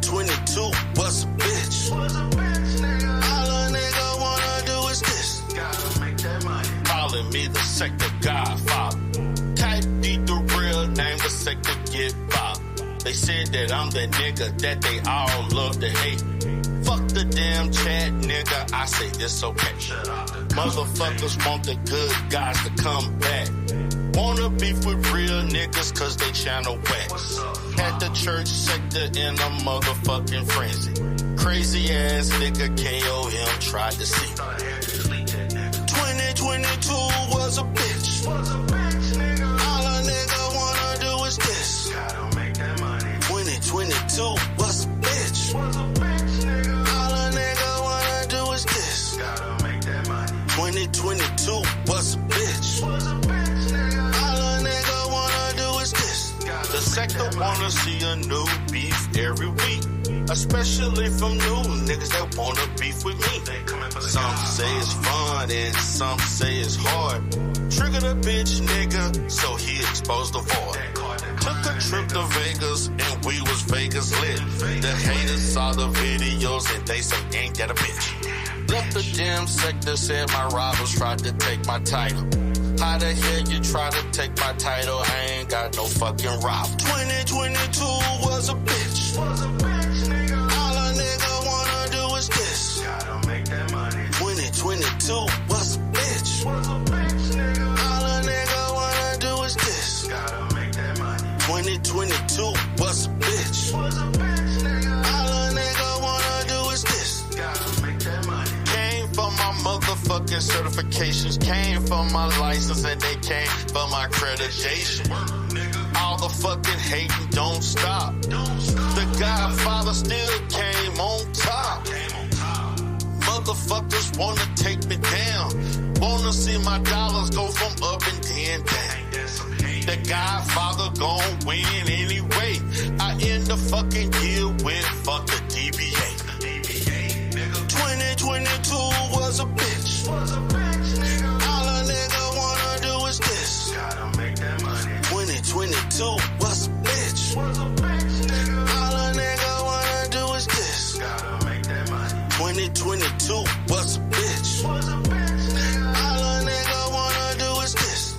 2022 was a bitch. All a nigga wanna do is this. Gotta make that money. Calling me the sector godfather. Type D the real name, the sector get pop. They said that I'm the nigga that they all love to hate. Fuck the damn chat, nigga. I say it's okay. Motherfuckers want the good guys to come back. Wanna beef with real niggas cause they channel whack. At the church sector in a motherfucking frenzy. Crazy ass nigga KOM tried to see. 2022 was a bitch. All a nigga wanna do is this. 2022 was a bitch. All a nigga wanna do is this. 2022 was a bitch. All a nigga wanna do is this. The sector wanna see a new beef every week. Especially from new niggas that wanna beef with me. Some say it's fun and some say it's hard. Trigger the bitch nigga, so he exposed the void. Took a trip to Vegas and we was Vegas lit. The haters saw the videos and they say ain't that a bitch. Left the damn sector, said my robbers tried to take my title. How the hell you try to take my title? I ain't got no fucking rob. 2022 was a bitch. All a nigga wanna do is this. 2022 was a bitch. All a nigga wanna do is this. 2022 was a bitch. All a nigga wanna do is this. Came for my motherfucking certifications, came for my license, and they came for my accreditation. All the fucking hating don't stop. The Godfather still came on top. Motherfuckers wanna take me down. Wanna see my dollars go from up and then down. The Godfather gon' win anyway. I end the fucking year with fuck the DBA. 2022 was a bitch. All a nigga wanna do is this. 2022 was a bitch. All a nigga wanna do is this. 2022 was a bitch. All a nigga wanna do is this.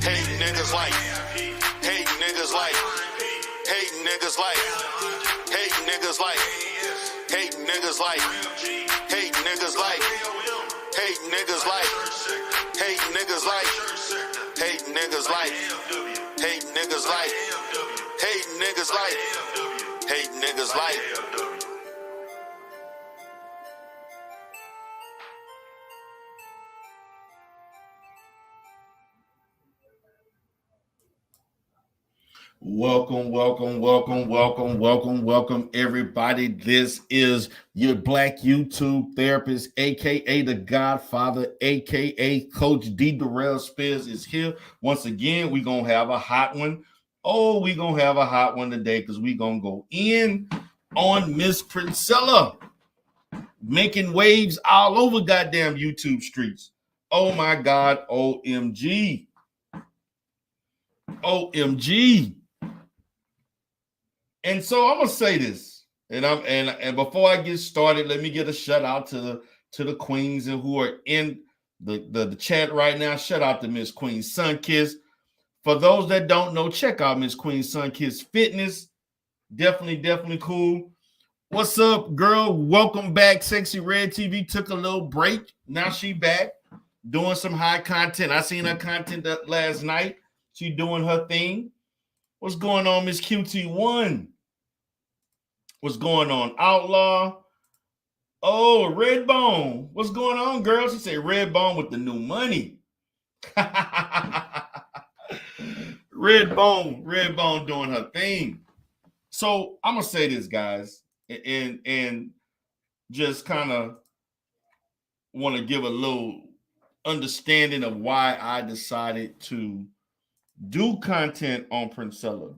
Hate niggas like, hate niggas like, hate niggas like, hate niggas like, hate niggas like, hate niggas like, hate niggas like, hate niggas like, hate niggas like, hate niggas like, hate niggas like, hate niggas like. Welcome, everybody. This is your Black YouTube therapist, aka the Godfather, aka Coach D. Durrell Spears is here. Once again, we're gonna have a hot one. Oh, we're gonna have a hot one today because we're gonna go in on Miss Princella, making waves all over goddamn YouTube streets. Oh my God, OMG. OMG. And so I'm gonna say this, and before I get started, let me get a shout out to the queens and who are in the chat right now. Shout out to Miss Queen Sunkiss. For those that don't know, check out Miss Queen Sunkiss Fitness. Definitely cool. What's up, girl? Welcome back. Sexy Red TV took a little break. Now she back doing some high content. I seen her content last night. She doing her thing. What's going on, Miss QT1? What's going on, Outlaw? Oh, Redbone. What's going on, girl? She said Redbone with the new money. Redbone doing her thing. So I'm gonna say this, guys, and just kind of want to give a little understanding of why I decided to do content on Princella.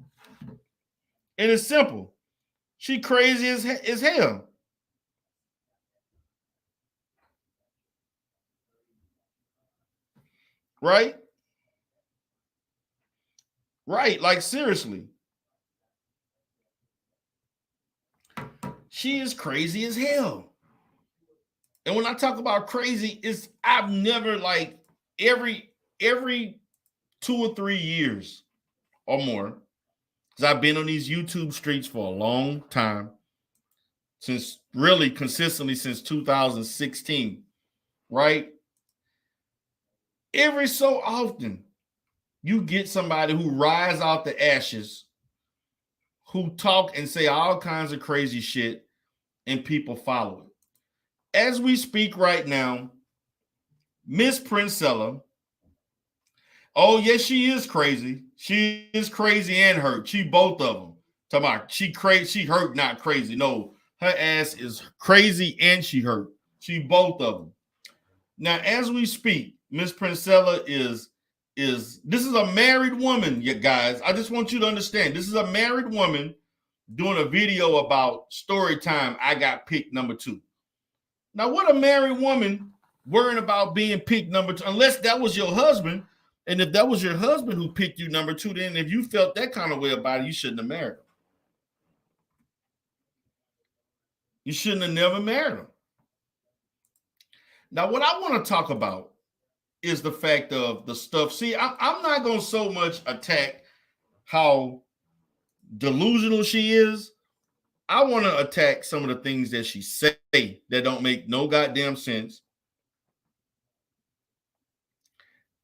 And it's simple. She crazy as hell. Right? Right, like seriously. She is crazy as hell. And when I talk about crazy, it's I've never like every 2 or 3 years or more, because I've been on these YouTube streets for a long time, since really consistently since 2016, right? Every so often, you get somebody who rise out the ashes, who talk and say all kinds of crazy shit, and people follow it. As we speak right now, Miss Princella, oh yes, she is crazy. She is crazy and hurt. She both of them. Talking about she crazy, she hurt, not crazy. No, her ass is crazy and she hurt. She both of them. Now, as we speak, Miss Princella is this is a married woman, you guys. I just want you to understand. This is a married woman doing a video about story time. I got picked number 2. Now, what a married woman worrying about being picked number 2, unless that was your husband. And if that was your husband who picked you number 2, then if you felt that kind of way about it, you shouldn't have married him. You shouldn't have never married him. Now, what I want to talk about is the fact of the stuff. See, I'm not going to so much attack how delusional she is. I want to attack some of the things that she say that don't make no goddamn sense.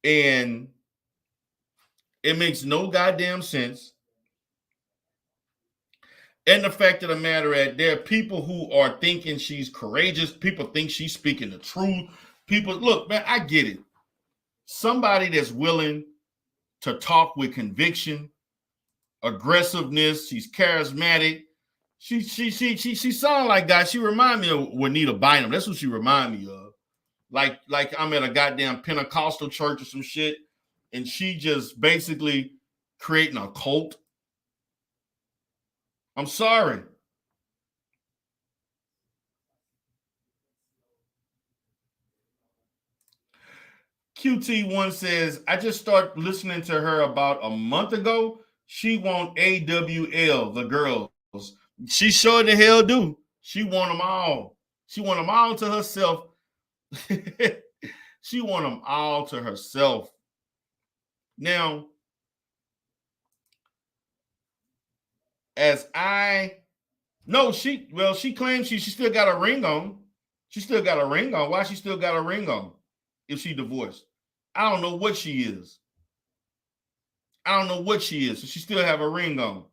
And it makes no goddamn sense. And the fact of the matter is, there are people who are thinking she's courageous. People think she's speaking the truth. People, look, man, I get it. Somebody that's willing to talk with conviction, aggressiveness. She's charismatic. She sounds like God. She remind me of Juanita Bynum. That's what she remind me of. Like I'm at a goddamn Pentecostal church or some shit, and she just basically creating a cult. I'm sorry. QT1 says, I just started listening to her about a month ago. She want AWL, the girls. She sure the hell do. She want them all. She want them all to herself. She want them all to herself. Now, as I no, she claims she still got a ring on. She still got a ring on. Why she still got a ring on if she divorced? I don't know what she is. I don't know what she is. So she still have a ring on.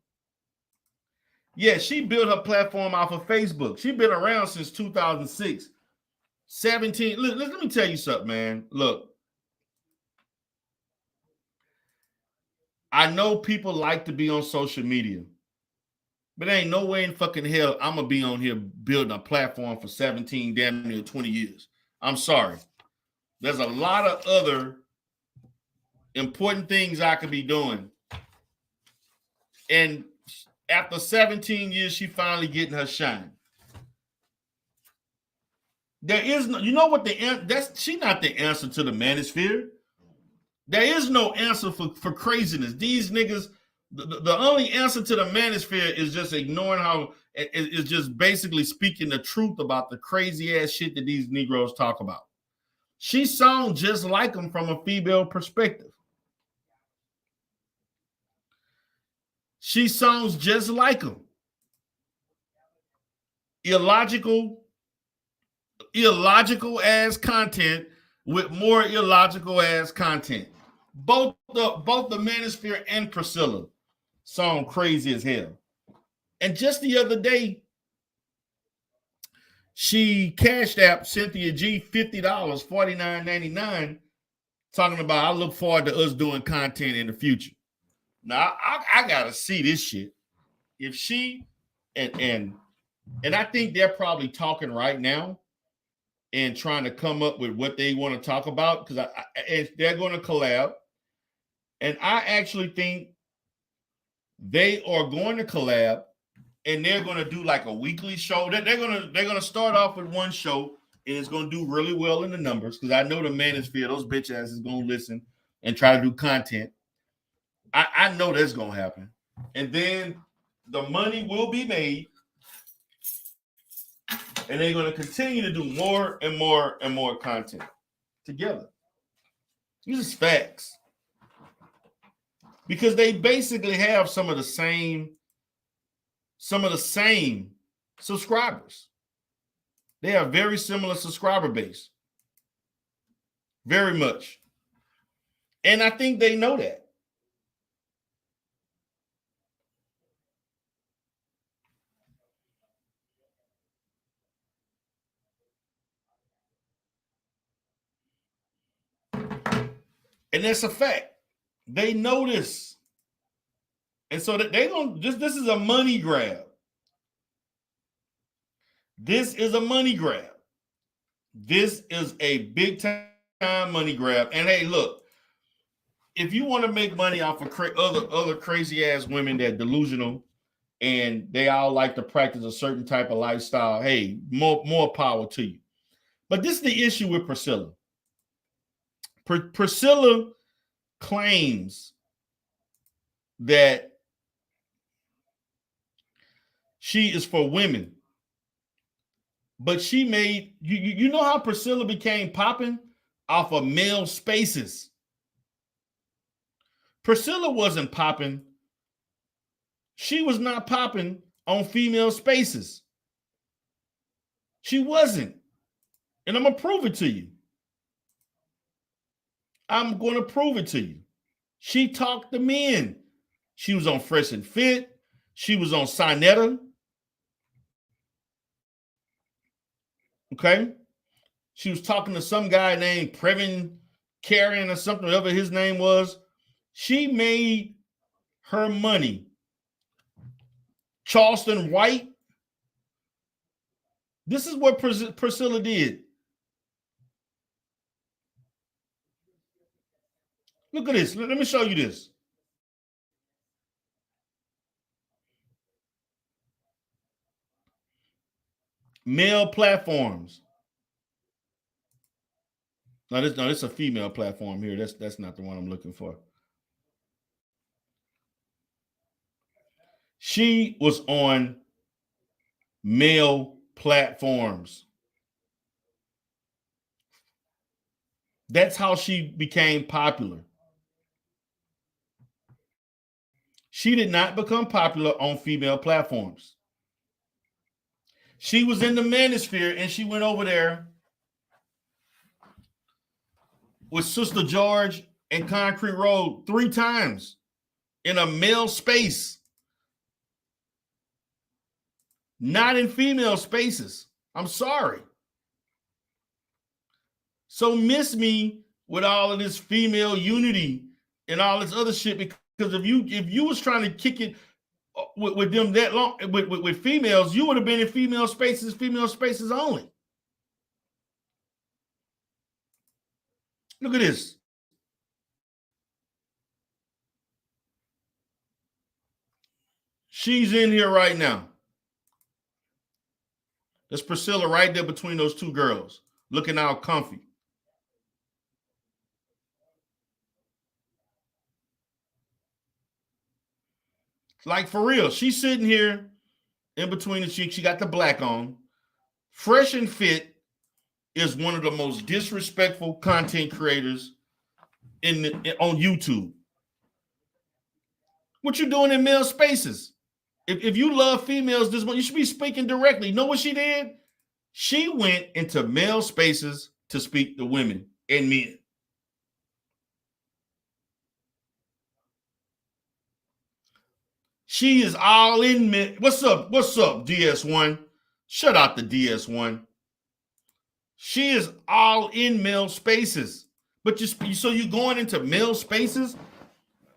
Yeah, she built her platform off of Facebook. She's been around since 2006. 17. Let me tell you something, man. Look, I know people like to be on social media, but ain't no way in fucking hell I'm gonna be on here building a platform for 17, damn near 20 years. I'm sorry. There's a lot of other important things I could be doing. And after 17 years, she finally getting her shine. There is no, you know what she not the answer to the manosphere. There is no answer for craziness. These niggas, the only answer to the manosphere is just ignoring how is just basically speaking the truth about the crazy ass shit that these Negroes talk about. She sounds just like them from a female perspective. She sounds just like them. Illogical ass content with more illogical ass content. Both the Manosphere and Priscilla sound crazy as hell. And just the other day, she cashed out Cynthia G $50, $49.99, talking about I look forward to us doing content in the future. Now I gotta see this shit. If she and I think they're probably talking right now and trying to come up with what they want to talk about because they're going to collab. And I actually think they are going to collab and they're going to do like a weekly show. They're going to start off with one show and it's going to do really well in the numbers because I know the manosphere, those bitch asses is going to listen and try to do content. I know that's gonna happen. And then the money will be made, and they're gonna continue to do more and more and more content together. These is facts. Because they basically have some of the same subscribers. They have very similar subscriber base. Very much. And I think they know that. And that's a fact. They know this. And so that they're going to, this is a money grab. This is a money grab. This is a big time money grab. And hey, look, if you want to make money off of other crazy ass women that are delusional and they all like to practice a certain type of lifestyle, hey, more power to you. But this is the issue with Priscilla. Priscilla claims that she is for women, but she made you know how Priscilla became popping off of male spaces. Priscilla wasn't popping. She was not popping on female spaces. She wasn't. And I'm going to prove it to you. I'm going to prove it to you. She talked to men. She was on Fresh and Fit. She was on Sinetta. Okay? She was talking to some guy named Previn Karen or something, whatever his name was. She made her money. Charleston White. This is what Priscilla did. Look at this. Let me show you this. Male platforms. No, this is a female platform here. That's not the one I'm looking for. She was on male platforms. That's how she became popular. She did not become popular on female platforms. She was in the manosphere and she went over there with Sister George and Concrete Road 3 times in a male space. Not in female spaces. I'm sorry. So miss me with all of this female unity and all this other shit, because if you was trying to kick it with them that long with females, you would have been in female spaces only. Look at this. She's in here right now. That's Priscilla right there between those two girls, looking all comfy. Like for real, she's sitting here in between the cheeks. She got the black on. Fresh and Fit is one of the most disrespectful content creators on YouTube. What you doing in male spaces? If you love females this much, you should be speaking directly. You know what she did? She went into male spaces to speak to women and men. She is all in men. What's up? What's up, DS1? Shut out the DS1. She is all in male spaces. But so you're going into male spaces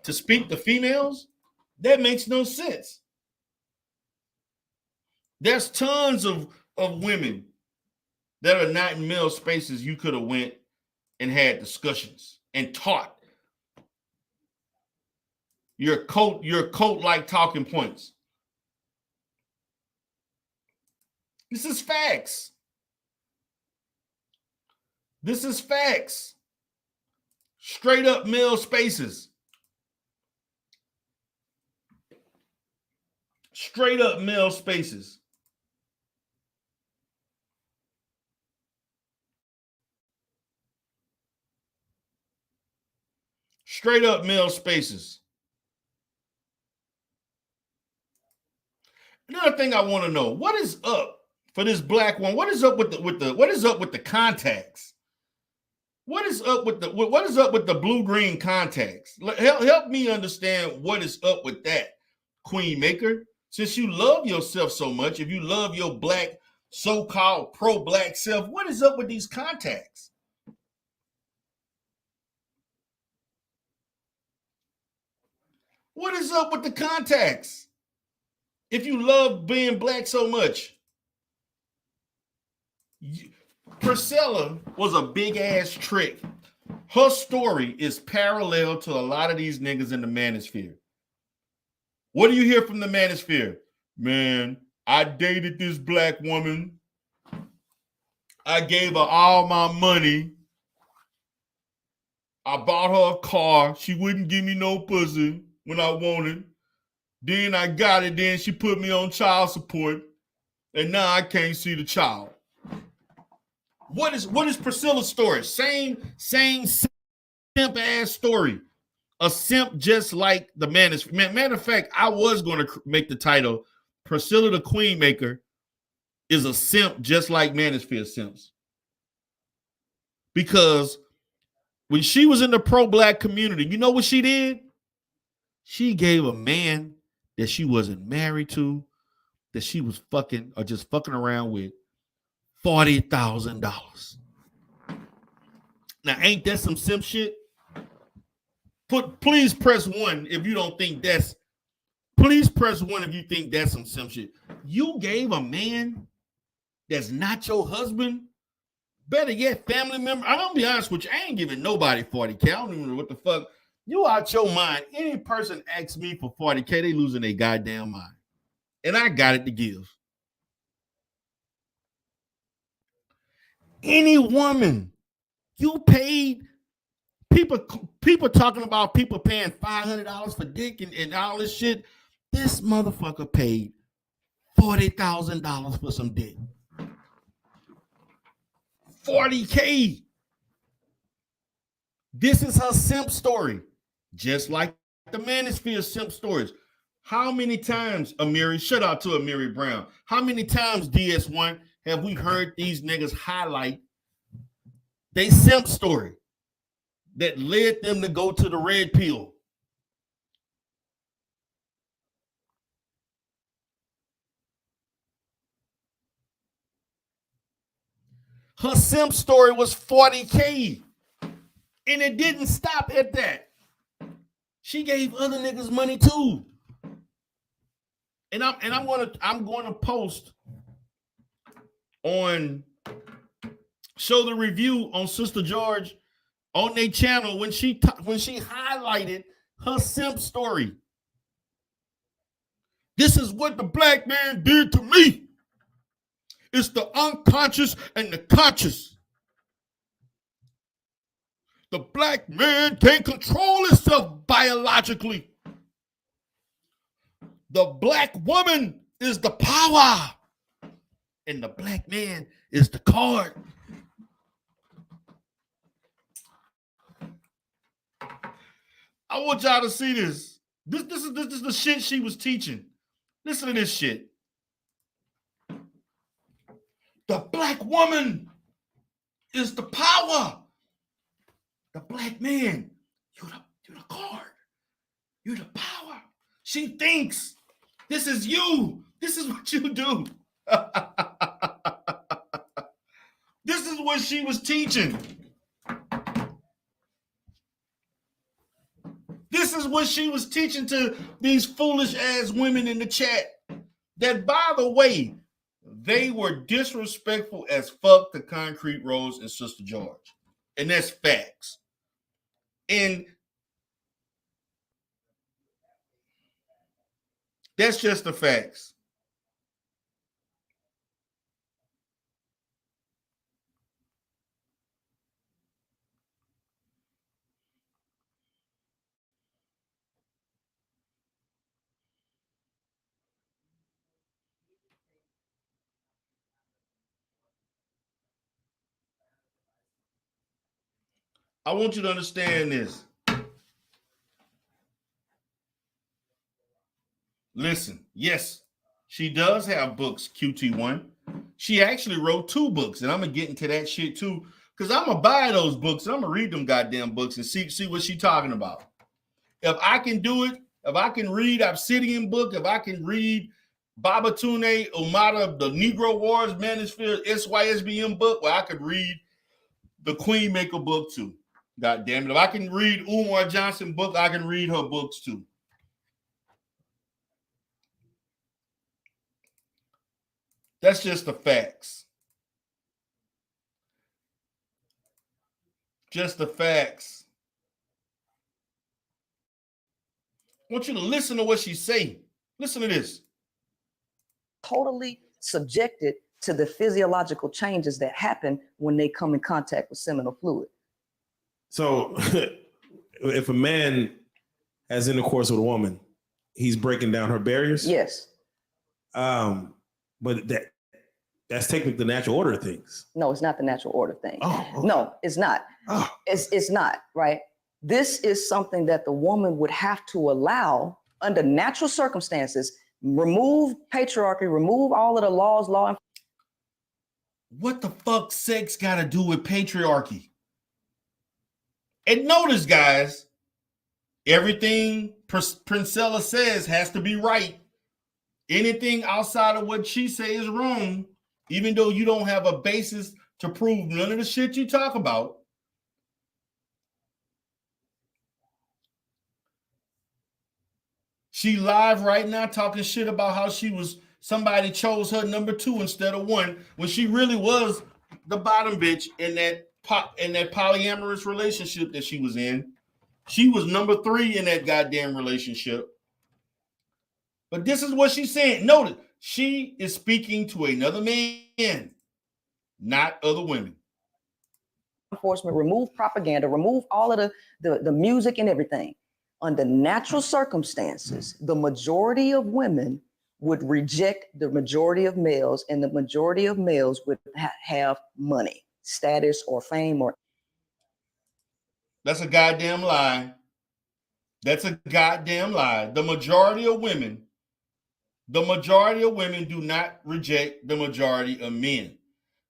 to speak to females? That makes no sense. There's tons of women that are not in male spaces you could have went and had discussions and taught your cult-like talking points. This is facts. This is facts. Straight up male spaces. Straight up male spaces. Straight up male spaces. Another thing I want to know: what is up for this black one? What is up with the what is up with the contacts? What is up with the blue green contacts? Help me understand what is up with that, Queen Maker. Since you love yourself so much, if you love your black so-called pro-black self, what is up with these contacts? What is up with the contacts? If you love being black so much, Princella was a big ass trick. Her story is parallel to a lot of these niggas in the manosphere. What do you hear from the manosphere? Man, I dated this black woman. I gave her all my money. I bought her a car. She wouldn't give me no pussy when I wanted. Then I got it. Then she put me on child support. And now I can't see the child. What is Priscilla's story? Same simp ass story. A simp just like the manosphere. Matter of fact, I was going to make the title Priscilla the Queen Maker is a simp just like manosphere simps. Because when she was in the pro-black community, you know what she did? She gave a man that she wasn't married to, that she was fucking or just fucking around with, $40,000. Now, ain't that some simp shit? Please press 1 if you don't think that's. Please press 1 if you think that's some simp shit. You gave a man that's not your husband, better yet, family member. I'm gonna be honest with you. I ain't giving nobody 40K. I don't even know what the fuck. You out your mind. Any person asks me for 40K, they losing their goddamn mind. And I got it to give. Any woman, you paid people talking about people paying $500 for dick and all this shit. This motherfucker paid $40,000 for some dick. 40K. This is her simp story, just like the manosphere simp stories. How many times, Amiri, shout out to Amiri Brown, how many times, DS1, have we heard these niggas highlight they simp story that led them to go to the red pill? Her simp story was 40K. And it didn't stop at that. She gave other niggas money too. And I'm gonna post on show the review on Sister George on their channel when she highlighted her simp story. This is what the black man did to me. It's the unconscious and the conscious. The black man can't control himself biologically. The black woman is the power, and the black man is the card. I want y'all to see this. This is the shit she was teaching. Listen to this shit. The black woman is the power. The black man, you're the card. You're the power. She thinks this is you. This is what you do. This is what she was teaching. This is what she was teaching to these foolish ass women in the chat. That, by the way, they were disrespectful as fuck to Concrete Rose and Sister George. And that's facts. And that's just the facts. I want you to understand this. Listen, yes, she does have books, QT1. She actually wrote 2 books, and I'm going to get into that shit too, because I'm going to buy those books, and I'm going to read them goddamn books and see what she's talking about. If I can do it, if I can read Obsidian book, if I can read Babatunde Umata, the Negro Wars Manosphere SYSBM book, well, I could read the Queen Maker book too. God damn it. If I can read Umar Johnson book, I can read her books too. That's just the facts. Just the facts. I want you to listen to what she's saying. Listen to this. Totally subjected to the physiological changes that happen when they come in contact with seminal fluid. So if a man has intercourse with a woman, he's breaking down her barriers? Yes. But that's technically the natural order of things. No, it's not the natural order thing. Oh, okay. No, it's not. Oh. It's not, right? This is something that the woman would have to allow under natural circumstances, remove patriarchy, remove all of the law. What the fuck sex got to do with patriarchy? And notice, guys, everything Princella says has to be right. Anything outside of what she says is wrong, even though you don't have a basis to prove none of the shit you talk about. She live right now talking shit about how somebody chose her number 2 instead of 1 when she really was the bottom bitch in that polyamorous relationship that she was in. She was number 3 in that goddamn relationship. But this is what she's saying. Notice, she is speaking to another man, not other women. Enforcement, remove propaganda, remove all of the music and everything. Under natural circumstances, the majority of women would reject the majority of males, and the majority of males would have money, status, or fame. That's a goddamn lie. That's a goddamn lie. The majority of women do not reject the majority of men.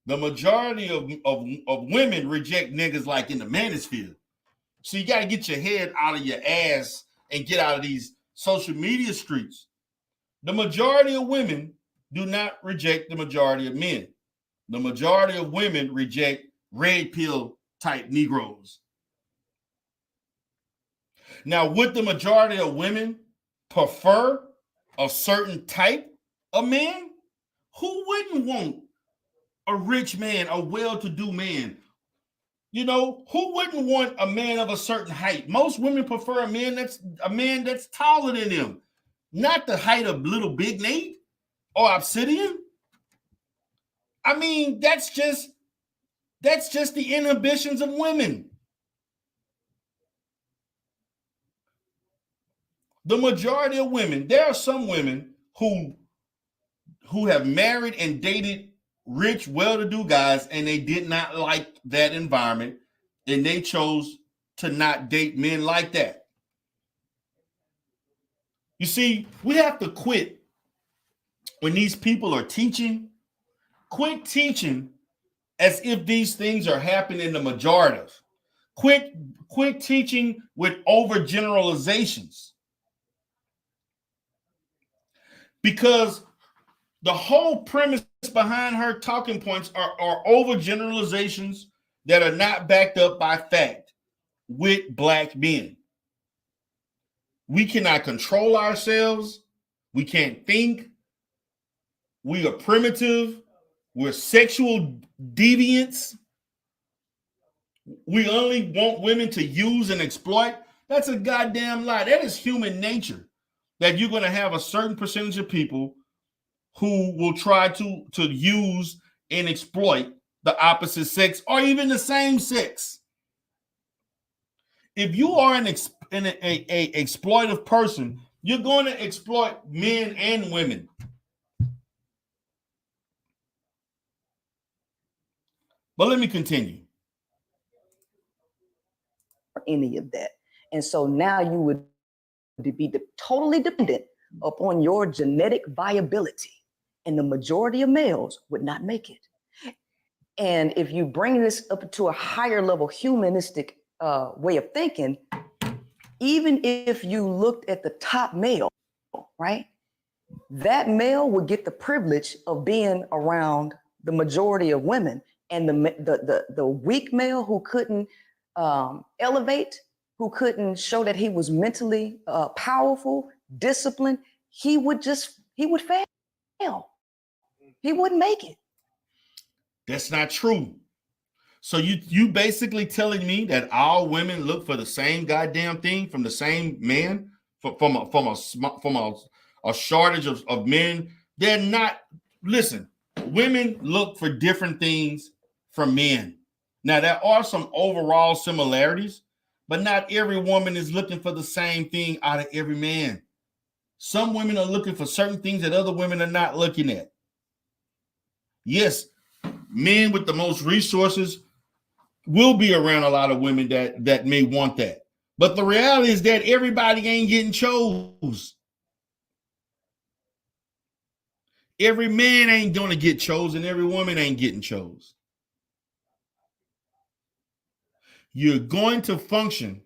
The majority of women reject niggas like in the manosphere. So you got to get your head out of your ass and get out of these social media streets. The majority of women do not reject the majority of men. The majority of women reject red pill type Negroes. Now, would the majority of women prefer a certain type of man? Who wouldn't want a rich man, a well-to-do man? You know, who wouldn't want a man of a certain height? Most women prefer a man that's taller than them, not the height of Little Big Nate or Obsidian. I mean, that's just the inhibitions of women. The majority of women, there are some women who have married and dated rich, well-to-do guys, and they did not like that environment, and they chose to not date men like that. You see, we have to quit when these people are teaching. Quit teaching as if these things are happening in the majority. Quit teaching with overgeneralizations. Because the whole premise behind her talking points are overgeneralizations that are not backed up by fact with black men. We cannot control ourselves. We can't think. We are primitive. We're sexual deviants. We only want women to use and exploit. That's a goddamn lie. That is human nature. That you're going to have a certain percentage of people who will try to use and exploit the opposite sex or even the same sex. If you are an exploitive person, you're going to exploit men and women. But let me continue. any of that. And so now you would be totally dependent upon your genetic viability, and the majority of males would not make it. And if you bring this up to a higher level humanistic way of thinking, even if you looked at the top male, right, that male would get the privilege of being around the majority of women, and the weak male who couldn't elevate, who couldn't show that he was mentally powerful, disciplined, he would fail. He wouldn't make it. That's not true. So you basically telling me that all women look for the same goddamn thing from the same man, from a shortage of men? They're not. Listen, women look for different things from men. Now there are some overall similarities, but not every woman is looking for the same thing out of every man. Some women are looking for certain things that other women are not looking at. Yes, men with the most resources will be around a lot of women that may want that. But the reality is that everybody ain't getting chose. Every man ain't going to get chosen. Every woman ain't getting chose. You're going to function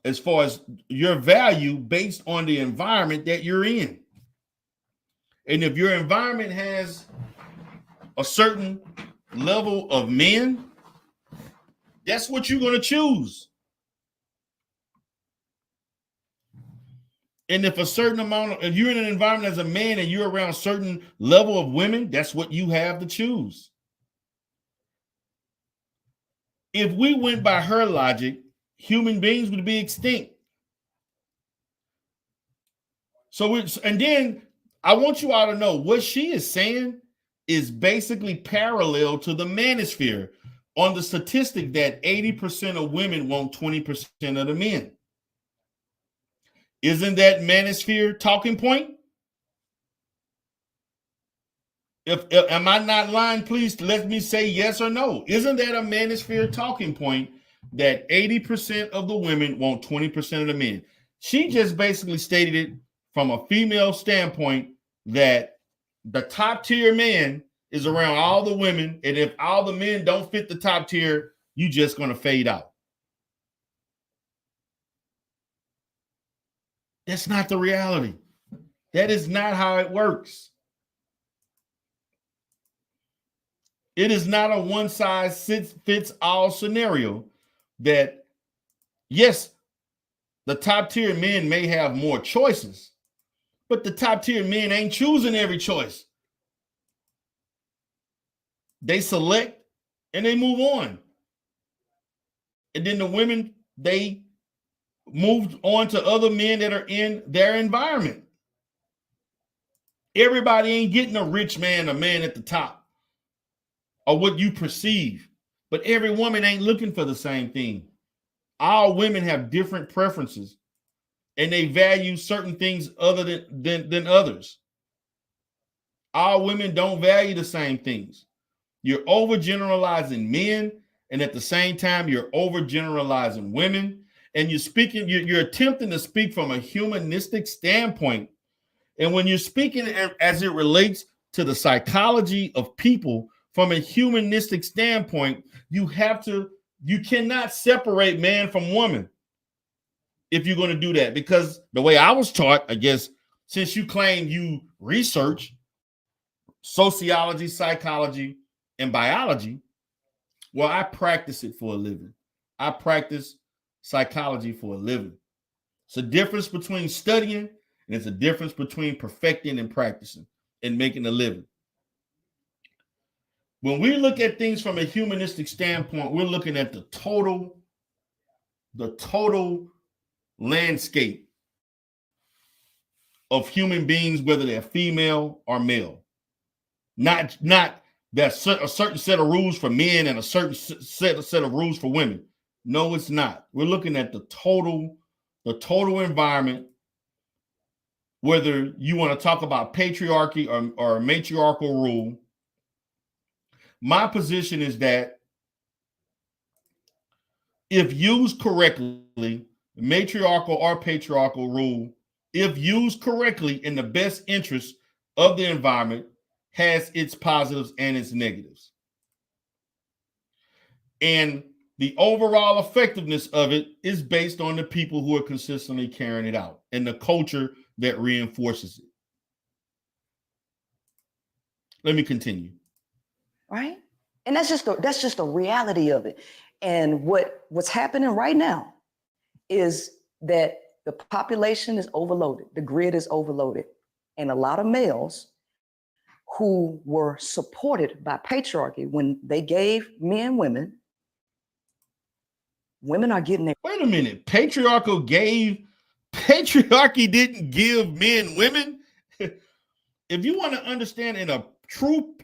as far as your value based on the environment that you're in. And if your environment has a certain level of men, that's what you're going to choose. And if if you're in an environment as a man and you're around a certain level of women, that's what you have to choose. If we went by her logic, human beings would be extinct. And then I want you all to know what she is saying is basically parallel to the manosphere on the statistic that 80% of women want 20% of the men. Isn't that manosphere talking point? If am I not lying? Please let me say yes or no. Isn't that a manosphere talking point that 80% of the women want 20% of the men? She just basically stated it from a female standpoint that the top tier man is around all the women, and if all the men don't fit the top tier, you just going to fade out. That's not the reality. That is not how it works. It is not a one size fits all scenario that, yes, the top tier men may have more choices, but the top tier men ain't choosing every choice. They select and they move on. And then the women, they moved on to other men that are in their environment. Everybody ain't getting a rich man, a man at the top, or what you perceive. But every woman ain't looking for the same thing. All women have different preferences, and they value certain things other than others. All women don't value the same things. You're overgeneralizing men, and at the same time, you're overgeneralizing women. And you're attempting to speak from a humanistic standpoint. And when you're speaking as it relates to the psychology of people from a humanistic standpoint, you cannot separate man from woman if you're going to do that. Because the way I was taught, I guess, since you claim you research sociology, psychology, and biology, well, I practice it for a living. I practice psychology for a living. It's a difference between studying, and it's a difference between perfecting and practicing and making a living. When we look at things from a humanistic standpoint, we're looking at the total landscape of human beings, whether they're female or male. Not there's a certain set of rules for men and a certain set of rules for women. No, it's not. We're looking at the total environment, whether you want to talk about patriarchy or matriarchal rule. My position is that if used correctly, matriarchal or patriarchal rule, if used correctly in the best interest of the environment, has its positives and its negatives. And the overall effectiveness of it is based on the people who are consistently carrying it out and the culture that reinforces it. Let me continue. Right? And that's just a reality of it. And what's happening right now is that the population is overloaded, the grid is overloaded, and a lot of males who were supported by patriarchy when they gave men women are getting their. Wait a minute. Patriarchy didn't give men women. If you want to understand in a true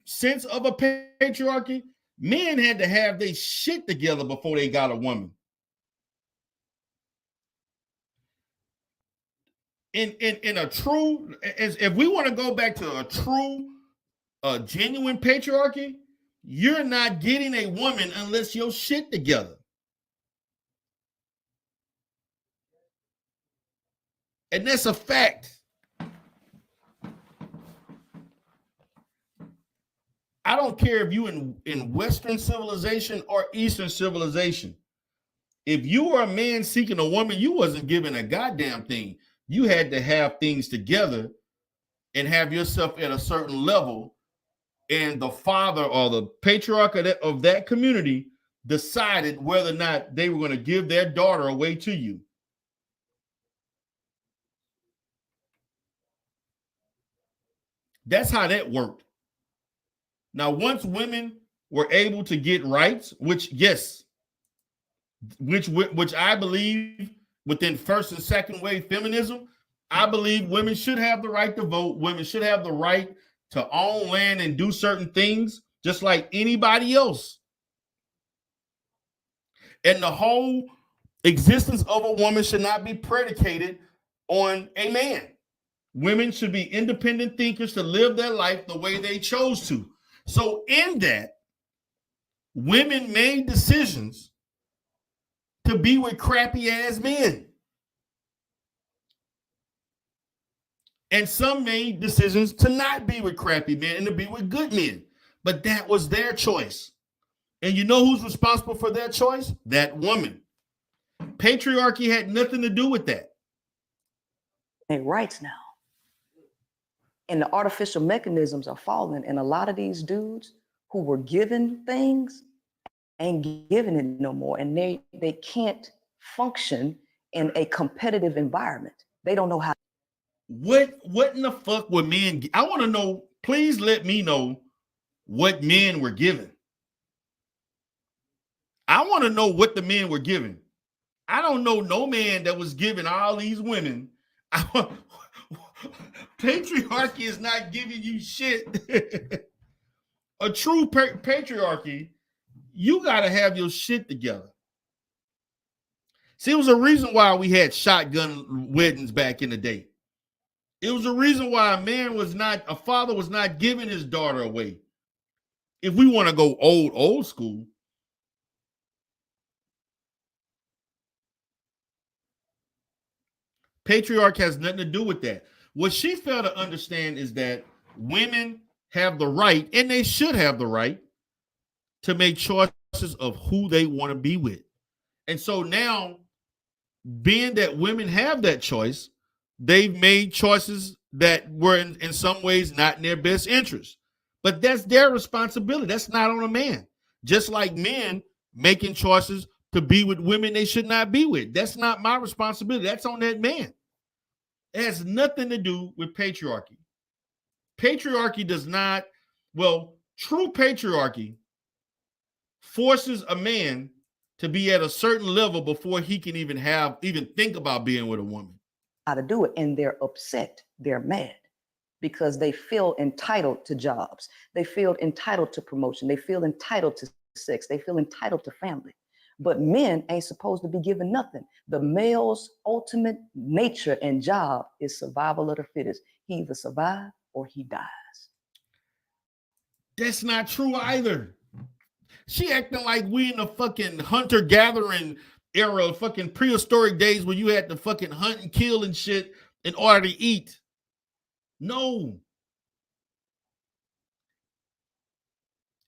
sense of a patriarchy, men had to have their shit together before they got a woman. In a true, if we want to go back to a true, genuine patriarchy, you're not getting a woman unless your shit together. And that's a fact. I don't care if you in Western civilization or Eastern civilization. If you were a man seeking a woman, you wasn't given a goddamn thing. You had to have things together and have yourself at a certain level. And the father or the patriarch of that community decided whether or not they were going to give their daughter away to you. That's how that worked. Now, once women were able to get rights, which I believe within first and second wave feminism, I believe women should have the right to vote. Women should have the right to own land and do certain things just like anybody else. And the whole existence of a woman should not be predicated on a man. Women should be independent thinkers to live their life the way they chose to. So in that, women made decisions to be with crappy ass men. And some made decisions to not be with crappy men and to be with good men. But that was their choice. And you know who's responsible for their choice? That woman. Patriarchy had nothing to do with that. Their rights now. And the artificial mechanisms are falling. And a lot of these dudes who were given things ain't giving it no more. And they can't function in a competitive environment. They don't know how. What in the fuck were men? I want to know, please let me know what men were given. I want to know what the men were given. I don't know no man that was giving all these women. Patriarchy is not giving you shit. A true patriarchy, you got to have your shit together. See, it was a reason why we had shotgun weddings back in the day. It was a reason why a father was not giving his daughter away. If we want to go old school, patriarch has nothing to do with that. What she failed to understand is that women have the right, and they should have the right, to make choices of who they want to be with. And so now, being that women have that choice, they've made choices that were in some ways not in their best interest. But that's their responsibility. That's not on a man. Just like men making choices to be with women they should not be with. That's not my responsibility. That's on that man. It has nothing to do with patriarchy. Patriarchy does not, true patriarchy forces a man to be at a certain level before he can even think about being with a woman. How to do it, and they're upset, they're mad because they feel entitled to jobs, they feel entitled to promotion, they feel entitled to sex, they feel entitled to family. But men ain't supposed to be given nothing. The male's ultimate nature and job is survival of the fittest. He either survives or he dies. That's not true either. She acting like we in the fucking hunter-gathering era, fucking prehistoric days where you had to fucking hunt and kill and shit in order to eat. No.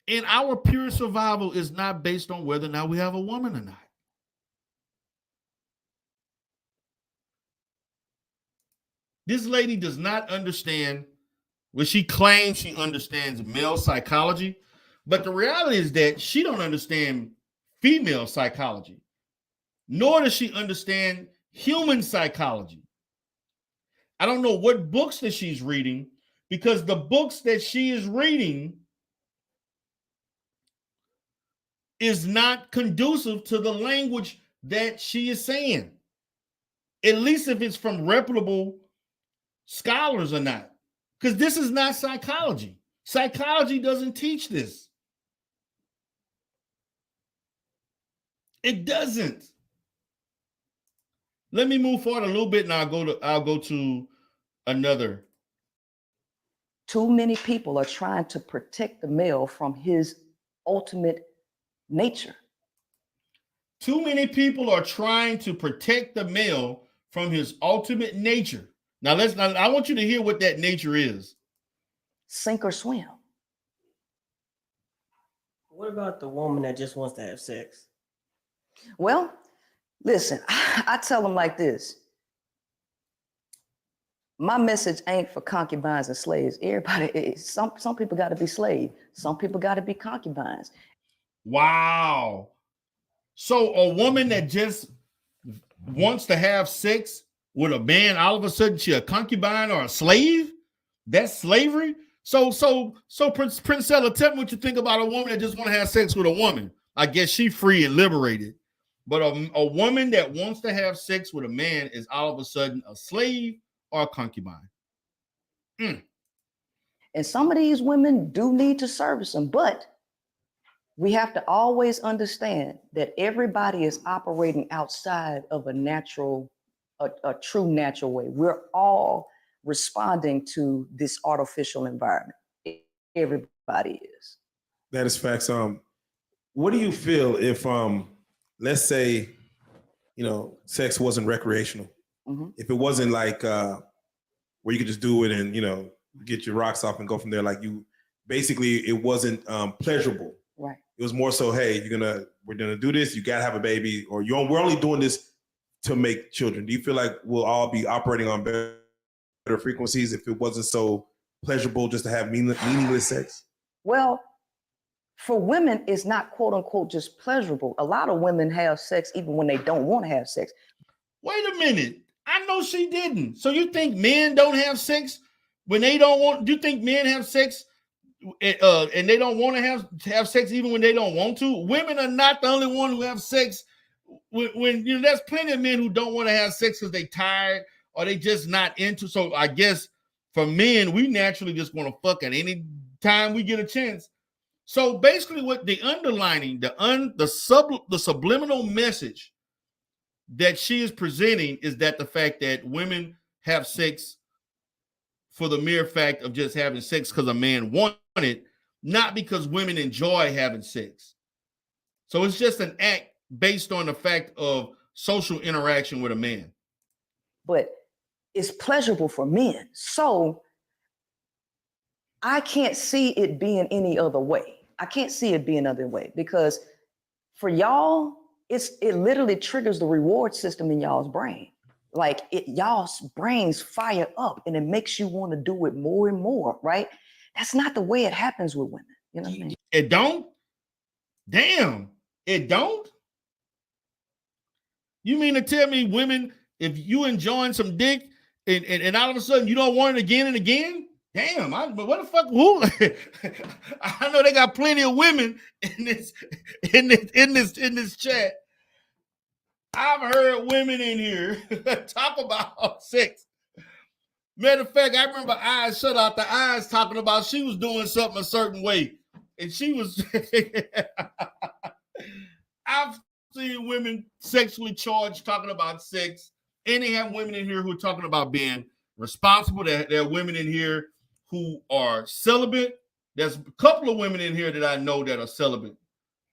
And our pure survival is not based on whether or not we have a woman or not. This lady does not understand, well, she claims she understands male psychology, but the reality is that she don't understand female psychology, nor does she understand human psychology. I don't know what books that she's reading, because the books that she is reading is not conducive to the language that she is saying. At least if it's from reputable scholars or not. Because this is not psychology. Psychology doesn't teach this. It doesn't. Let me move forward a little bit and I'll go to another. Too many people are trying to protect the male from his ultimate nature. Too many people are trying to protect the male from his ultimate nature. Now I want you to hear what that nature is. Sink or swim. What about the woman that just wants to have sex? Well, listen, I tell them like this. My message ain't for concubines and slaves. Everybody, some people got to be slaves. Some people got to be concubines. Wow. So a woman that just wants to have sex with a man, all of a sudden she a concubine or a slave? That's slavery? So Princella, tell me what you think about a woman that just want to have sex with a woman. I guess she free and liberated. But a woman that wants to have sex with a man is all of a sudden a slave or a concubine. And some of these women do need to service them, but we have to always understand that everybody is operating outside of a true natural way. We're all responding to this artificial environment. Everybody is. That is facts. What do you feel if, let's say, sex wasn't recreational? Mm-hmm. If it wasn't like where you could just do it and get your rocks off and go from there, like basically it wasn't pleasurable. Right. It was more so, hey, we're gonna do this. You gotta have a baby, or we're only doing this to make children. Do you feel like we'll all be operating on better frequencies if it wasn't so pleasurable just to have meaningless sex? Well, for women, it's not quote unquote just pleasurable. A lot of women have sex even when they don't want to have sex. Wait a minute. I know she didn't. So you think men don't have sex when they don't want? Do you think men have sex and they don't want to have sex even when they don't want to? Women are not the only one who have sex when there's plenty of men who don't want to have sex because they tired or they just not into. So I guess for men, we naturally just want to fuck at any time we get a chance. So basically, what the underlining, the subliminal message that she is presenting is that the fact that women have sex for the mere fact of just having sex because a man wanted it, not because women enjoy having sex. So it's just an act based on the fact of social interaction with a man. But it's pleasurable for men. So I can't see it being any other way. I can't see it being other way because for y'all, it literally triggers the reward system in y'all's brain. Like y'all's brains fire up and it makes you want to do it more and more, right? That's not the way it happens with women. You know what I mean? It don't? Damn, it don't? You mean to tell me women, if you enjoying some dick and all of a sudden you don't want it again and again? Damn, but what the fuck? Who? I know they got plenty of women in this chat. I've heard women in here talk about sex. Matter of fact, I remember Eyes Shut Out the Eyes talking about she was doing something a certain way. And she was I've seen women sexually charged talking about sex. And they have women in here who are talking about being responsible. There are women in here who are celibate. There's a couple of women in here that I know that are celibate.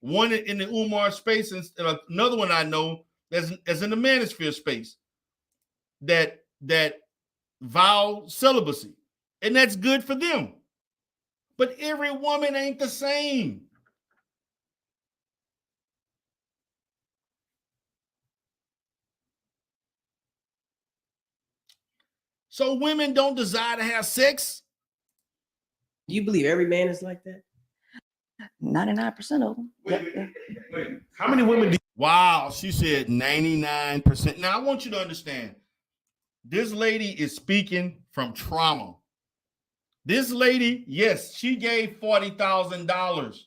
one in the Umar space, and another one I know that's in the manosphere space that vow celibacy, and that's good for them. But every woman ain't the same. So women don't desire to have sex. Do you believe every man is like that? 99% of them. Wait. How many women do Wow, she said 99%. Now I want you to understand, this lady is speaking from trauma. This lady, yes, she gave $40,000.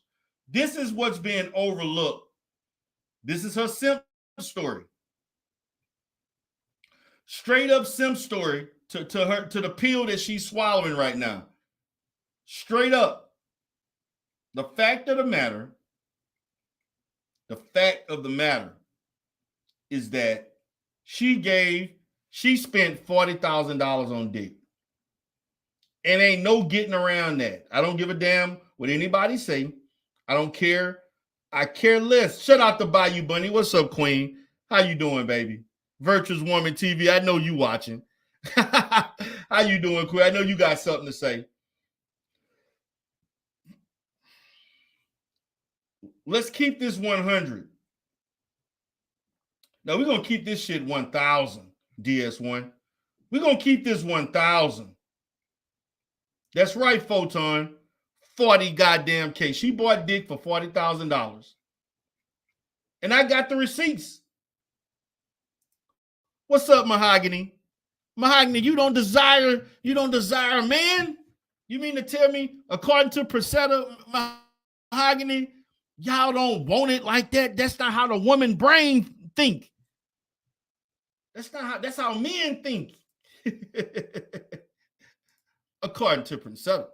This is what's being overlooked. This is her simp story. Straight up simp story to the pill that she's swallowing right now. Straight up. The fact of the matter is that she spent $40,000 on dick. And ain't no getting around that. I don't give a damn what anybody say. I don't care. I care less. Shout out to Bayou Bunny. What's up, Queen? How you doing, baby? Virtuous Woman TV. I know you watching. How you doing, Queen? I know you got something to say. Let's keep this 100. Now we're gonna keep this shit 1,000. DS1. We're gonna keep this 1,000. That's right, Photon. 40 goddamn K. She bought dick for $40,000. And I got the receipts. What's up, Mahogany? Mahogany, you don't desire a man? You mean to tell me, according to Princella, Mahogany, y'all don't want it like that? That's not how the woman brain think. That's how men think. According to Princella.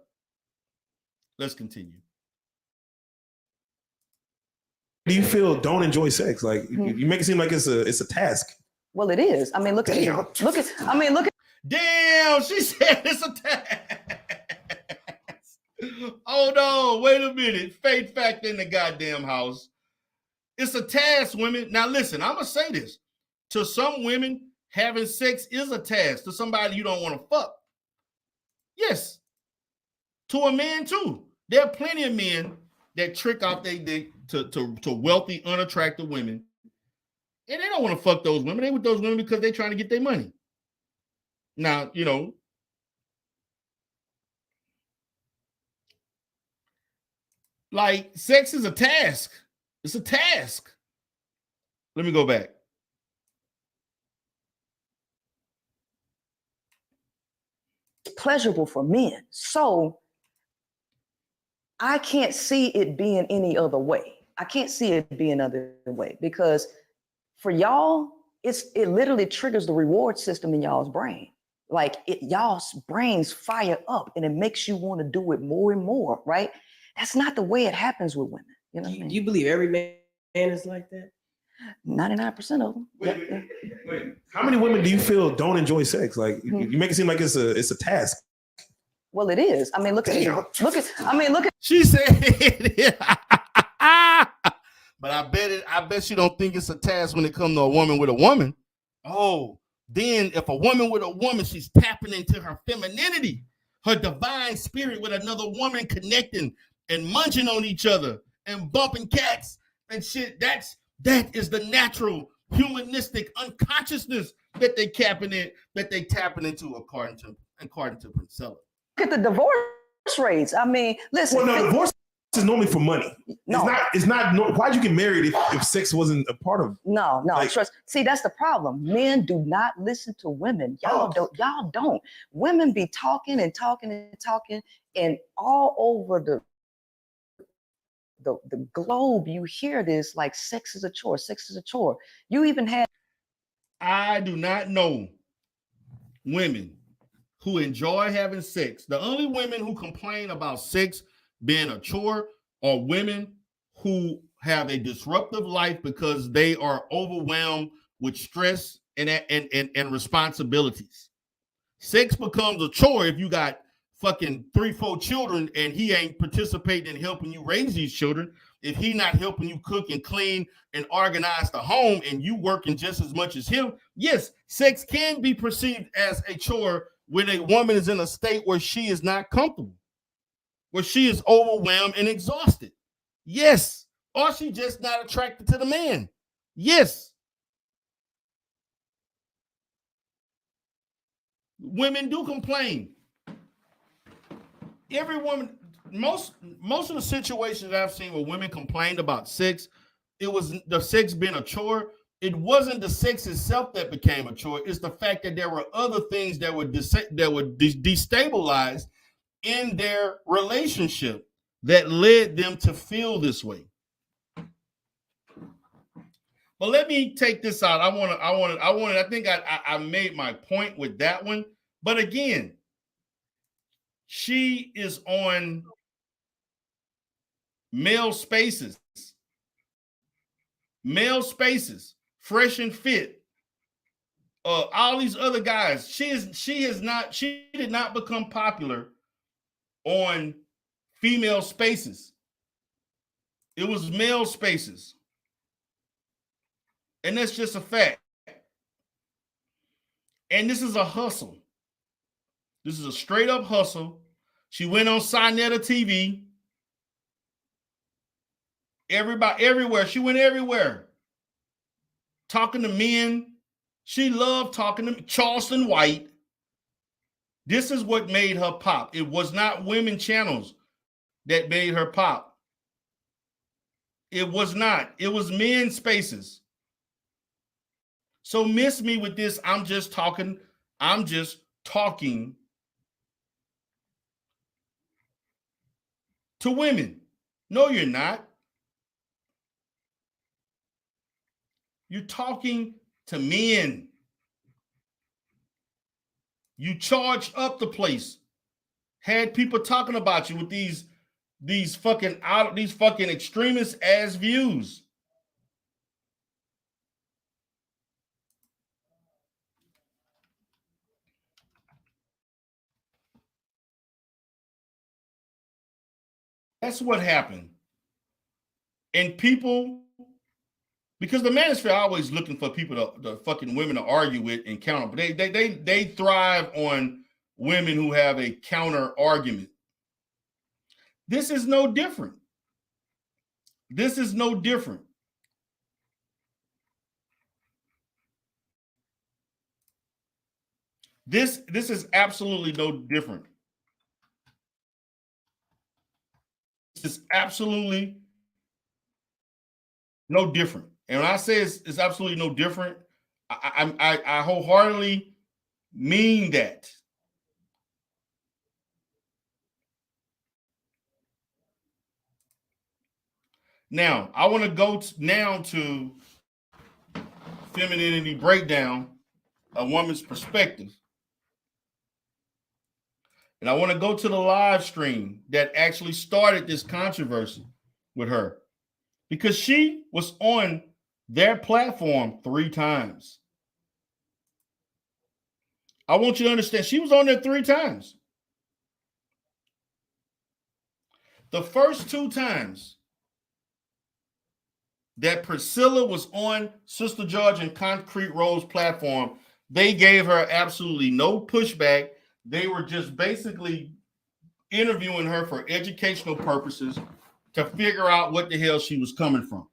Let's continue. you feel don't enjoy sex? Like you make it seem like it's a task. Well, it is. I mean, look at. Damn, she said it's a task. Hold on, wait a minute. Fate factor in the goddamn house. It's a task, women. Now listen, I'm gonna say this. To some women, having sex is a task. To somebody you don't want to fuck. Yes. To a man too. There are plenty of men that trick out their dick to wealthy, unattractive women. And they don't want to fuck those women. They with those women because they're trying to get their money. Now, you know, like sex is a task. It's a task. Let me go back. Pleasurable for men. So I can't see it being any other way. I can't see it being another way because for y'all, it literally triggers the reward system in y'all's brain. Like y'all's brains fire up and it makes you want to do it more and more, right? That's not the way it happens with women. You know what I mean? Do you believe every man is like that? 99% of them. Wait. How many women do you feel don't enjoy sex? Like you make it seem like it's a task. Well, it is. I mean, look at. She said, but I bet she don't think it's a task when it comes to a woman with a woman. Oh, then if a woman with a woman, she's tapping into her femininity, her divine spirit with another woman connecting and munching on each other and bumping cats and shit. That is the natural humanistic unconsciousness that they tapping into according to Princella. Look at the divorce rates. I mean, listen. Well, no, divorce is normally for money. No. It's not. Why'd you get married if sex wasn't a part of? No. Like, Trust. See, that's the problem. Men do not listen to women. Y'all don't. Women be talking and all over the globe. You hear this like sex is a chore. Sex is a chore. You even had. I do not know women who enjoy having sex. The only women who complain about sex being a chore are women who have a disruptive life because they are overwhelmed with stress and responsibilities. Sex becomes a chore if you got fucking 3-4 children and he ain't participating in helping you raise these children. if he not helping you cook and clean and organize the home and you working just as much as him, yes, sex can be perceived as a chore when a woman is in a state where she is not comfortable, where she is overwhelmed and exhausted. Yes. Or she just not attracted to the man. Yes. Women do complain. Every woman, most of the situations I've seen where women complained about sex, it was the sex being a chore. It wasn't the sex itself that became a chore. It's the fact that there were other things that would destabilize in their relationship that led them to feel this way. But let me take this out. I think I made my point with that one. But again, she is on male spaces, fresh and fit. All these other guys. She did not become popular on female spaces. It was male spaces. And that's just a fact. And this is a hustle. This is a straight up hustle. She went on Sinetta TV. Everybody, everywhere. She went everywhere. Talking to men. She loved talking to Charleston White. This is what made her pop. It was not women channels that made her pop. It was not. It was men spaces. So miss me with this. I'm just talking to women. No, you're not. You're talking to men. You charged up the place. Had people talking about you with these fucking extremist ass views. That's what happened. And people, because the manosphere always looking for people the fucking women to argue with and counter, but they thrive on women who have a counter argument. This is no different. This is no different. This is absolutely no different. This is absolutely no different. And when I say it's absolutely no different, I wholeheartedly mean that. Now, I want to go now to femininity breakdown, a woman's perspective. And I want to go to the live stream that actually started this controversy with her, because she was on their platform 3 times. I want you to understand, she was on there 3 times. The first 2 times that Priscilla was on Sister George and Concrete Rose platform, they gave her absolutely no pushback. They were just basically interviewing her for educational purposes to figure out what the hell she was coming from.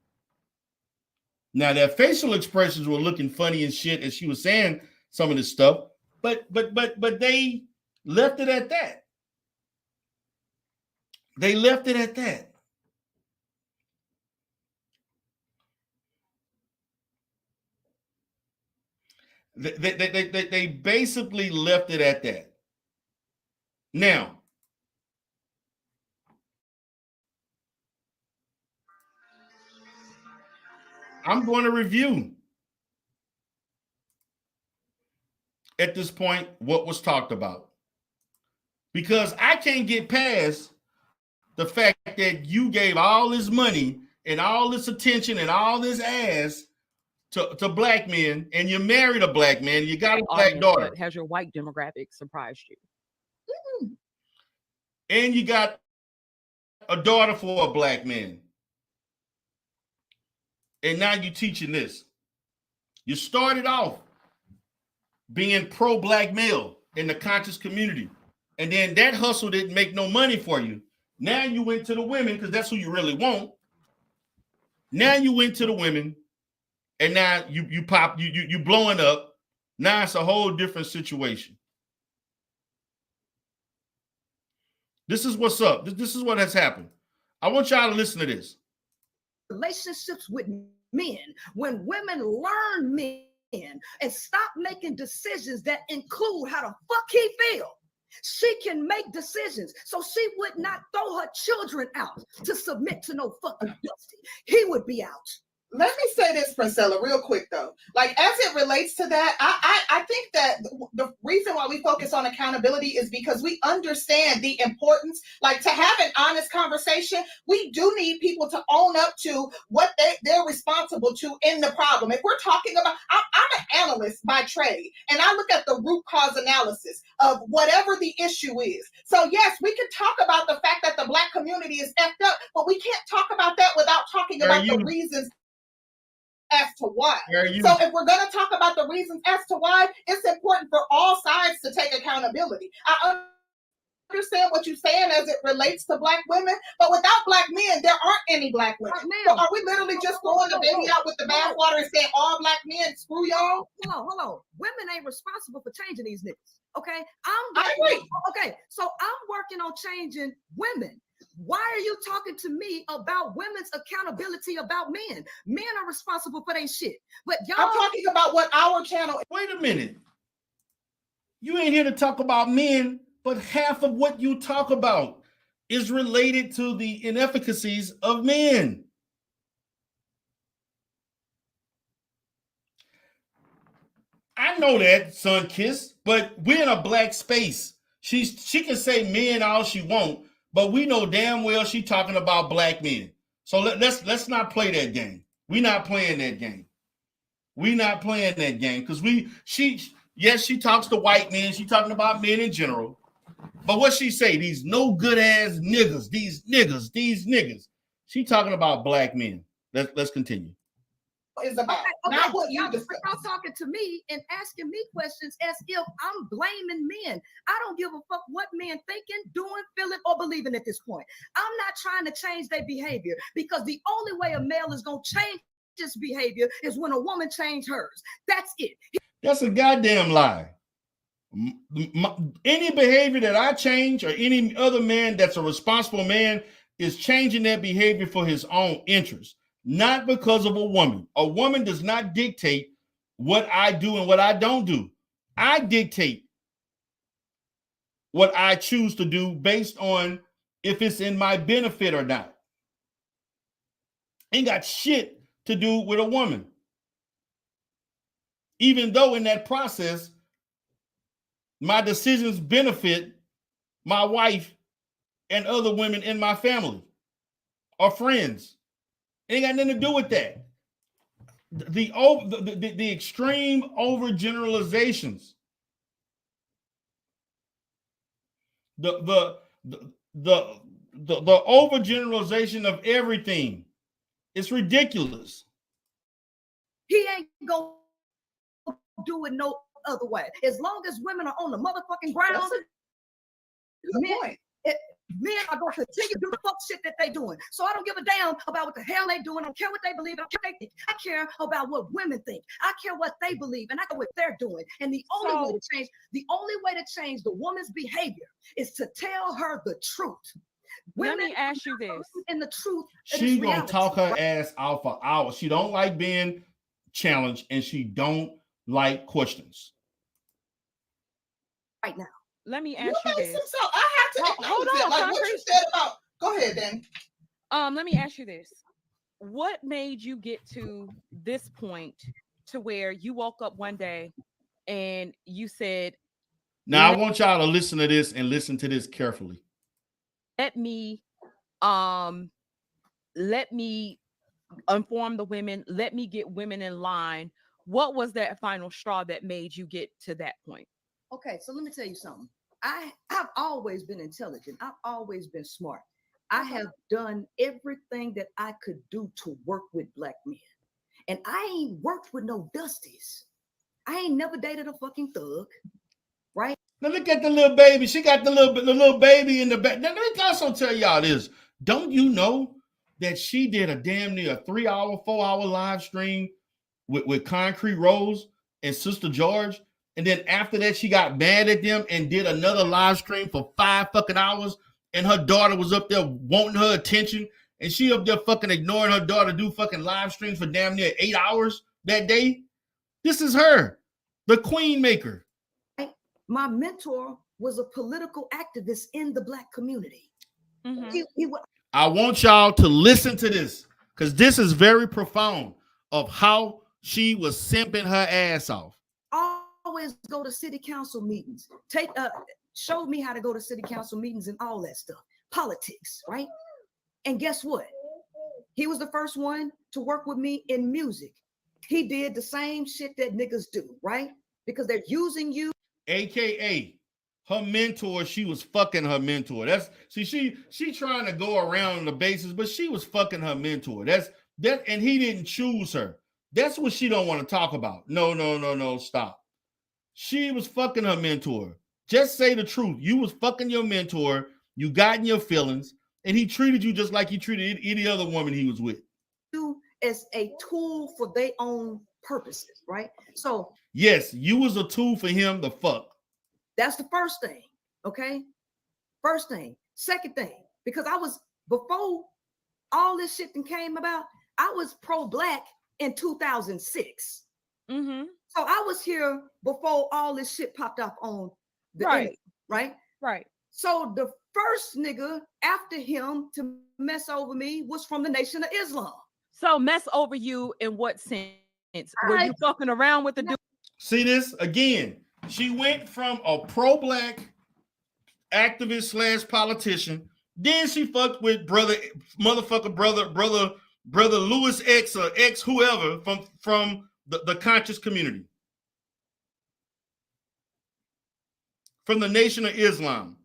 Now, their facial expressions were looking funny and shit as she was saying some of this stuff, but they left it at that. They left it at that. They basically left it at that. Now, I'm going to review at this point what was talked about, because I can't get past the fact that you gave all this money and all this attention and all this ass to black men, and you married a black man, you got a black daughter. Has your white demographic surprised you? And you got a daughter for a black man. and now you're teaching this. You started off being pro-black male in the conscious community, and then that hustle didn't make no money for you. Now you went to the women because that's who you really want. Now you went to the women, and now you pop you blowing up. Now it's a whole different situation. This is what's up. This is what has happened. I want y'all to listen to this. Relationships with men, when women learn men and stop making decisions that include how the fuck he feel, she can make decisions. So she would not throw her children out to submit to no fucking dusty. He would be out. Let me say this, Princella, real quick though. Like as it relates to that, I think that the reason why we focus on accountability is because we understand the importance. Like to have an honest conversation, we do need people to own up to what they're responsible to in the problem. If we're talking about, I'm an analyst by trade, and I look at the root cause analysis of whatever the issue is. So yes, we can talk about the fact that the Black community is effed up, but we can't talk about that without talking about the reasons as to why. So if we're going to talk about the reasons as to why, it's important for all sides to take accountability. I understand what you're saying as it relates to Black women, but without Black men, there aren't any Black women. So are we literally just throwing the baby out with the bathwater and saying all Black men, screw y'all? Hold on. Women ain't responsible for changing these niggas. Okay? I agree. Okay, so I'm working on changing women. Why are you talking to me about women's accountability about men? Men are responsible for their shit. But y'all, I'm talking about what our channel. Wait a minute. You ain't here to talk about men, but half of what you talk about is related to the inefficacies of men. I know that, Sun Kiss, but we're in a Black space. She can say men all she wants, but we know damn well she talking about Black men. So let's not play that game. We're not playing that game. We're not playing that game because she talks to white men. She talking about men in general. But what she say? These no good ass niggas. These niggas. She talking about Black men. Let's continue. Is about not what you discuss. Y'all talking to me and asking me questions as if I'm blaming men. I don't give a fuck what men thinking, doing, feeling, or believing at this point. I'm not trying to change their behavior because the only way a male is gonna change his behavior is when a woman change hers. That's it. That's a goddamn lie. Any behavior that I change or any other man that's a responsible man is changing that behavior for his own interest. Not because of a woman. A woman does not dictate what I do and what I don't do. I dictate what I choose to do based on if it's in my benefit or not. Ain't got shit to do with a woman. Even though in that process, my decisions benefit my wife and other women in my family or friends. It ain't got nothing to do with that. The extreme overgeneralizations, the overgeneralization of everything, it's ridiculous. He ain't gonna do it no other way. As long as women are on the motherfucking ground, men are going to continue to do the fuck shit that they doing. So I don't give a damn about what the hell they doing. I don't care what they believe. I don't care what they think. I care about what women think. I care what they believe, and I care what they're doing. And the only way to change the woman's behavior is to tell her the truth. Let me ask you this. And the truth. She gonna talk her ass out for hours. She don't like being challenged, and she don't like questions. Right now. Let me ask you this. I have to hold on. Like what you said about. Go ahead, then. Let me ask you this. What made you get to this point to where you woke up one day and you said, now I want y'all to listen to this and listen to this carefully. Let me inform the women. Let me get women in line. What was that final straw that made you get to that point? Okay, so let me tell you something. I've always been intelligent. I've always been smart. I have done everything that I could do to work with Black men. And I ain't worked with no dusties. I ain't never dated a fucking thug, right? Now look at the little baby. She got the little baby in the back. Now let me also tell y'all this. Don't you know that she did a damn near 3-hour, 4-hour live stream with Concrete Rose and Sister George? And then after that, she got mad at them and did another live stream for 5 fucking hours. And her daughter was up there wanting her attention. And she up there fucking ignoring her daughter do fucking live streams for damn near 8 hours that day. This is her, the queen maker. My mentor was a political activist in the Black community. I want y'all to listen to this because this is very profound of how she was simping her ass off. Always go to city council meetings. Showed me how to go to city council meetings and all that stuff. Politics, right? And guess what? He was the first one to work with me in music. He did the same shit that niggas do, right? Because they're using you. AKA her mentor, she was fucking her mentor. She trying to go around the bases, but she was fucking her mentor. And he didn't choose her. That's what she don't want to talk about. No, stop. She was fucking her mentor. Just say the truth. You was fucking your mentor. You got in your feelings, and he treated you just like he treated any other woman he was with. As a tool for their own purposes, right? So yes, you was a tool for him to fuck. That's the first thing, okay? First thing. Second thing, because before all this shit came about, I was pro-Black in 2006. Mm-hmm. So I was here before all this shit popped up on the internet, right? Right. So the first nigga after him to mess over me was from the Nation of Islam. So mess over you in what sense? Were you fucking around with the dude? See this again? She went from a pro-Black activist / politician. Then she fucked with brother Louis X or X whoever from the conscious community. From the Nation of Islam.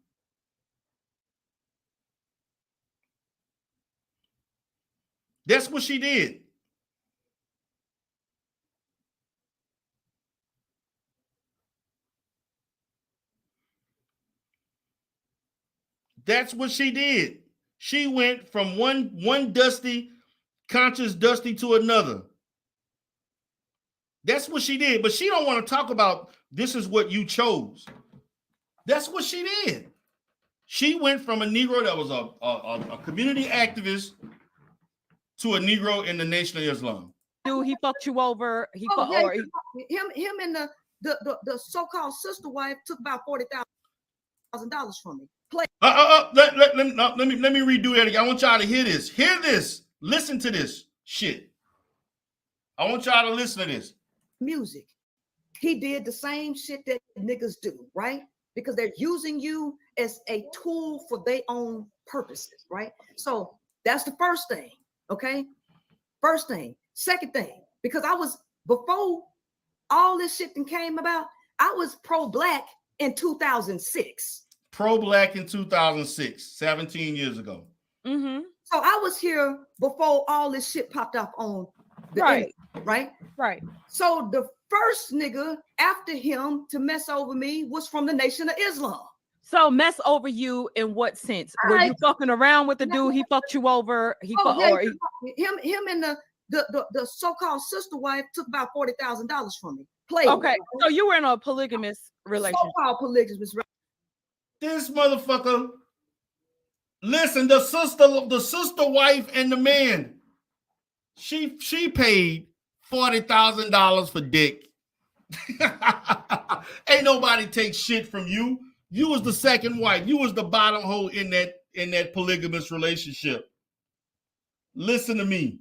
That's what she did. That's what she did. She went from one dusty, conscious dusty to another. That's what she did. But she don't want to talk about this is what you chose. That's what she did. She went from a Negro that was a community activist to a Negro in the Nation of Islam. Dude, he fucked you over. Him and the so-called sister wife took about $40,000 from me. Let me redo that again. I want y'all to hear this. Hear this. Listen to this shit. I want y'all to listen to this. Music. He did the same shit that niggas do, right? Because they're using you as a tool for their own purposes, right? So that's the first thing, okay? First thing. Second thing, because before all this shit came about, I was pro-Black in 2006. Pro-Black in 2006, 17 years ago. Mm-hmm. So I was here before all this shit popped up on the internet, right? Right. So the first nigga after him to mess over me was from the Nation of Islam. So mess over you in what sense? Were you fucking around with the dude? He fucked you over. Him and the so-called sister wife took about $40,000 from me. Okay, so you were in a polygamous relationship. So-called polygamous. This motherfucker. Listen, the sister wife and the man. She paid $40,000 for dick. Ain't nobody take shit from you. You was the second wife. You was the bottom hole in that polygamous relationship. Listen to me.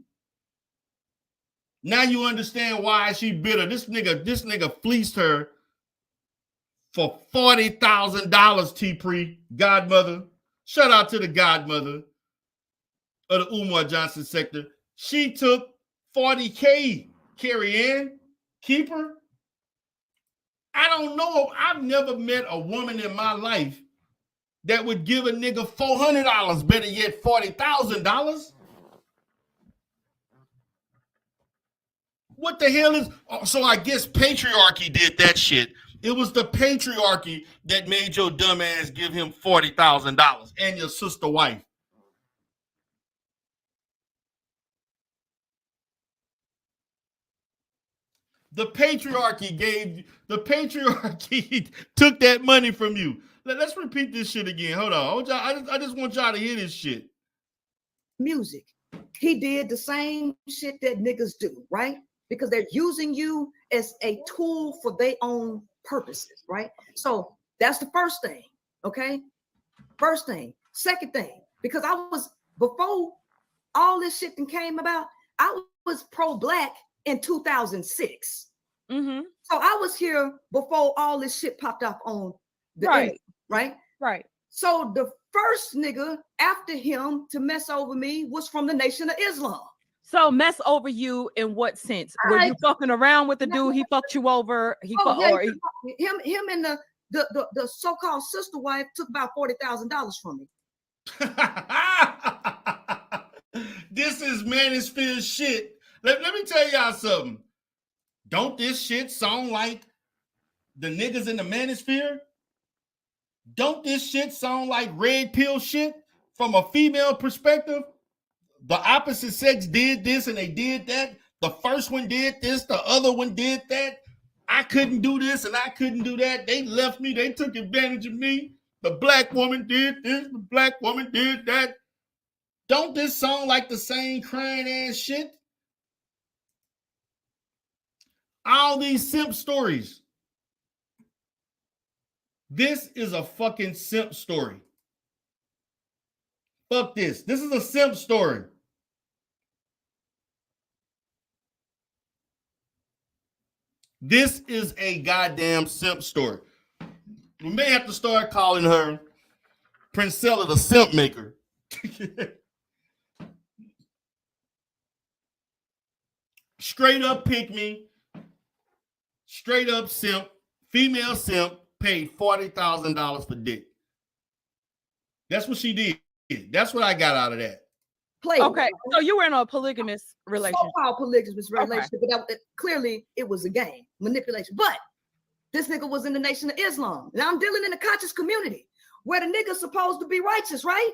Now you understand why she bitter. This nigga fleeced her for $40,000, T-Pre, godmother. Shout out to the godmother of the Umar Johnson sector. She took $40K, Carrie Ann. Keep her. I don't know. I've never met a woman in my life that would give a nigga $400, better yet $40,000. What the hell is? So I guess patriarchy did that shit. It was the patriarchy that made your dumb ass give him $40,000 and your sister wife. The patriarchy took that money from you. Let's repeat this shit again. Hold on. I just want y'all to hear this shit. Music. He did the same shit that niggas do, right? Because they're using you as a tool for their own purposes, right? So that's the first thing, okay? First thing. Second thing, because before all this shit came about, I was pro-black in 2006. Mm-hmm. So I was here before all this shit popped up on the internet, right? Right. So the first nigga after him to mess over me was from the Nation of Islam. So mess over you in what sense? Were you fucking around with the dude? He fucked you over. Him and the so-called sister wife took about $40,000 from me. This is manosphere shit. Let me tell y'all something. Don't this shit sound like the niggas in the manosphere? Don't this shit sound like red pill shit from a female perspective? The opposite sex did this and they did that. The first one did this, the other one did that. I couldn't do this and I couldn't do that. They left me, they took advantage of me. The black woman did this, the black woman did that. Don't this sound like the same crying ass shit? All these simp stories. This is a fucking simp story. Fuck this. This is a simp story. This is a goddamn simp story. We may have to start calling her Princella the simp maker. Straight up pick me. Straight up simp. Female simp paid $40,000 for dick. That's what she did. That's what I got out of that. Okay, so you were in a polygamous relationship. So-called polygamous relationship, but clearly it was a game, manipulation. But this nigga was in the Nation of Islam. Now I'm dealing in the conscious community where the nigga's supposed to be righteous, right?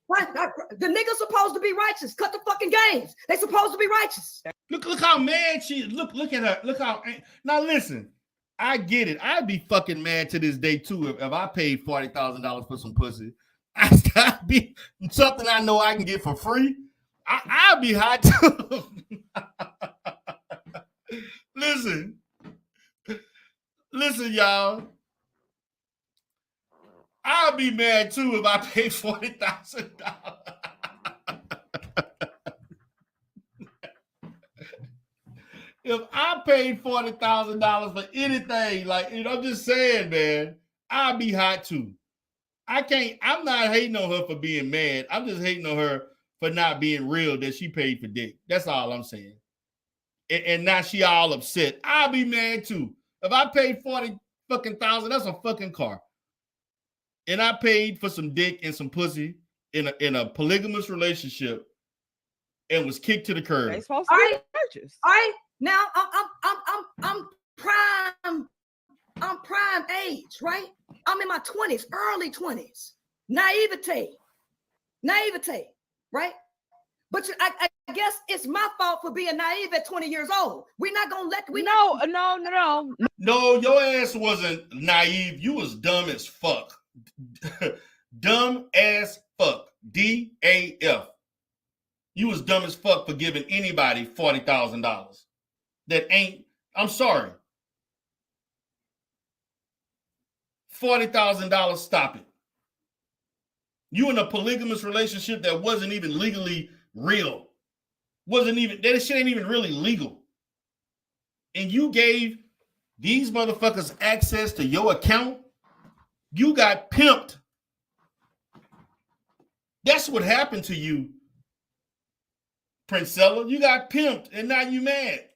The nigga's supposed to be righteous. Cut the fucking games. They supposed to be righteous. Look how mad she is. Look at her. Look how. Now listen, I get it. I'd be fucking mad to this day too if I paid $40,000 for some pussy. I'd be something I know I can get for free. I'll be hot too. Listen, y'all. I'll be mad too if I paid $40,000. If I paid $40,000 for anything, like, I'm just saying, man, I'll be hot too. I'm not hating on her for being mad. I'm just hating on her for not being real that she paid for dick. That's all I'm saying. And now she all upset. I'll be mad too. If I paid $40,000, that's a fucking car. And I paid for some dick and some pussy in a polygamous relationship and was kicked to the curb. They supposed to be purchased. All right. Now I'm prime age, right? I'm in my 20s, early 20s. Naivete, right? But I guess it's my fault for being naive at 20 years old. We're not gonna let No. No, your ass wasn't naive. You was dumb as fuck. Dumb as fuck. DAF. You was dumb as fuck for giving anybody $40,000. I'm sorry. $40,000, stop it. You in a polygamous relationship that wasn't even legally real. That shit ain't even really legal. And you gave these motherfuckers access to your account. You got pimped. That's what happened to you, Princella. You got pimped and now you mad.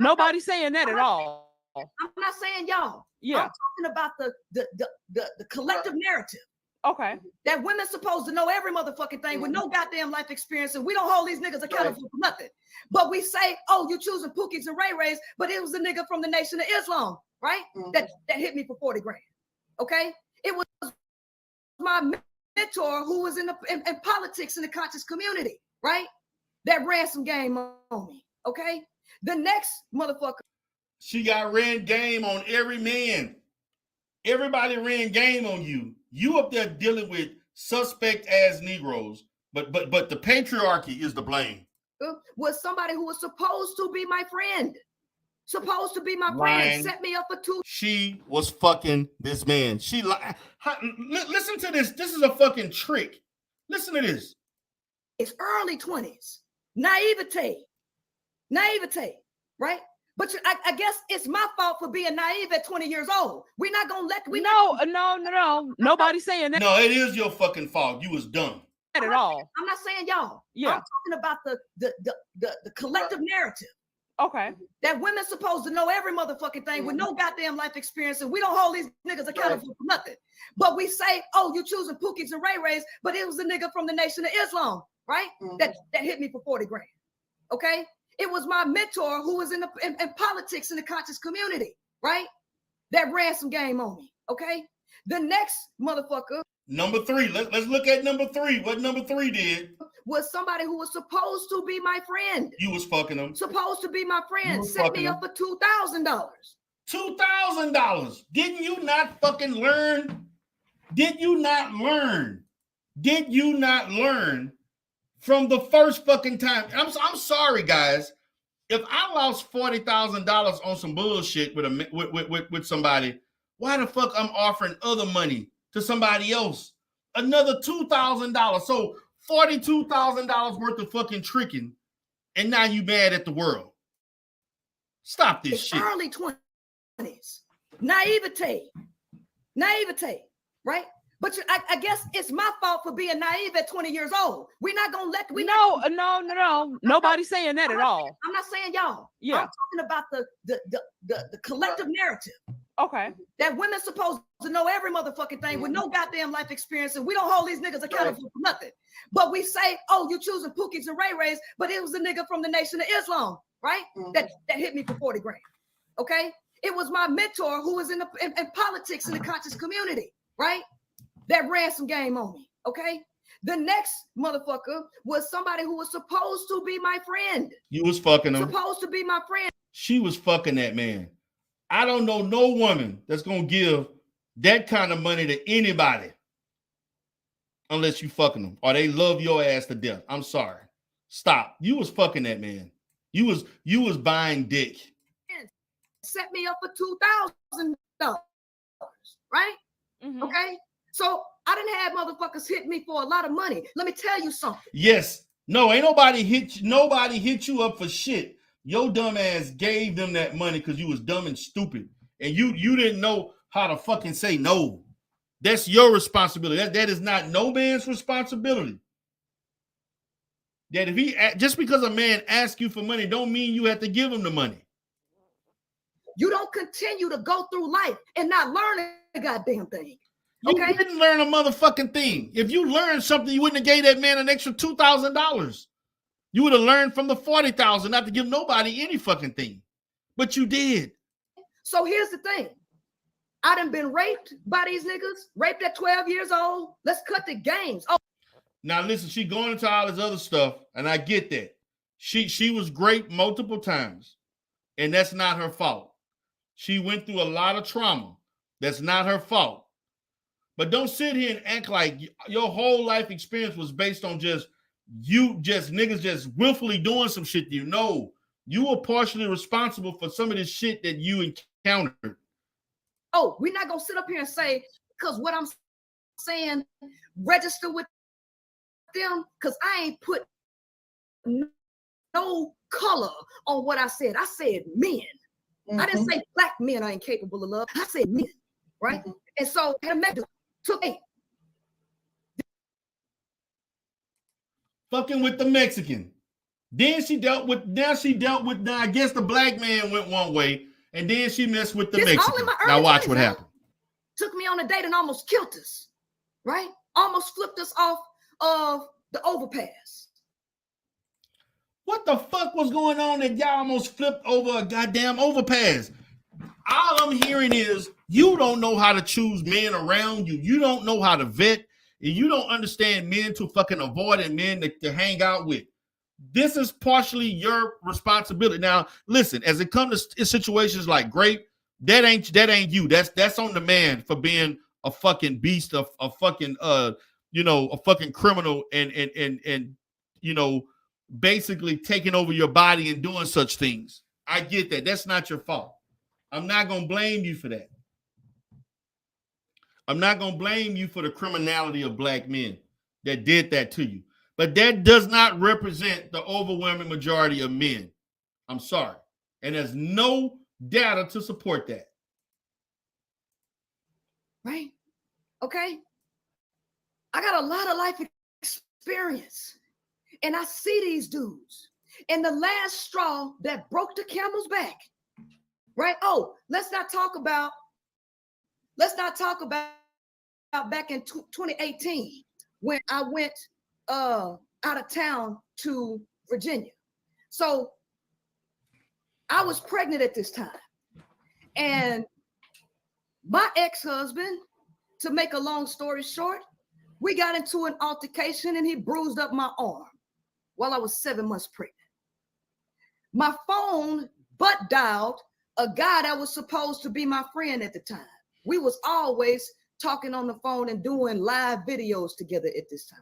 Nobody's saying that at all. I'm not saying y'all. Yeah. I'm talking about the collective narrative. Okay. That women's supposed to know every motherfucking thing with no goddamn life experience, and we don't hold these niggas accountable for nothing. But we say, oh, you choosing Pookies and Ray Rays, but it was the nigga from the Nation of Islam, right? That hit me for 40 grand. Okay, it was my mentor who was in politics in the conscious community, right? That ran some game on me. Okay, the next motherfucker. She got ran game on every man. Everybody ran game on you. You up there dealing with suspect ass Negroes, but the patriarchy is the blame. Was somebody who was supposed to be my friend. Supposed to be my friend. Set me up for 2. She was fucking this man. She listen to this. This is a fucking trick. Listen to this. It's early 20s. Naivete, right? But I guess it's my fault for being naive at 20 years old. We're not gonna let No. Nobody's saying that. No, it is your fucking fault. You was dumb. At all. I'm not saying y'all. Yeah. I'm talking about the collective narrative. Okay. That women's supposed to know every motherfucking thing with no goddamn life experience, and we don't hold these niggas accountable for nothing. But we say, oh, you choosing Pookies and Ray Rays, but it was the nigga from the Nation of Islam, right? That hit me for 40 grand. Okay. It was my mentor who was in politics in the conscious community, right? That ran some game on me. Okay. The next motherfucker. Number 3. Let's look at number 3. What number 3 did? Was somebody who was supposed to be my friend. You was fucking them. Supposed to be my friend. Set me up for $2,000. $2,000. Didn't you not fucking learn? Did you not learn? Did you not learn from the first fucking time? I'm sorry, guys. If I lost $40,000 on some bullshit with somebody, why the fuck I'm offering other money to somebody else? Another $2,000. So $42,000 worth of fucking tricking, and now you mad at the world. Stop this shit. Early 20s. Naivete, right? But I guess it's my fault for being naive at 20 years old. We're not gonna let No. Nobody's saying that at all. I'm not saying y'all. Yeah. I'm talking about the collective narrative. Okay. That women's supposed to know every motherfucking thing with no goddamn life experience, and we don't hold these niggas accountable for nothing. But we say, oh, you choosing Pookies and Ray Rays, but it was the nigga from the Nation of Islam, right? That hit me for 40 grand. Okay. It was my mentor who was in politics in the conscious community, right? That ran some game on me. Okay. The next motherfucker was somebody who was supposed to be my friend. You was fucking him. Supposed to be my friend. She was fucking that man. I don't know no woman that's gonna give that kind of money to anybody unless you fucking them or they love your ass to death. I'm sorry. Stop. You was fucking that man. You was buying dick. Set me up for $2,000, right? Okay. So I didn't have motherfuckers hit me for a lot of money. Let me tell you something. Yes. No, ain't nobody hit you up for shit. Your dumb ass gave them that money because you was dumb and stupid. And you didn't know how to fucking say no. That's your responsibility. That is not no man's responsibility. That if just because a man asks you for money don't mean you have to give him the money. You don't continue to go through life and not learn a goddamn thing. Okay? You didn't learn a motherfucking thing. If you learned something, you wouldn't have gave that man an extra $2,000. You would have learned from the $40,000 not to give nobody any fucking thing. But you did. So here's the thing. I done been raped by these niggas, raped at 12 years old. Let's cut the games. Oh. Now listen, she going into all this other stuff, and I get that. She was raped multiple times, and that's not her fault. She went through a lot of trauma. That's not her fault. But don't sit here and act like your whole life experience was based on niggas just willfully doing some shit to you. No, you were partially responsible for some of this shit that you encountered. Oh, we're not gonna sit up here and say, because what I'm saying, register with them, because I ain't put no color on what I said. I said men. I didn't say black men are incapable of love. I said men, right? And so took eight. Fucking with the Mexican. Then she dealt with, I guess the black man went one way, and then she messed with the Mexican. Now watch what happened. Took me on a date and almost killed us. right? Almost flipped us off of the overpass. What the fuck was going on that y'all almost flipped over a goddamn overpass? All I'm hearing is you don't know how to choose men around you. You don't know how to vet, and you don't understand men to fucking avoid and men to hang out with. This is partially your responsibility. Now, listen, as it comes to situations like Grape, that ain't you. That's on the man for being a fucking beast, a fucking a fucking criminal and basically taking over your body and doing such things. I get that. That's not your fault. I'm not going to blame you for that. I'm not going to blame you for the criminality of black men that did that to you. But that does not represent the overwhelming majority of men. I'm sorry. And there's no data to support that. Right? Okay? I got a lot of life experience. And I see these dudes. And the last straw that broke the camel's back, right? Oh, let's not talk about back in 2018 when I went out of town to Virginia. So I was pregnant at this time. And my ex-husband, to make a long story short, we got into an altercation and he bruised up my arm while I was 7 months pregnant. My phone butt dialed a guy that was supposed to be my friend at the time. We was always talking on the phone and doing live videos together at this time.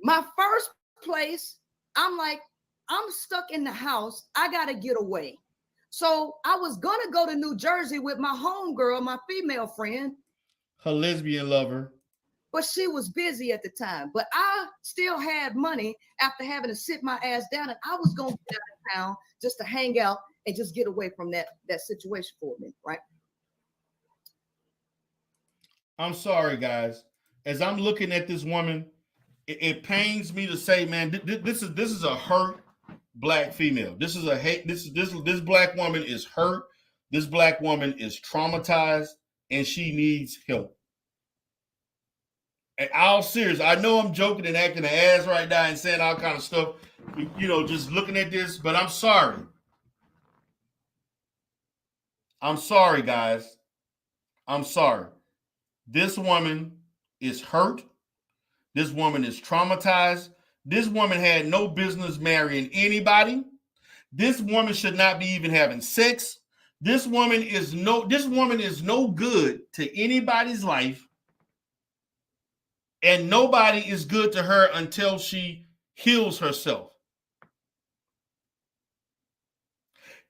My first place, I'm like, I'm stuck in the house. I got to get away. So I was going to go to New Jersey with my homegirl, my female friend. Her lesbian lover. But she was busy at the time. But I still had money after having to sit my ass down. And I was going to get out of town just to hang out and just get away from that situation for a minute, right? I'm sorry, guys. As I'm looking at this woman, it pains me to say, man, this is a hurt black female. This is a hate. This black woman is hurt. This black woman is traumatized, and she needs help. And all serious, I know I'm joking and acting an ass right now and saying all kind of stuff, just looking at this, but I'm sorry. I'm sorry, guys. I'm sorry. This woman is hurt. This woman is traumatized. This woman had no business marrying anybody. This woman should not be even having sex. This woman is no good to anybody's life. And nobody is good to her until she heals herself.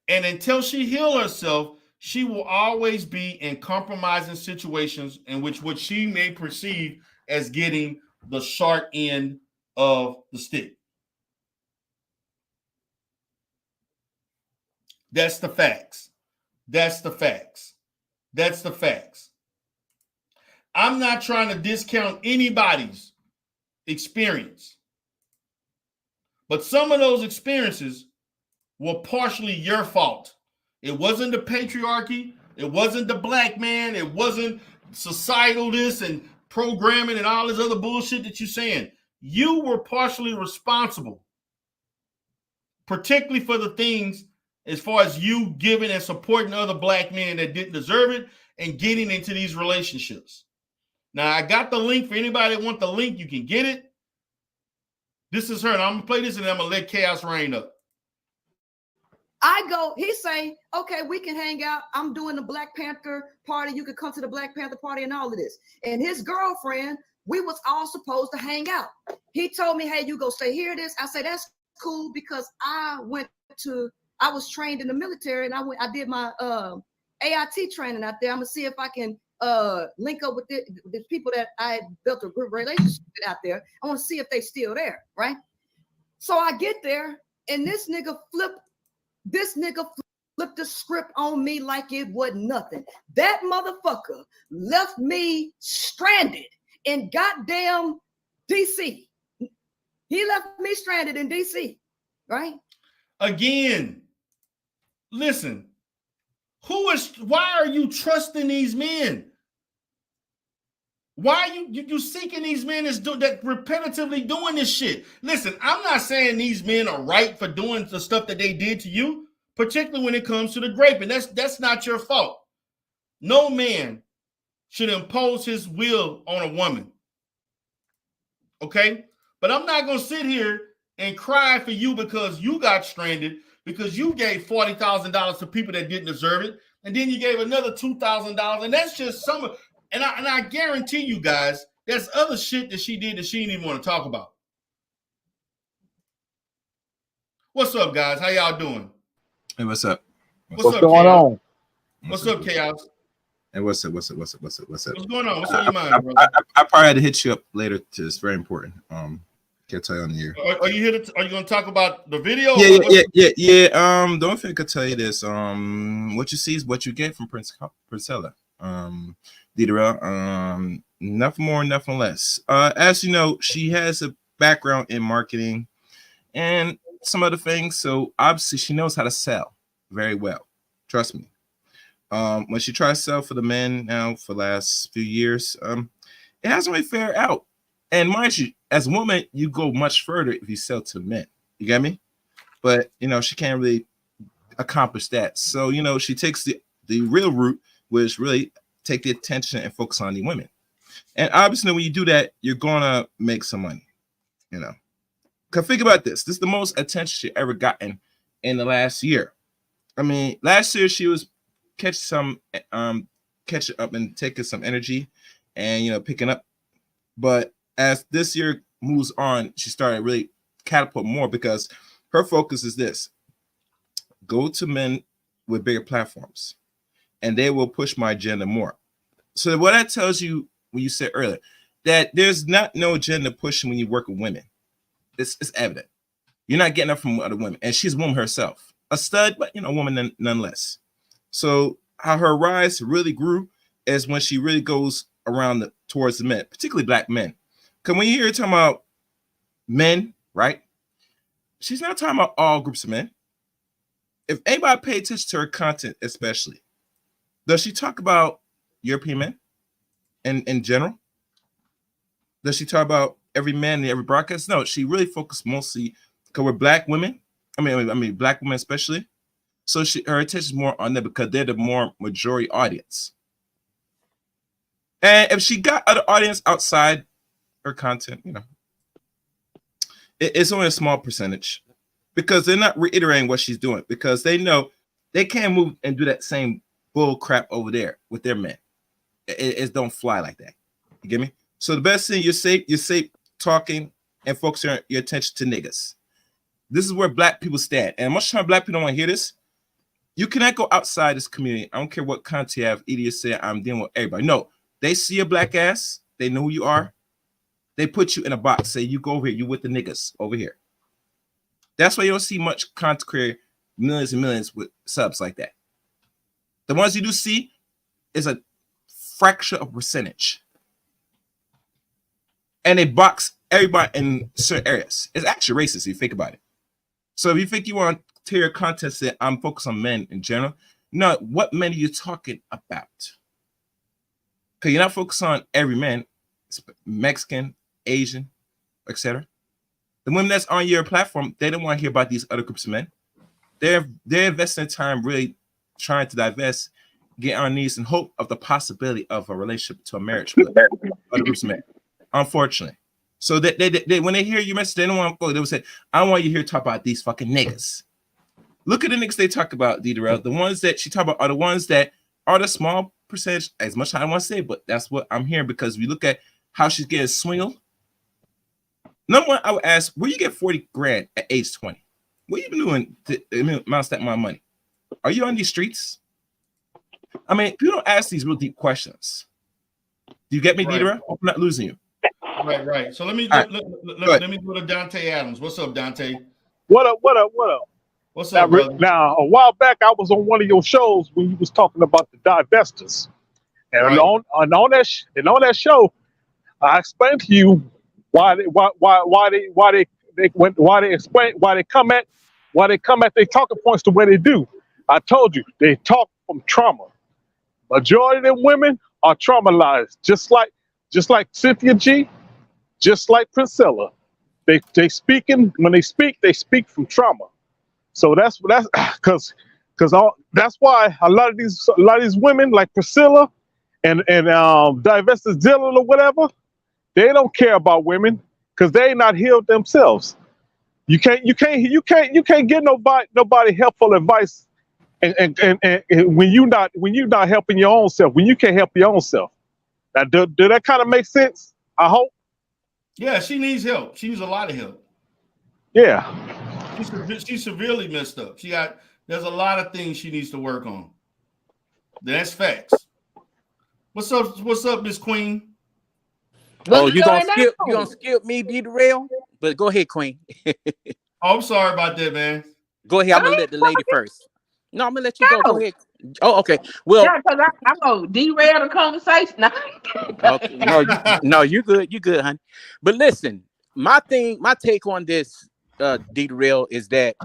And until she heals herself, she will always be in compromising situations in which what she may perceive as getting the short end of the stick. That's the facts. That's the facts. That's the facts. I'm not trying to discount anybody's experience, but some of those experiences were partially your fault. It wasn't the patriarchy. It wasn't the black man. It wasn't societal this and programming and all this other bullshit that you're saying. You were partially responsible, particularly for the things as far as you giving and supporting other black men that didn't deserve it and getting into these relationships. Now, I got the link for anybody that want the link. You can get it. This is her. And I'm going to play this and I'm going to let chaos reign up. He say, okay, we can hang out. I'm doing the Black Panther party. You could come to the Black Panther party and all of this. And his girlfriend, we was all supposed to hang out. He told me, hey, you go stay here. I said, that's cool because I was trained in the military and I did my AIT training out there. I'm going to see if I can link up with the people that I built a good relationship with out there. I want to see if they still there, right? So I get there and this nigga flipped the script on me like it wasn't nothing. That motherfucker left me stranded in goddamn DC. He left me stranded in DC, right? Again, listen, why are you trusting these men? Why you seeking these men that repetitively doing this shit? Listen, I'm not saying these men are right for doing the stuff that they did to you, particularly when it comes to the raping. That's not your fault. No man should impose his will on a woman. Okay? But I'm not going to sit here and cry for you because you got stranded, because you gave $40,000 to people that didn't deserve it, and then you gave another $2,000, and that's just some of. And I guarantee you guys, there's other shit that she did that she didn't even want to talk about. What's up, guys? How y'all doing? Hey, what's up? What's up, going Chaos? on? What's up, Chaos? Hey, what's up? What's going on? What's on your mind, brother? I probably had to hit you up later. It's very important. Can't tell you on the air. Are you here? Are you going to talk about the video? Yeah. The only thing I could tell you this. What you see is what you get from Princella. Deidre, nothing more, nothing less. As you know, she has a background in marketing and some other things, so obviously she knows how to sell very well. Trust me. When she tries to sell for the men now for the last few years, it hasn't really fared out. And mind you, as a woman, you go much further if you sell to men. You get me? But she can't really accomplish that. So she takes the real route, which really take the attention and focus on the women. And obviously, when you do that, you're gonna make some money. Because think about this. This is the most attention she ever gotten in the last year. I mean, last year she was catching up and taking some energy and picking up. But as this year moves on, she started really catapult more because her focus is this: go to men with bigger platforms, and they will push my agenda more. So what that tells you when you said earlier that there's no agenda pushing when you work with women. It's evident. You're not getting up from other women, and she's a woman herself, a stud, but a woman nonetheless. So how her rise really grew is when she really goes around towards the men, particularly black men. Because when you hear her talking about men, right? She's not talking about all groups of men. If anybody pay attention to her content, especially, does she talk about European men in general? Does she talk about every man in every broadcast? No, she really focused mostly because we're black women. I mean, black women especially. So her attention is more on that because they're the more majority audience. And if she got other audience outside her content, it's only a small percentage because they're not reiterating what she's doing because they know they can't move and do that same bull crap over there with their men. It don't fly like that. You get me? So the best thing, you're safe talking and focusing your attention to niggas. This is where black people stand. And much time black people don't want to hear this. You cannot go outside this community. I don't care what content you have. Either you say I'm dealing with everybody. No, they see a black ass. They know who you are. They put you in a box. Say you go over here. You with the niggas over here. That's why you don't see much content creator, millions and millions with subs like that. The ones you do see is a fraction of percentage. And they box everybody in certain areas. It's actually racist if you think about it. So if you think you want to hear content that I'm focused on men in general, no, what men are you talking about? Because you're not focused on every man, Mexican, Asian, etc. The women that's on your platform, they don't want to hear about these other groups of men. They're investing time really trying to divest, get on knees in hope of the possibility of a relationship to a marriage with other groups of men. Unfortunately. So they when they hear your message, they don't want to go. They will say, I want you here to talk about these fucking niggas. Look at the niggas they talk about, Deidre. The ones that she talk about are the ones that are the small percentage, as much as I want to say, but that's what I'm hearing because we look at how she's getting swingled. Number one, I would ask, where you get 40 grand at age 20? What you been doing to amass that amount of money? Are you on these streets? I mean, people don't ask these real deep questions. Do you get me, Right. Deidre? I'm not losing you. Right. So let me All right. let me go to Dante Adams. What's up, Dante? What up? What's Now, up, brother? now, a while back, I was on one of your shows when you was talking about the divestors, and Right. on that show, I explained to you why they come at their talking points the way they do. I told you they talk from trauma. Majority of them women are traumatized, just like just like Cynthia G, just like Princella. They speaking when they speak from trauma. So that's because all that's why a lot of these women like Priscilla and Divestus Dylan or whatever, they don't care about women because they ain't not healed themselves. You can't get nobody helpful advice and when you not helping your own self, when you can't help your own self. Now, do that kind of make sense? I hope. Yeah, she needs help. She needs a lot of help. Yeah. She's severely messed up. There's a lot of things she needs to work on. That's facts. What's up, Miss Queen? Oh, you gonna skip me, D-Rail? But go ahead, Queen. Oh, I'm sorry about that, man. Go ahead. I'm gonna let the lady first. No, I'm gonna let you go. Go ahead. Oh, okay. Well, yeah, because I'm gonna derail the conversation. Okay. No, you good. You good, honey. But listen, my take on this, D-Rail, is that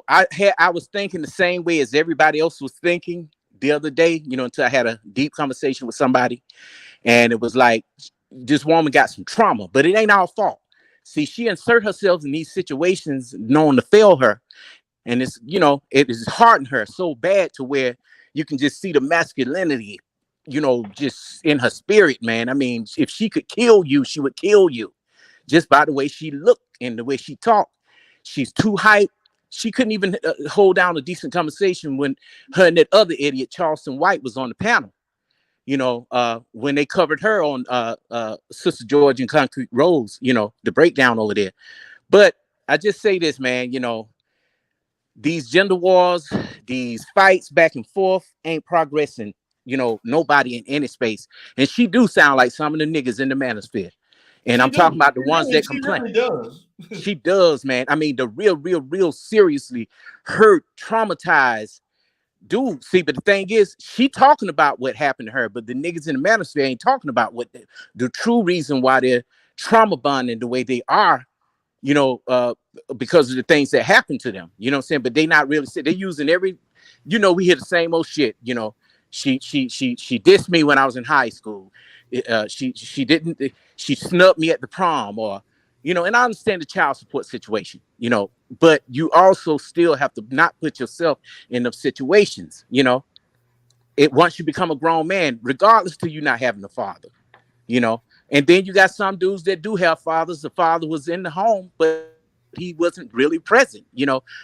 I was thinking the same way as everybody else was thinking the other day. Until I had a deep conversation with somebody, and it was like this woman got some trauma, but it ain't our fault. See, she insert herself in these situations known to fail her. And it is hardened her so bad to where you can just see the masculinity, just in her spirit, man. I mean, if she could kill you, she would kill you just by the way she looked and the way she talked. She's too hyped. She couldn't even hold down a decent conversation when her and that other idiot, Charleston White, was on the panel. When they covered her on Sister George and Concrete Rose, the breakdown over there. But I just say this, man, these gender wars, these fights back and forth ain't progressing, nobody in any space. And she do sound like some of the niggas in the manosphere. And I'm talking about the ones that complain. She really does. She does, man. I mean, the real seriously hurt, traumatized dude. See, but the thing is, she talking about what happened to her, but the niggas in the manosphere ain't talking about what the true reason why they're trauma bonding the way they are, because of the things that happened to them. You know what I'm saying? But they not really they're using every, we hear the same old shit. She dissed me when I was in high school. She snubbed me at the prom, or and I understand the child support situation, but you also still have to not put yourself in those situations. Once you become a grown man, regardless to you not having a father, and then you got some dudes that do have fathers. The father was in the home, but he wasn't really present,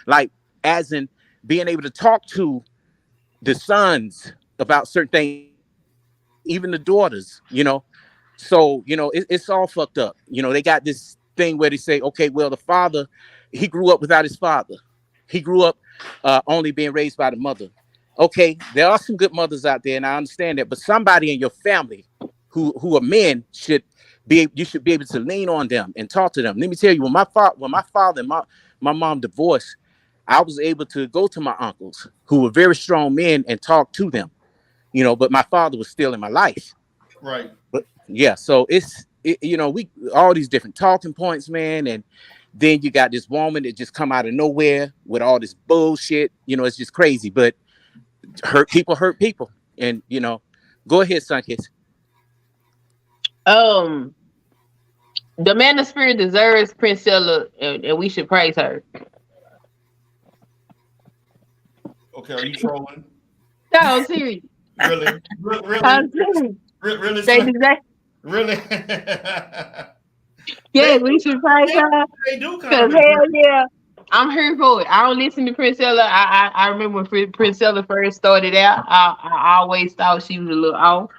like as in being able to talk to the sons about certain things, even the daughters, So, it's all fucked up. They got this thing where they say, okay, well, the father, he grew up without his father. He grew up only being raised by the mother. Okay, there are some good mothers out there, and I understand that, but somebody in your family who are men you should be able to lean on them and talk to them. Let me tell you, when my father and my mom divorced, I was able to go to my uncles who were very strong men and talk to them, but my father was still in my life. Right. But yeah, so we all these different talking points, man, and then you got this woman that just come out of nowhere with all this bullshit. It's just crazy, but hurt people. And go ahead, Sunkiss. The manosphere deserves Princella, and we should praise her. Okay, are you trolling? No, I'm serious. Really? Really? I'm serious. Really? Really? Yeah, we should praise her. They do Because hell yeah, I'm here for it. I don't listen to Princella. I remember when Princella first started out, I always thought she was a little off.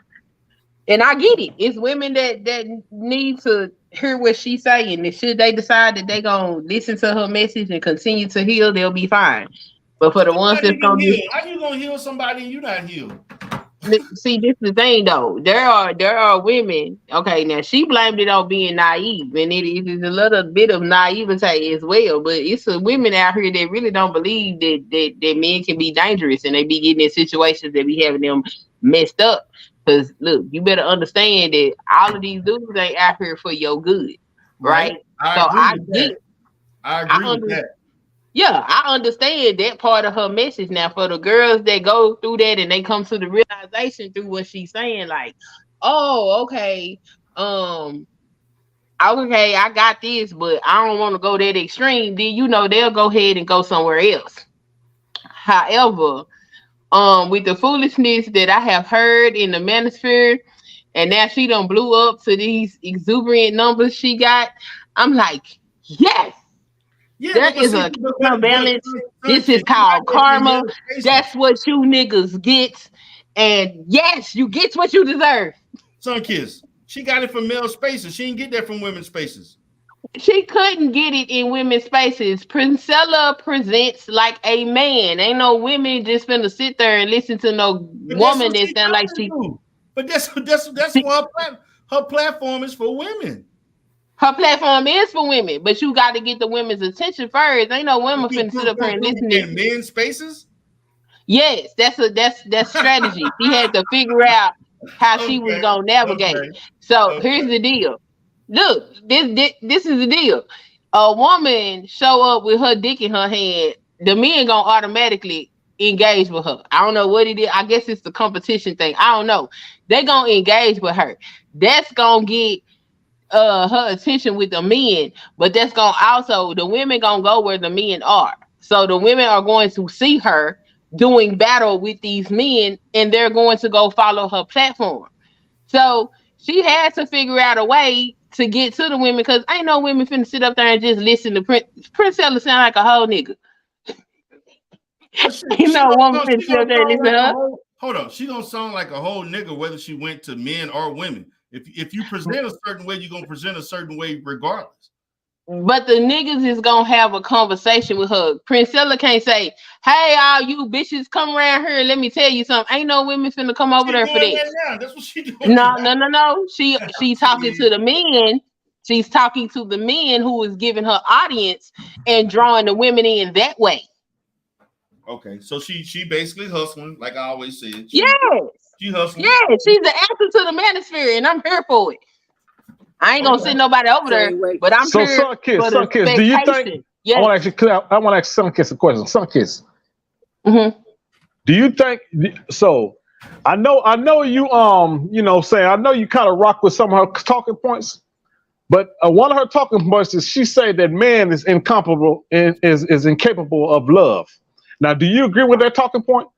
And I get it. It's women that need to hear what she's saying. And should they decide that they gonna listen to her message and continue to heal, they'll be fine. But for the ones that's gonna be, how you gonna heal somebody and you not healed? See, this is the thing though. There are women. Okay, now she blamed it on being naive, and it is a little bit of naivete as well. But it's women out here that really don't believe that men can be dangerous, and they be getting in situations that be having them messed up. Because look, you better understand that all of these dudes ain't out here for your good, right? I agree with that. Yeah, I understand that part of her message. Now, for the girls that go through that and they come to the realization through what she's saying, like, oh, okay, okay, I got this, but I don't want to go that extreme. Then they'll go ahead and go somewhere else. However, with the foolishness that I have heard in the manosphere, and now she done blew up to these exuberant numbers she got, I'm like, yes, Yeah, there but is see, a but counterbalance. This is Sunkist, you got called that from karma. male spaces. That's what you niggas get. And yes, you get what you deserve. Sunkist, she got it from male spaces. She didn't get that from women's spaces. She couldn't get it in women's spaces. Princella presents like a man. Ain't no women just finna sit there and listen to no But that's woman what that she sound like does she. do. But that's why her platform is for women. Her platform is for women, but you got to get the women's attention first. Ain't no women finna sit up here and listen to. In men's spaces. Yes, that's strategy. She had to figure out how she was gonna navigate. Okay. So here's the deal. Look, this is the deal. A woman show up with her dick in her hand, the men gonna automatically engage with her. I don't know what it is. I guess it's the competition thing. I don't know. They gonna engage with her. That's gonna get her attention with the men, but that's gonna also the women gonna go where the men are. So the women are going to see her doing battle with these men, and they're going to go follow her platform. So she has to figure out a way to get to the women because ain't no women finna sit up there and just listen to Princella sound like a whole nigga. Ain't no woman finna sit up there and listen to her. Hold on, she gonna sound like a whole nigga whether she went to men or women. If you present a certain way, you're gonna present a certain way regardless. But the niggas is gonna have a conversation with her. Princella can't say, "Hey, all you bitches, come around here. Let me tell you something." Ain't no women finna come over there for that. Now. That's what she doing. No. She's talking to the men. She's talking to the men who is giving her audience and drawing the women in that way. Okay, so she basically hustling, like I always said. Yes. She hustling. Yeah, she's the answer to the manosphere, and I'm here for it. I ain't gonna send nobody over there, but I'm so here for the Sunkiss, do you think? expectation. Yes. I want to ask Sunkiss a question. Sunkiss, do you think so? I know you saying I know you kind of rock with some of her talking points, but one of her talking points is she said that man is incomparable and is incapable of love. Now, do you agree with that talking point?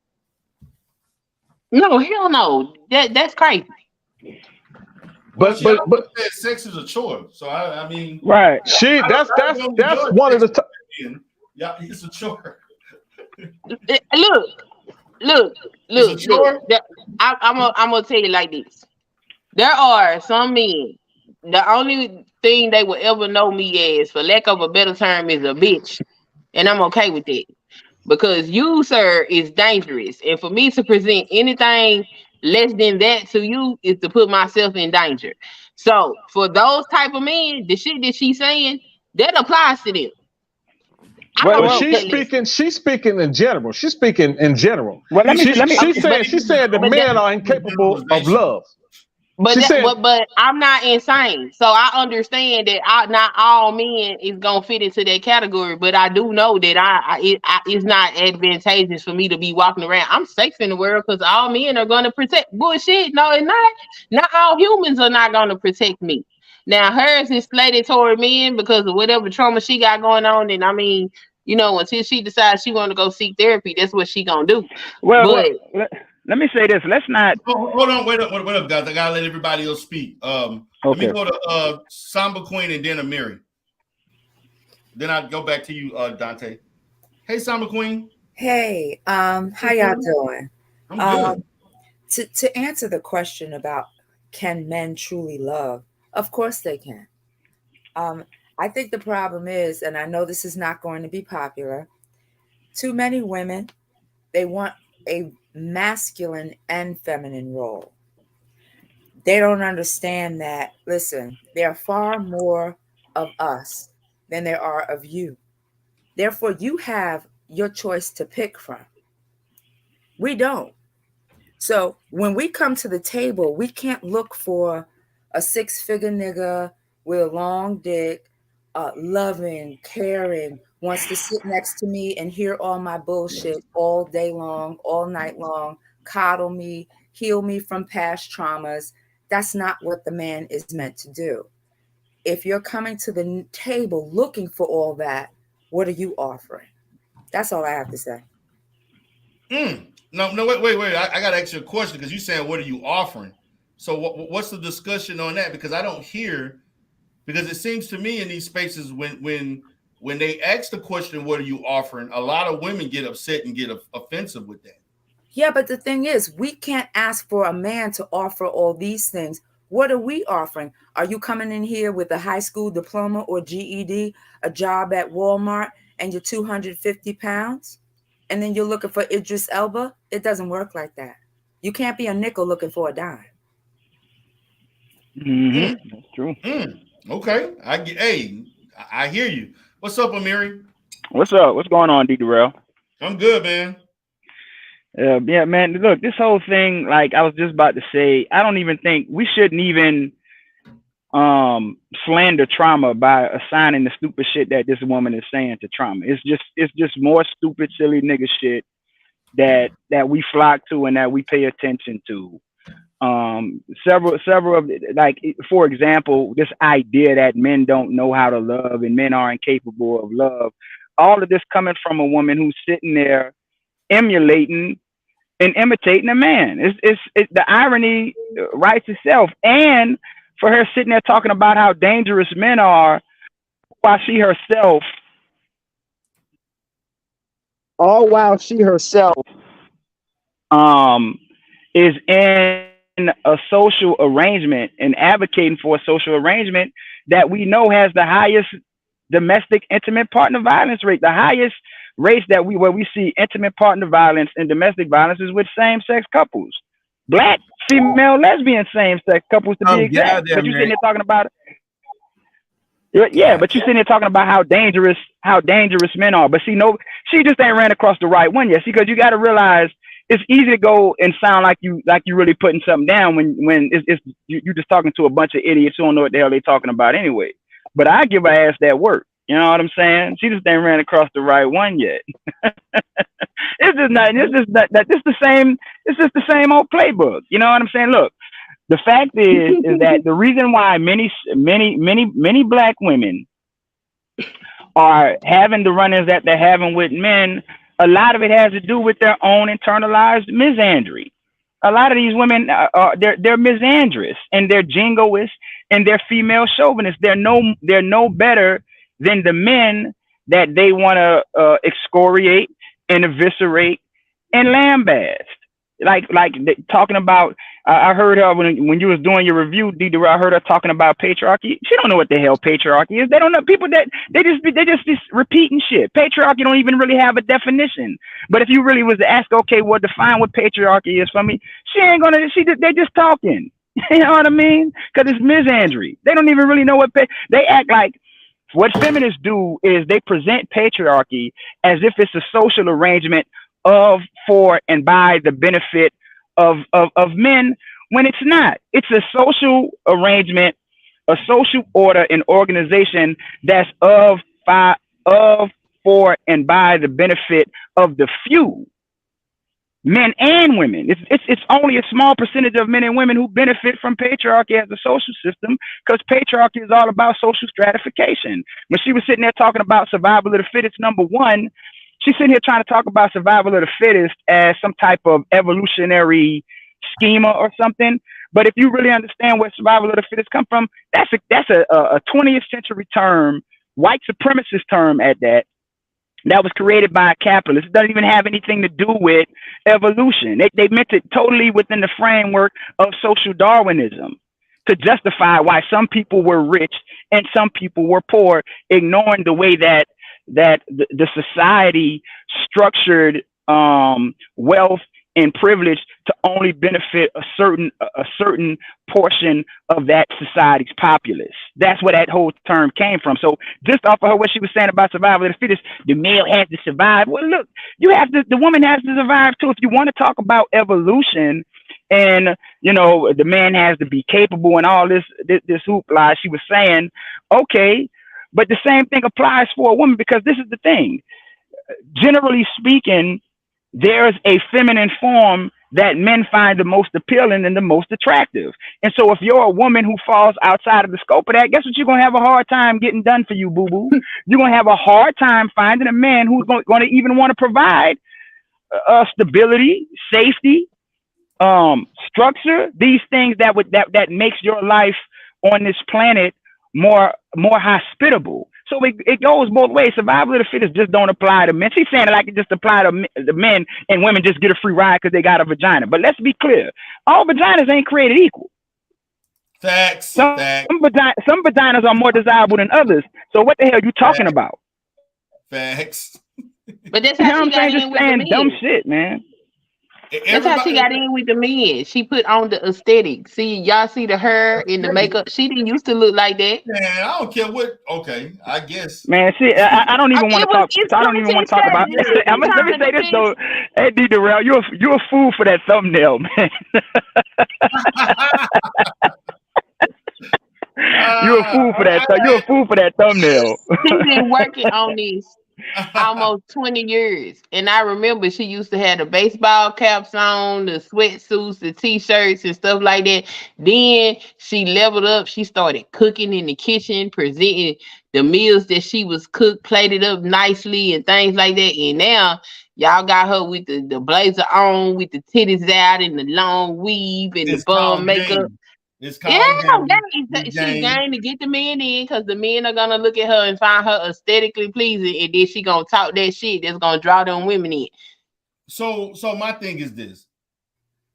No, hell no. That's crazy. But sex is a chore, so I mean, right? That's one of the. Yeah, it's a chore. Look. I'm gonna tell you like this. There are some men. The only thing they will ever know me as, for lack of a better term, is a bitch, and I'm okay with that because you, sir, is dangerous, and for me to present anything less than that to you is to put myself in danger. So for those type of men, the shit that she's saying that applies to them. Well, she's speaking in general. She's speaking in general. Well, She said that men are incapable of love. But I'm not insane, so I understand that not all men is gonna fit into that category. But I do know that it's not advantageous for me to be walking around. I'm safe in the world because all men are gonna protect. Bullshit, no, it's not. Not all humans are not gonna protect me. Now hers is slated toward men because of whatever trauma she got going on, and I mean, until she decides she want to go seek therapy, that's what she gonna do. Well, let me say this. Let's not. Hold on. Wait up, guys. I gotta let everybody else speak. Let me go to Samba Queen and then Amiri. Then I'll go back to you, Dante. Hey, Samba Queen. Hey, how y'all doing? I'm good. To answer the question about can men truly love, of course they can. I think the problem is, and I know this is not going to be popular, too many women, they want a masculine and feminine role. They don't understand that, listen, there are far more of us than there are of you. Therefore, you have your choice to pick from. We don't. So when we come to the table, we can't look for a 6-figure nigga with a long dick, loving, caring, wants to sit next to me and hear all my bullshit all day long, all night long, coddle me, heal me from past traumas, That's not what the man is meant to do. If you're coming to the table looking for all that, what are you offering? That's all I have to say. No, wait. I got to ask you a question because you're saying, what are you offering? So what's the discussion on that? Because I don't hear, because it seems to me in these spaces when they ask the question, what are you offering? A lot of women get upset and get offensive with that. Yeah, but the thing is, we can't ask for a man to offer all these things. What are we offering? Are you coming in here with a high school diploma or GED, a job at Walmart, and you're 250 pounds? And then you're looking for Idris Elba? It doesn't work like that. You can't be a nickel looking for a dime. That's true. Okay. I hear you. What's up, Amiri? What's up? What's going on, D. Durrell? I'm good, man. Yeah, man. Look, this whole thing, like I was just about to say, I don't even think we shouldn't even slander trauma by assigning the stupid shit that this woman is saying to trauma. It's just more stupid, silly nigga shit that we flock to and that we pay attention to. Several of, like, for example, this idea that men don't know how to love and men are incapable of love. All of this coming from a woman who's sitting there emulating and imitating a man. It's the irony writes itself. And for her sitting there talking about how dangerous men are, while she herself is in a social arrangement and advocating for a social arrangement that we know has the highest domestic intimate partner violence rate. The highest race that where we see intimate partner violence and domestic violence is with same-sex couples. Black, female, lesbian, same-sex couples to be exact. But you're sitting there talking about it. Yeah, but you're sitting there talking about how dangerous men are. But see, no, she just ain't ran across the right one yet. See, because you got to realize it's easy to go and sound like you really putting something down when it's you just talking to a bunch of idiots who don't know what the hell they talking about anyway. But I give her ass that work. You know what I'm saying? She just ain't ran across the right one yet. It's just the same old playbook. You know what I'm saying? Look, the fact is that the reason why many black women are having the run-ins that they're having with men, a lot of it has to do with their own internalized misandry. A lot of these women they're misandrous and they're jingoists and they're female chauvinists. They're no better than the men that they want to excoriate and eviscerate and lambaste. Like talking about, I heard her when you was doing your review, D. I heard her talking about patriarchy. She don't know what the hell patriarchy is. They don't know. People that they just repeating shit. Patriarchy don't even really have a definition. But if you really was to ask, okay, well, define what patriarchy is for me, she ain't gonna. They just talking. You know what I mean? Because it's misandry. They don't even really know what they act like. What feminists do is they present patriarchy as if it's a social arrangement of, for, and by the benefit of men, when it's not. It's a social arrangement, a social order and organization that's of, for, and by the benefit of the few, men and women. It's only a small percentage of men and women who benefit from patriarchy as a social system, because patriarchy is all about social stratification. When she was sitting there talking about survival of the fittest, number one, she's sitting here trying to talk about survival of the fittest as some type of evolutionary schema or something. But if you really understand where survival of the fittest come from, that's a 20th century term, white supremacist term at that was created by a capitalist. It doesn't even have anything to do with evolution. They meant it totally within the framework of social Darwinism to justify why some people were rich and some people were poor, ignoring the way that the society structured wealth and privilege to only benefit a certain portion of that society's populace. That's where that whole term came from. So just off of her, what she was saying about survival of the fittest, the male has to survive. Well, look, the woman has to survive too. If you want to talk about evolution and, you know, the man has to be capable and all this hoopla she was saying, okay, but the same thing applies for a woman, because this is the thing. Generally speaking, there's a feminine form that men find the most appealing and the most attractive. And so if you're a woman who falls outside of the scope of that, guess what? You're going to have a hard time getting done for you, boo-boo. You're going to have a hard time finding a man who's going to even want to provide stability, safety, structure, these things that makes your life on this planet more hospitable. So it goes both ways. Survival of the fittest just don't apply to men. She's saying it like it just apply to the men, and women just get a free ride because they got a vagina. But let's be clear, all vaginas ain't created equal. Facts. Some vaginas are more desirable than others. So what the hell are you talking about? Facts. But that's how she got in just with the saying men. dumb shit, man. That's how she got in with the men. She put on the aesthetic. See, y'all see the hair and the makeup. She didn't used to look like that. Man, I don't care what. Okay, I guess. Man, see, I don't even want to talk. I don't even want to talk about. Let me say this though. Hey, D. Durrell, you're a fool for that thumbnail, man. You're a fool for that. You're a fool for that thumbnail. She's been working on this almost 20 years. And I remember she used to have the baseball caps on, the sweatsuits, the t-shirts and stuff like that. Then she leveled up. She started cooking in the kitchen, presenting the meals that she was cooked, plated up nicely and things like that. And now y'all got her with the blazer on, with the titties out and the long weave and the bum makeup. It's called she game to get the men in, because the men are gonna look at her and find her aesthetically pleasing, and then she gonna talk that shit that's gonna draw them women in. So my thing is this.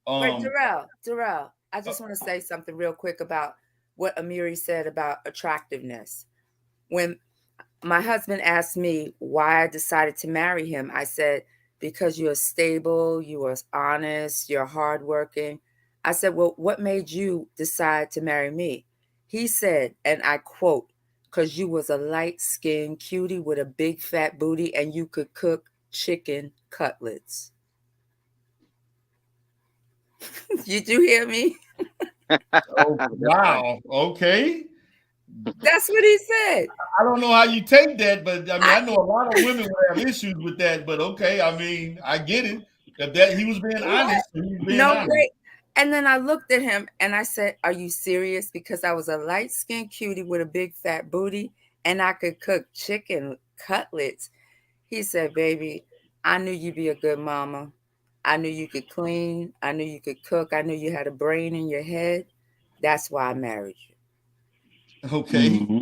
Wait, Darrell, I just want to say something real quick about what Amiri said about attractiveness. When my husband asked me why I decided to marry him, I said, because you're stable, you are honest, you're hardworking. I said, well, what made you decide to marry me? He said, and I quote, because you was a light-skinned cutie with a big fat booty and you could cook chicken cutlets. Did you hear me? Oh, wow. Okay. That's what he said. I don't know how you take that, but I mean, I know a lot of women would have issues with that, but okay. I mean, I get it. If that he was being honest. He was being honest. Great. And then I looked at him and I said, are you serious? Because I was a light-skinned cutie with a big fat booty and I could cook chicken cutlets. He said, baby, I knew you'd be a good mama. I knew you could clean. I knew you could cook. I knew you had a brain in your head. That's why I married you. Okay. Mm-hmm.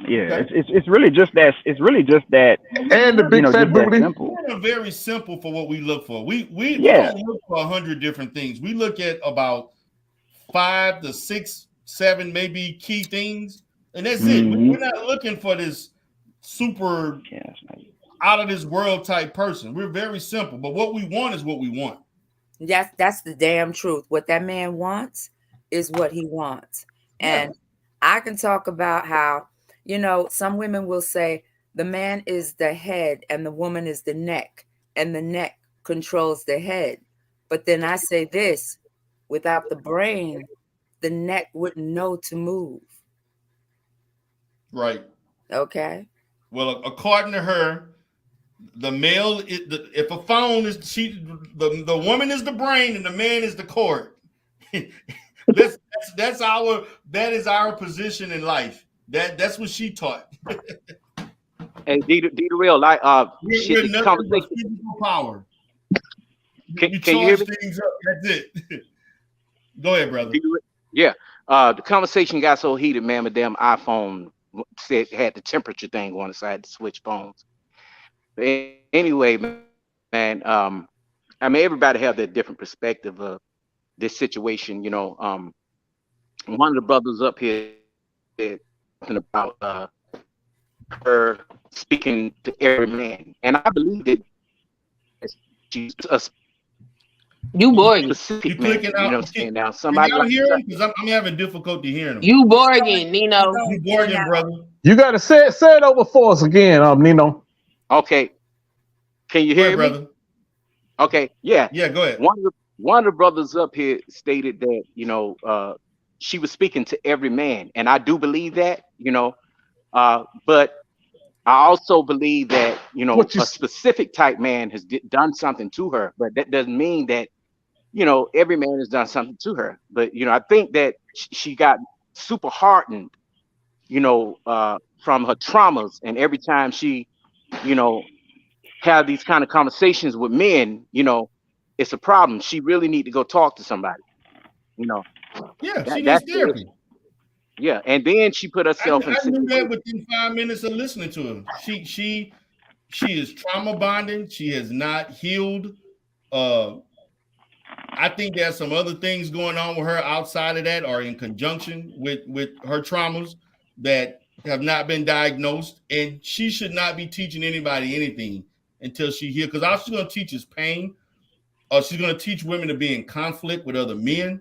Yeah, it's really just that. It's really just that. And the big fat booty. We're very simple for what we look for. We don't look for 100 different things. We look at about 5 to 6, 7 maybe key things, and that's it. We're not looking for this super out of this world type person. We're very simple, but what we want is what we want. That's the damn truth. What that man wants is what he wants. And I can talk about how, some women will say the man is the head and the woman is the neck, and the neck controls the head. But then I say this, without the brain, the neck wouldn't know to move. Right. Okay. Well, according to her, the male, if a phone is the woman is the brain and the man is the cord. that is our position in life. That's what she taught. Hey, D real like we're nothing but physical power. Can you hear me? Things up. That's it. Go ahead, brother. Yeah. The conversation got so heated, man. My damn iPhone said had the temperature thing on it, so I had to switch phones. But anyway, man, I mean, everybody have their different perspective of this situation. One of the brothers up here said something about her speaking to every man, and I believe that she's a you boring. You clicking out? Now somebody can y'all hear him? Because I'm having difficulty hearing him. You Borgin, Nino. You Borgin, brother. You got to say it over for us again, Nino. Okay. Can you hear me, brother? Okay. Yeah. Yeah. Go ahead. One of the brothers up here stated that she was speaking to every man, and I do believe that. But I also believe that a specific type man has done something to her, but that doesn't mean that you know, every man has done something to her. But you know, I think that she got super hardened, you know, from her traumas, and every time she, you know, have these kind of conversations with men, you know, it's a problem. She really need to go talk to somebody. You know, Yeah, she that's needs the therapy. issue. Yeah, and then she put herself in a I knew that situation. within 5 minutes of listening to him. She is trauma bonding. She has not healed. Uh, I think there's some other things going on with her outside of that, or in conjunction with her traumas that have not been diagnosed. And she should not be teaching anybody anything until she heals. Because all she's going to teach is pain. Or she's going to teach women to be in conflict with other men.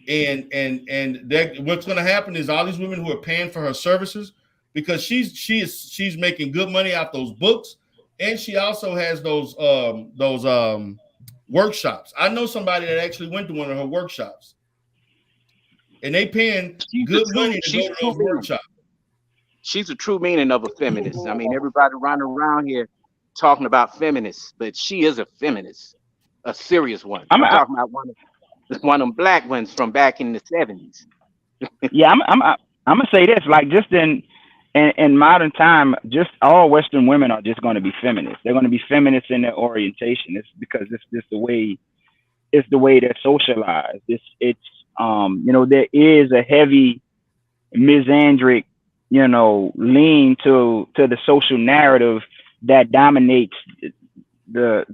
And that what's going to happen is all these women who are paying for her services, because she's making good money off those books, and she also has those workshops. I know somebody that actually went to one of her workshops, and they paying good money to go She's to a true those meaning. workshops. She's a true meaning of a feminist. I mean, everybody running around here talking about feminists, but she is a feminist, a serious one. I'm talking about one of them black ones from back in the 70s. Yeah, I'm gonna say this, like just in modern time, just all Western women are just going to be feminists. They're going to be feminists in their orientation. It's because it's just the way they're socialized. It's you know, there is a heavy misandric, you know, lean to the social narrative that dominates the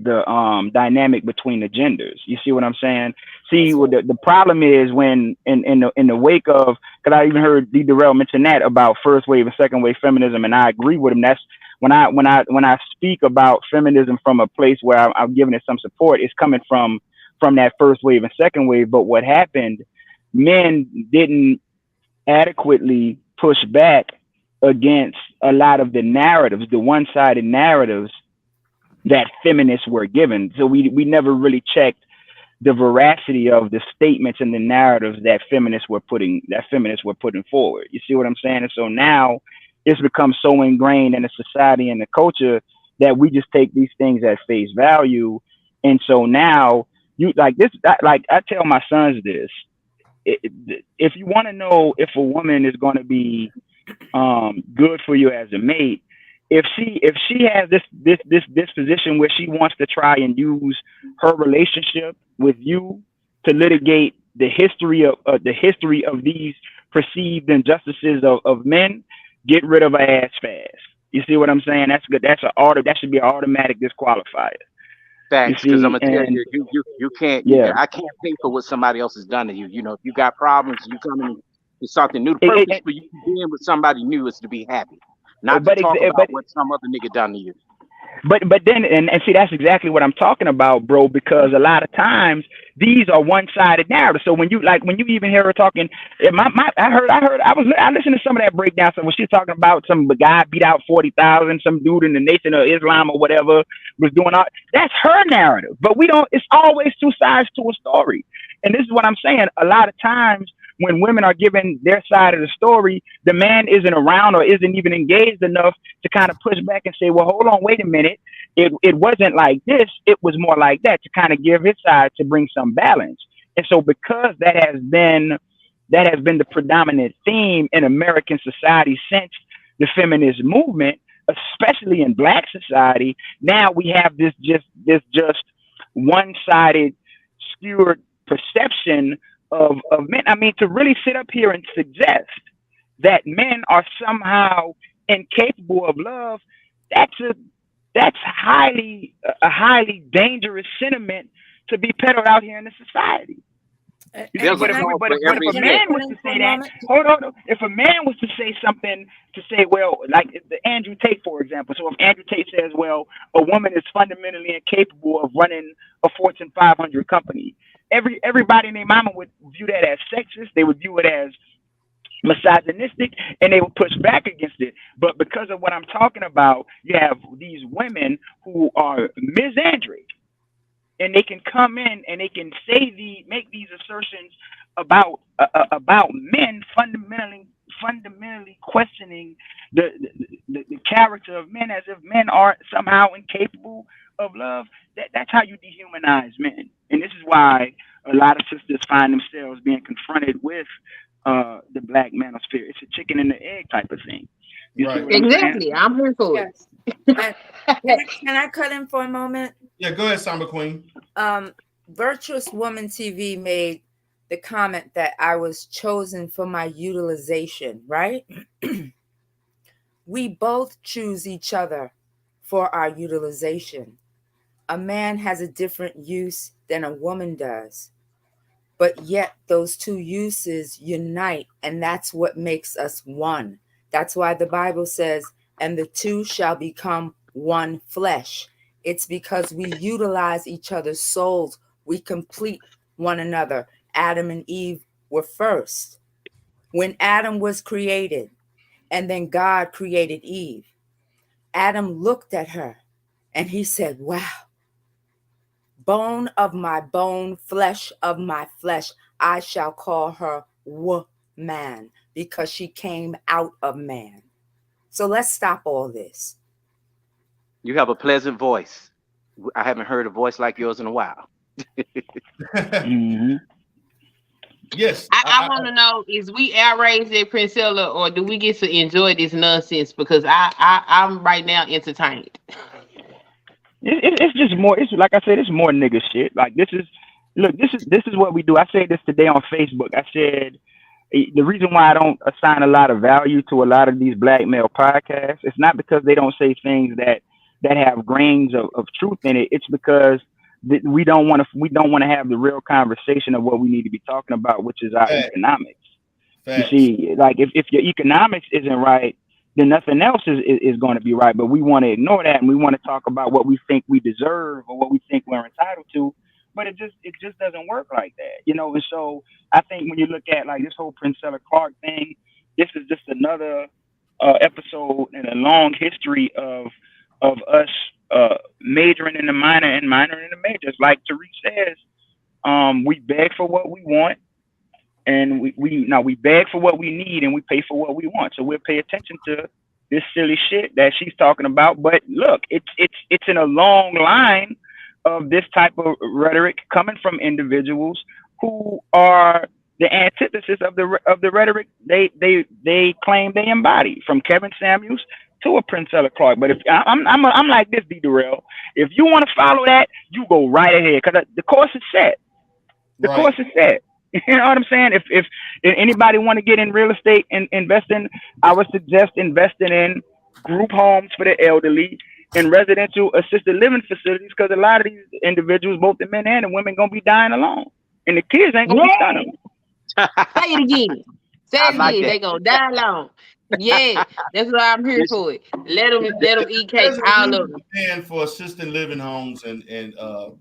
dynamic between the genders. You see what I'm saying? See, what the problem is when in the wake of, because I even heard D. Durrell mention that about first wave and second wave feminism, and I agree with him. That's when I speak about feminism from a place where I'm giving it some support. It's coming from that first wave and second wave. But what happened? Men didn't adequately push back against a lot of the narratives, the one-sided narratives that feminists were given. So we never really checked the veracity of the statements and the narratives that feminists were putting forward. You see what I'm saying? And so now it's become so ingrained in the society and the culture that we just take these things at face value. And so now you like this, like I tell my sons this, if you want to know if a woman is going to be good for you as a mate, if she has this position where she wants to try and use her relationship with you to litigate the history of these perceived injustices of men, get rid of her ass fast. You see what I'm saying? That's good. That should be an automatic disqualifier. Thanks, because I'm gonna tell And you can't. yeah, I can't pay for what somebody else has done to you. You know, if you got problems, you come in to something new. The purpose for you being with somebody new is to be happy, not to talk about what some other nigga done to you. But then and see, that's exactly what I'm talking about, bro, because a lot of times these are one-sided narratives. So when you even hear her talking, I listened to some of that breakdown. So when she's talking about some guy beat out 40,000, some dude in the Nation of Islam or whatever was doing all, that's her narrative. But we don't, it's always two sides to a story. And this is what I'm saying. A lot of times when women are given their side of the story, the man isn't around or isn't even engaged enough to kind of push back and say, well, hold on, wait a minute. It wasn't like this. It was more like that, to kind of give his side to bring some balance. And so because that has been the predominant theme in American society since the feminist movement, especially in Black society, now we have this just one-sided, skewed perception of men. I mean, to really sit up here and suggest that men are somehow incapable of love, that's a highly dangerous sentiment to be peddled out here in the society. But if a man was to say that, hold on, if a man was to say something, to say, well, like the Andrew Tate, for example. So if Andrew Tate says, well, a woman is fundamentally incapable of running a Fortune 500 company, everybody and their mama would view that as sexist. They would view it as misogynistic, and they would push back against it. But because of what I'm talking about, you have these women who are misandric, and they can come in and they can make these assertions about men fundamentally questioning the character of men as if men are somehow incapable of love. That's how you dehumanize men. And this is why a lot of sisters find themselves being confronted with the black manosphere. It's a chicken and the egg type of thing. You see what I'm saying? Exactly. I'm here for it. Can I cut in for a moment? Yeah, go ahead, Samba Queen. Virtuous Woman TV made the comment that I was chosen for my utilization, right? We both choose each other for our utilization. A man has a different use than a woman does, but yet those two uses unite, and that's what makes us one. That's why the Bible says, and the two shall become one flesh. It's because we utilize each other's souls. We complete one another. Adam and Eve were first. When Adam was created, and then God created Eve, Adam looked at her and he said, wow, bone of my bone, flesh of my flesh, I shall call her woman, because she came out of man. So let's stop all this. You have a pleasant voice. I haven't heard a voice like yours in a while. Mm-hmm. Yes. I want to know, is we outraged at Princella, or do we get to enjoy this nonsense? Because I'm right now entertained. It's just more. It's like I said. It's more nigga shit. Like this is what we do. I said this today on Facebook. I said the reason why I don't assign a lot of value to a lot of these black male podcasts, it's not because they don't say things that have grains of truth in it. It's because we don't want to have the real conversation of what we need to be talking about, which is our economics. Facts. You see, like if your economics isn't right, then nothing else is going to be right. But we want to ignore that, and we want to talk about what we think we deserve or what we think we're entitled to. But it just doesn't work like that, you know. And so I think when you look at like this whole Princella Clark thing, this is just another episode in a long history of us majoring in the minor and minoring in the majors. Like Tariq says, we beg for what we want, and we beg for what we need, and we pay for what we want. So we'll pay attention to this silly shit that she's talking about. But look, it's in a long line of this type of rhetoric coming from individuals who are the antithesis of the rhetoric they claim they embody, from Kevin Samuels to a Princella Clark. But if I'm like this, D. Durrell, if you want to follow that, you go right ahead, because the course is set. The course is set. You know what I'm saying? If anybody want to get in real estate and invest in, I would suggest investing in group homes for the elderly and residential assisted living facilities, because a lot of these individuals, both the men and the women, gonna be dying alone, and the kids ain't gonna be stunning. Say it again. Say it again. They gonna die alone. Yeah, that's why I'm here for it. Let them eat cake. All of them. And for assisted living homes and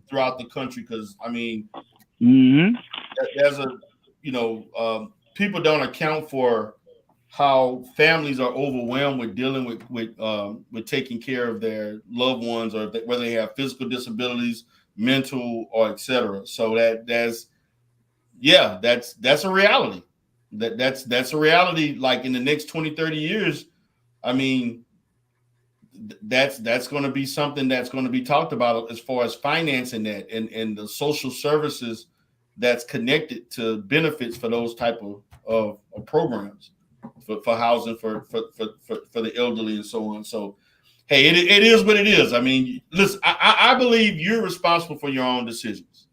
throughout the country, because I mean, there's people don't account for how families are overwhelmed with dealing with taking care of their loved ones, or whether they have physical disabilities, mental, or etc. So that's a reality. That's a reality. Like in the next 20, 30 years, I mean, that's going to be something that's going to be talked about as far as financing that and the social services that's connected to benefits for those type of programs for housing for the elderly and so on. So, hey, it is what it is. I mean, listen, I believe you're responsible for your own decisions.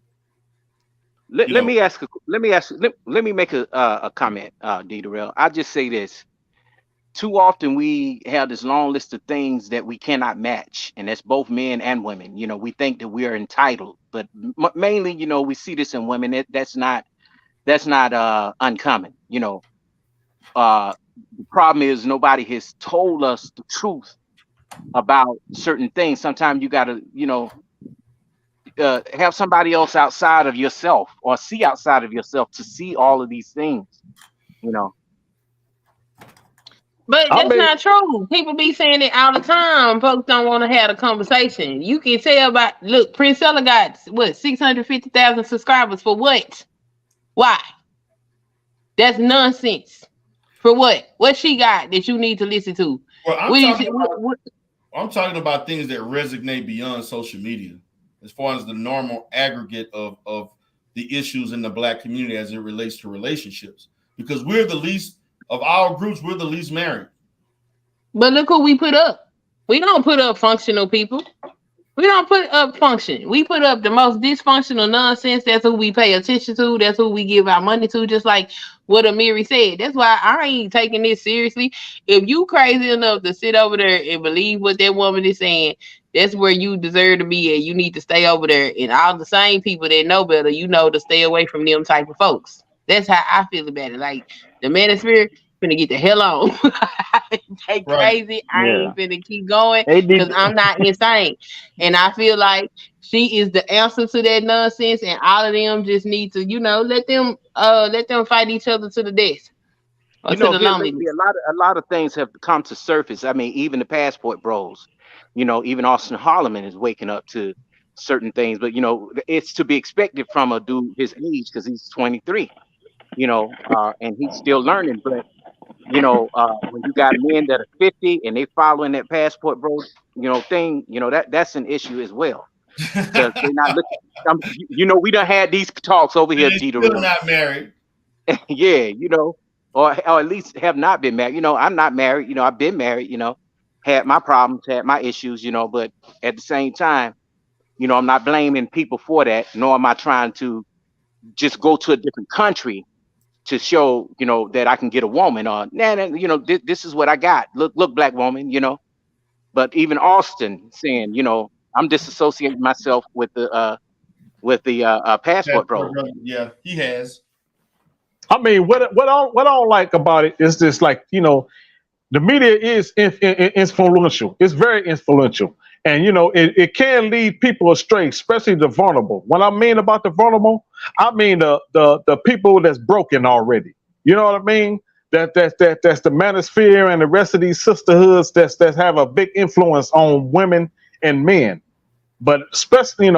Let me make a comment, D. Durrell. I'll just say this. Too often we have this long list of things that we cannot match, and that's both men and women. You know, we think that we are entitled, but mainly, you know, we see this in women. That's not uncommon. You know, the problem is nobody has told us the truth about certain things. Sometimes you got to, you know, have somebody else outside of yourself, or see outside of yourself, to see all of these things, you know. But that's not true. People be saying it all the time. Folks don't want to have a conversation. You can tell by, look, Princella got what, 650,000 subscribers for what? Why? That's nonsense. For what? What she got that you need to listen to? Well, I'm talking about things that resonate beyond social media, as far as the normal aggregate of the issues in the Black community as it relates to relationships. Because we're the least of our groups, we're the least married. But look who we put up. We don't put up functional people. We don't put up function. We put up the most dysfunctional nonsense. That's who we pay attention to. That's who we give our money to. Just like what Amiri said. That's why I ain't taking this seriously. If you crazy enough to sit over there and believe what that woman is saying, that's where you deserve to be at. You need to stay over there. And all the same people that know better, you know to stay away from them type of folks. That's how I feel about it. Like the manosphere, finna get the hell on. They crazy. I ain't finna keep going because I'm not insane. And I feel like she is the answer to that nonsense, and all of them just need to, let them fight each other to the death or You to know, the here lately, loneliness. a lot of things have come to surface. I mean, even the passport bros, even Austin Holloman is waking up to certain things. But it's to be expected from a dude his age because he's 23. And he's still learning. But when you got men that are 50 and they following that passport bro, thing, that's an issue as well because they're not looking. We done had these talks over here, They're Dieter. still not married. Yeah, or at least have not been married. I'm not married. I've been married. Had my problems, had my issues. But at the same time, I'm not blaming people for that, nor am I trying to just go to a different country to show, that I can get a woman on. This is what I got. Look, black woman. But even Austin saying, I'm disassociating myself with the passport bro. Yeah, he has. I mean, what I don't like about it is this, like, the media is influential. It's very influential, and it can lead people astray, especially the vulnerable. What I mean about the vulnerable, I mean the people that's broken already. You know what I mean? That's the manosphere and the rest of these sisterhoods that have a big influence on women and men. But especially,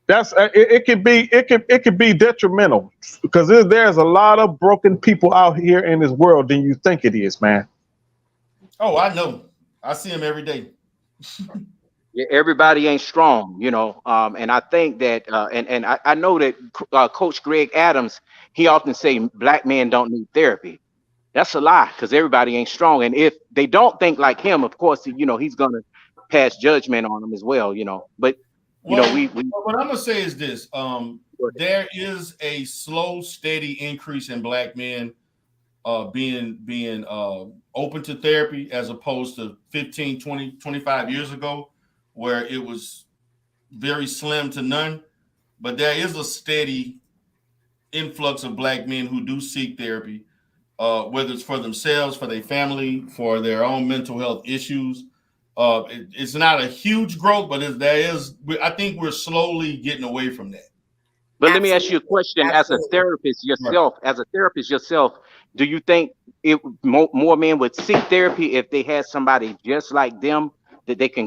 that's it can be detrimental because there's a lot of broken people out here in this world than you think it is, man. Oh, I know. I see him every day. Yeah, everybody ain't strong, and I think that, and I know that Coach Greg Adams, he often say black men don't need therapy. That's a lie because everybody ain't strong, and if they don't think like him, of course, he's gonna pass judgment on them as well, But Well, we what I'm gonna say is this: there is a slow, steady increase in black men being open to therapy as opposed to 15, 20, 25 years ago, where it was very slim to none. But there is a steady influx of black men who do seek therapy, whether it's for themselves, for their family, for their own mental health issues. It's not a huge growth, but I think we're slowly getting away from that. But let me ask you a question: as a therapist yourself, do you think more men would seek therapy if they had somebody just like them that they can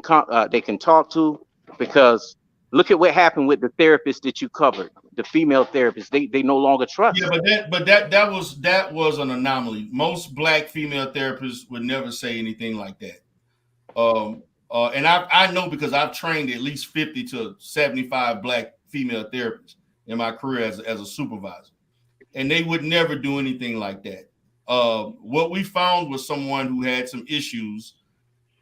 talk to? Because look at what happened with the therapist that you covered, the female therapist. They no longer trust. Yeah, but that was an anomaly. Most black female therapists would never say anything like that. And I know because I've trained at least 50 to 75 black female therapists in my career as a supervisor, and they would never do anything like that. What we found was someone who had some issues,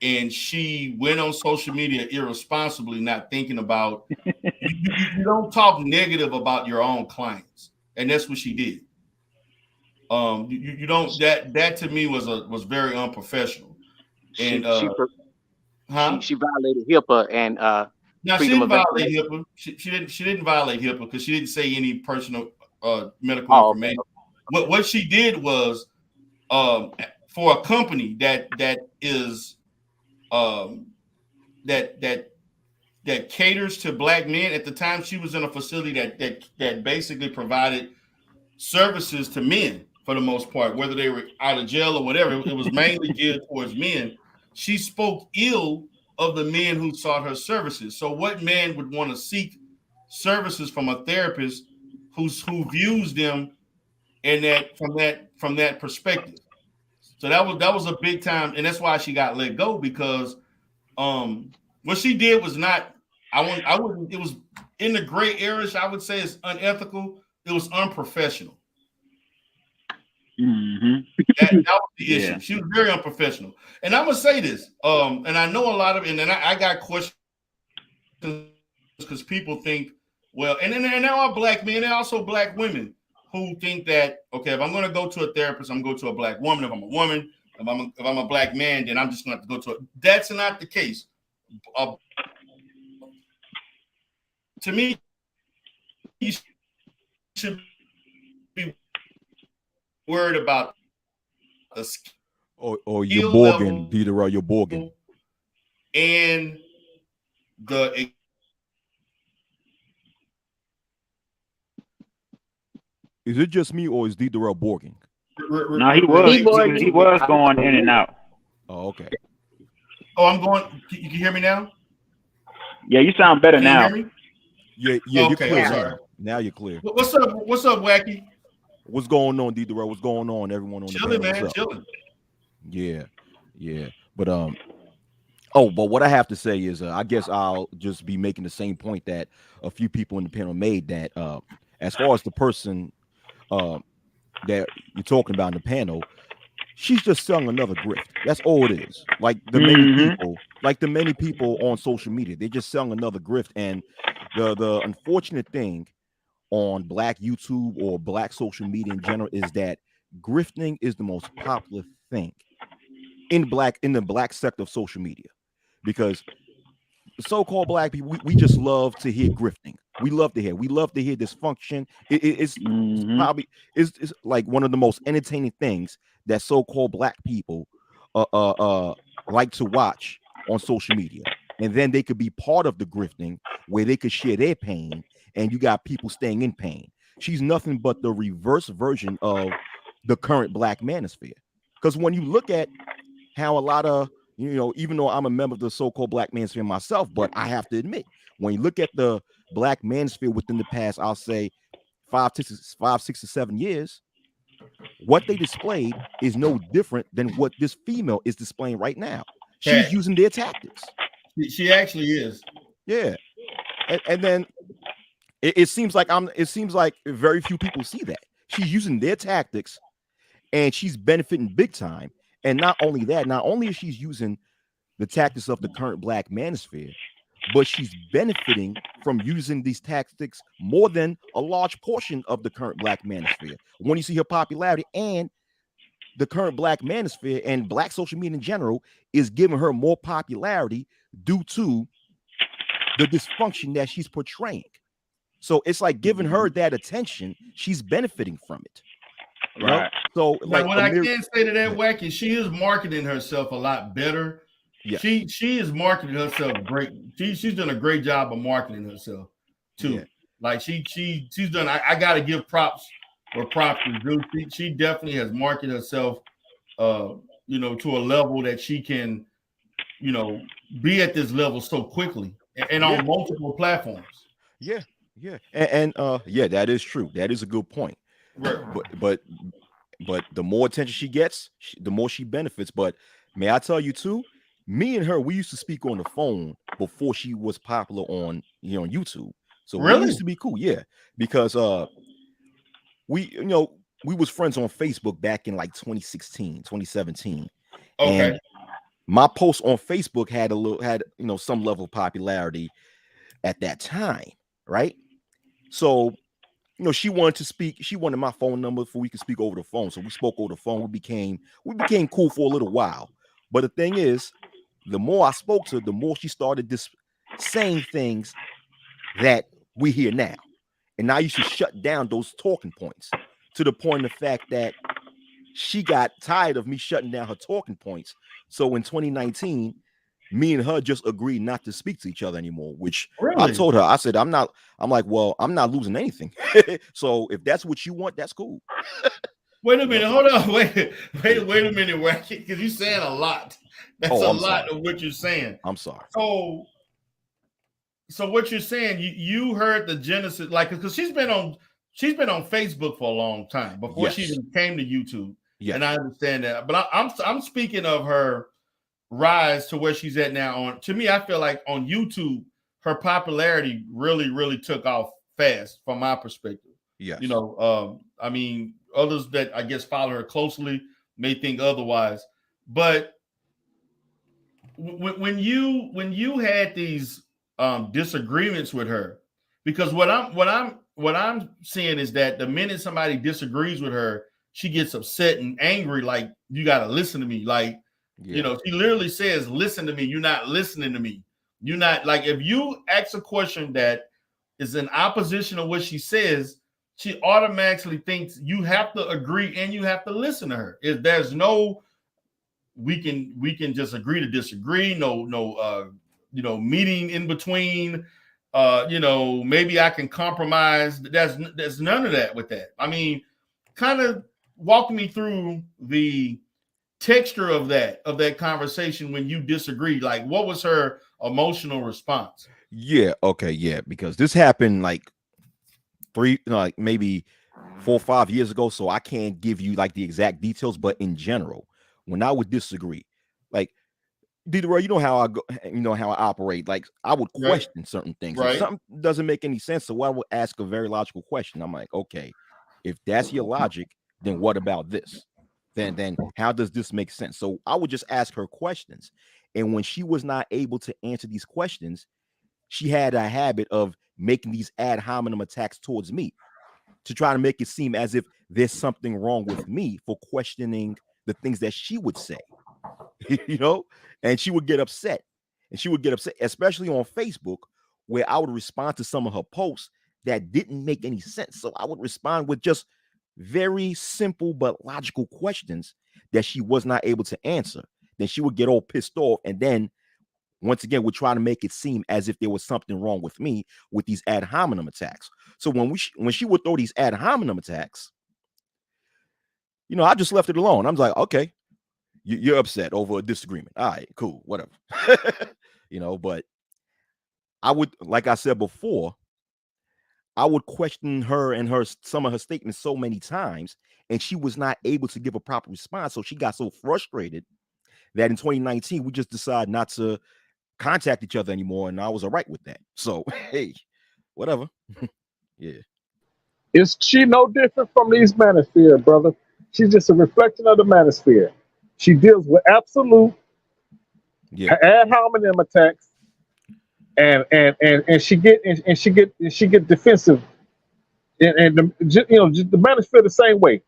and she went on social media irresponsibly, not thinking about. You don't talk negative about your own clients, and that's what she did. You don't that to me was very unprofessional, and She violated HIPAA and now she freedom didn't of violate information. HIPAA. She didn't violate HIPAA because she didn't say any personal medical Oh, okay. information. What she did was for a company that is that caters to black men. At the time, she was in a facility that basically provided services to men for the most part, whether they were out of jail or whatever. It was mainly geared towards men. She spoke ill of the men who sought her services. So, what man would want to seek services from a therapist who views them in that from that perspective? So that was a big time, and that's why she got let go, because what she did was not. I wouldn't. It was in the gray areas. I would say it's unethical. It was unprofessional. Mm-hmm. That was the Yeah. issue. She was very unprofessional. And I'm gonna say this. And I know a lot of, and then I got questions because people think, well, and there are black men, there are also black women who think that, okay, if I'm gonna go to a therapist, I'm gonna go to a black woman. If I'm a woman, if I'm a black man, then I'm just gonna have to go to it. That's not the case. To me, you should be worried about the skill or you're Borgin, level Peter, you're Borgin. and the Is it just me or is Darrell Borgin? No, he was going in and out. Oh, okay. Oh, I'm going. You can hear me now? Yeah, you sound better now. You hear me? Yeah, you're Okay, clear I'm now. sorry. Now you're clear. What's up? What's up, Wacky? What's going on, Darrell? What's going on, everyone on Chilling, the panel? man, chilling. Yeah. But what I have to say is, I guess I'll just be making the same point that a few people in the panel made, that as far as the person that you're talking about in the panel, she's just selling another grift. That's all it is. Like the many people on social media, they're just selling another grift. And the unfortunate thing on Black YouTube or Black social media in general is that grifting is the most popular thing in the Black sector of social media, because so-called Black people, we just love to hear grifting. We love to hear dysfunction. It's probably it's like one of the most entertaining things that so-called Black people like to watch on social media. And then they could be part of the grifting where they could share their pain, and you got people staying in pain. She's nothing but the reverse version of the current Black manosphere. Because when you look at how a lot of, even though I'm a member of the so-called Black manosphere myself, but I have to admit, when you look at the Black manosphere within the past, I'll say 5, 6 to 7 years, what they displayed is no different than what this female is displaying right now. She's using their tactics. She actually is. Yeah. And then it seems like very few people see that. She's using their tactics and she's benefiting big time. And not only that, not only is she using the tactics of the current Black manosphere, but she's benefiting from using these tactics more than a large portion of the current Black manosphere. When you see her popularity, and the current Black manosphere and Black social media in general is giving her more popularity due to the dysfunction that she's portraying. So it's like giving her that attention, she's benefiting from it. Right. So like what I can say to that, Wacky, she is marketing herself a lot better. Yeah. She is marketing herself great. She's done a great job of marketing herself too. Yeah. Like she's done. I gotta give props where props is due. She definitely has marketed herself to a level that she can, be at this level so quickly and on multiple platforms. Yeah. And that is true. That is a good point. Right. But the more attention she gets, the more she benefits. But may I tell you too, me and her, we used to speak on the phone before she was popular on YouTube. So we used to be cool, because we was friends on Facebook back in like 2016, 2017. Okay. And my post on Facebook had some level of popularity at that time, right? So she wanted to speak. She wanted my phone number so we could speak over the phone. So we spoke over the phone. We became cool for a little while. But the thing is, the more I spoke to her, the more she started saying things that we hear now. And I used to shut down those talking points, to the point of the fact that she got tired of me shutting down her talking points. So in 2019, me and her just agreed not to speak to each other anymore, which I told her, I said, I'm not losing anything. So if that's what you want, that's cool. Wait a minute, hold on. Wait a minute, Wacky, because you're saying a lot. That's a lot of what you're saying. I'm sorry. So what you're saying, you heard the genesis, like, because she's been on Facebook for a long time before she even came to YouTube. and I understand that. But I'm speaking of her rise to where she's at now. On to me, I feel like on YouTube, her popularity really took off fast from my perspective. Yes. You know, I mean, others that I guess follow her closely may think otherwise, but when you had these disagreements with her, because what I'm seeing is that the minute somebody disagrees with her, she gets upset and angry. Like, you got to listen to me. Like, you know, she literally says, "Listen to me. You're not listening to me. You're not like." If you ask a question that is in opposition of what she says, she automatically thinks you have to agree and you have to listen to her. If there's no we can just agree to disagree, no you know, meeting in between, you know, maybe I can compromise. There's none of that with that. I mean, kind of walk me through the texture of that conversation when you disagree. Like, what was her emotional response? Yeah, okay, yeah, because this happened like maybe 4 or 5 years ago, so I can't give you like the exact details, but in general, when I would disagree, like, Diderot, you know how I go, you know how I operate. Like, I would question certain things. If something doesn't make any sense, so I would ask a very logical question. I'm like, okay, if that's your logic, then what about this? Then how does this make sense? So I would just ask her questions. And when she was not able to answer these questions, she had a habit of making these ad hominem attacks towards me to try to make it seem as if there's something wrong with me for questioning the things that she would say. You know, and she would get upset, especially on Facebook, where I would respond to some of her posts that didn't make any sense. So I would respond with just very simple but logical questions that she was not able to answer. Then she would get all pissed off, and then once again would try to make it seem as if there was something wrong with me with these ad hominem attacks. So when she would throw these ad hominem attacks, you know, I just left it alone. I'm like, okay, you're upset over a disagreement. All right, cool, whatever. You know, but I would, like I said before, I would question her and some of her statements so many times, and she was not able to give a proper response. So she got so frustrated that in 2019 we just decided not to contact each other anymore, and I was all right with that. So hey, whatever. Yeah. Is she no different from these manosphere, brother? She's just a reflection of the manosphere. She deals with absolute ad hominem attacks, and she get defensive, and the manosphere the same way.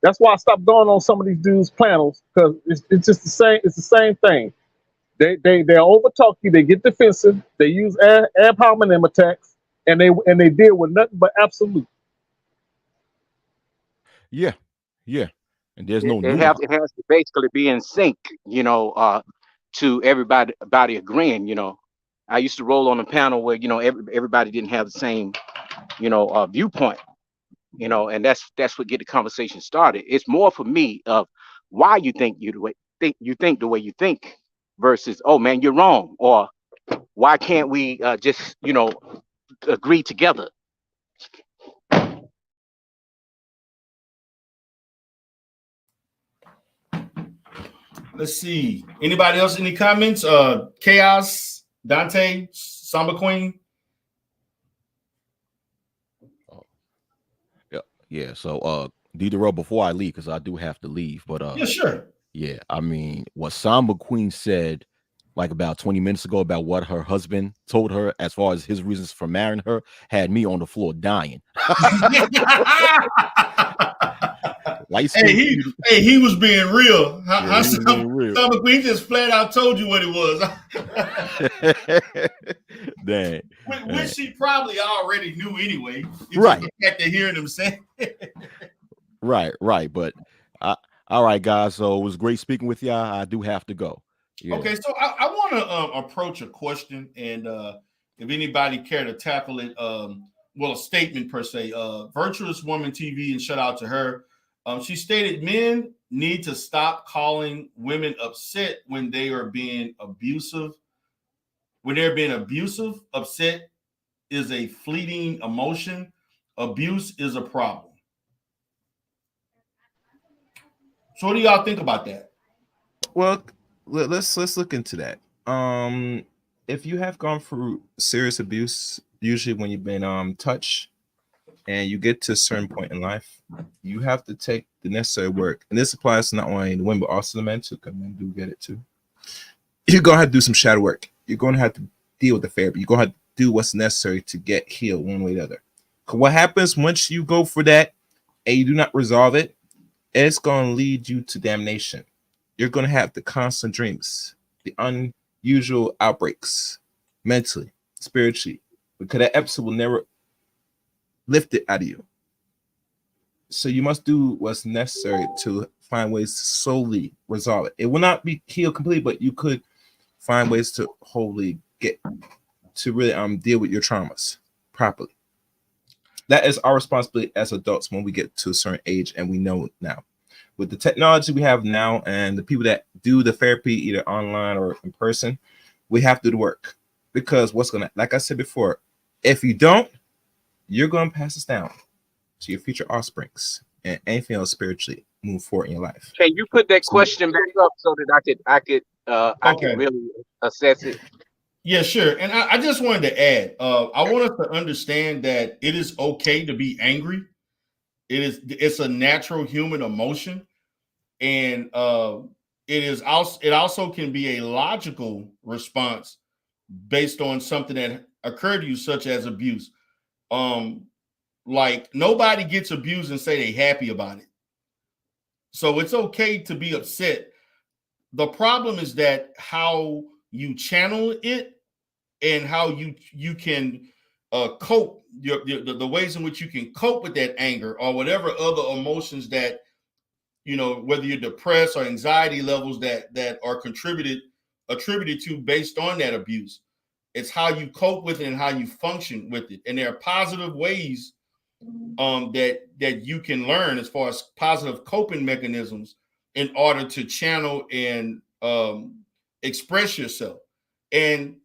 That's why I stopped going on some of these dudes' panels, because it's just the same. It's the same thing. They overtalk you. They get defensive. They use ad hominem attacks, and they deal with nothing but absolute. Yeah, and there's no it nuance. has to basically be in sync, you know, to everybody agreeing. You know, I used to roll on a panel where, you know, everybody didn't have the same, you know, viewpoint. You know, and that's what get the conversation started. It's more for me of why you think the way you think versus, oh man, you're wrong, or why can't we just, you know, agree together. Let's see. Anybody else? Any comments? Chaos, Dante, Samba Queen. Yeah. So Diderot, before I leave, because I do have to leave, but yeah, sure. Yeah, I mean, what Samba Queen said like about 20 minutes ago about what her husband told her as far as his reasons for marrying her had me on the floor dying. He was being real. Samba Queen just flat out told you what it was. Dang. Which she probably already knew anyway. Right. Just the fact of hearing him say. Right. But all right, guys. So it was great speaking with y'all. I do have to go. Yeah. Okay, so I want to approach a question, and if anybody care to tackle it, well, a statement per se. Virtuous Woman TV, and shout out to her. She stated men need to stop calling women upset when they are being abusive. When they're being abusive, upset is a fleeting emotion. Abuse is a problem. So what do y'all think about that? Well, let's look into that. If you have gone through serious abuse, usually when you've been touched and you get to a certain point in life, you have to take the necessary work. And this applies to not only the women but also the men too, because men do get it too. You're gonna have to do some shadow work. You're gonna have to deal with the therapy. You're gonna have to do what's necessary to get healed one way or the other. Because what happens once you go for that and you do not resolve it, it's gonna lead you to damnation. You're gonna have the constant dreams, the unusual outbreaks, mentally, spiritually, because that episode will never lift it out of you. So you must do what's necessary to find ways to slowly resolve it. It will not be healed completely, but you could find ways to wholly get to really deal with your traumas properly. That is our responsibility as adults when we get to a certain age, and we know now. With the technology we have now and the people that do the therapy either online or in person, we have to do the work. Because what's gonna, like I said before, if you don't, you're gonna pass this down to your future offsprings and anything else spiritually move forward in your life. Can you put that question back up so that I could really assess it? Yeah, sure. And I just wanted to add, I want us to understand that it is okay to be angry. It's a natural human emotion, and it also can be a logical response based on something that occurred to you, such as abuse. Like nobody gets abused and say they happy about it. So it's okay to be upset. The problem is that how you channel it and how you can cope, the ways in which you can cope with that anger or whatever other emotions that, whether you're depressed or anxiety levels that are attributed to based on that abuse. It's how you cope with it and how you function with it. And there are positive ways that you can learn as far as positive coping mechanisms in order to channel and express yourself. And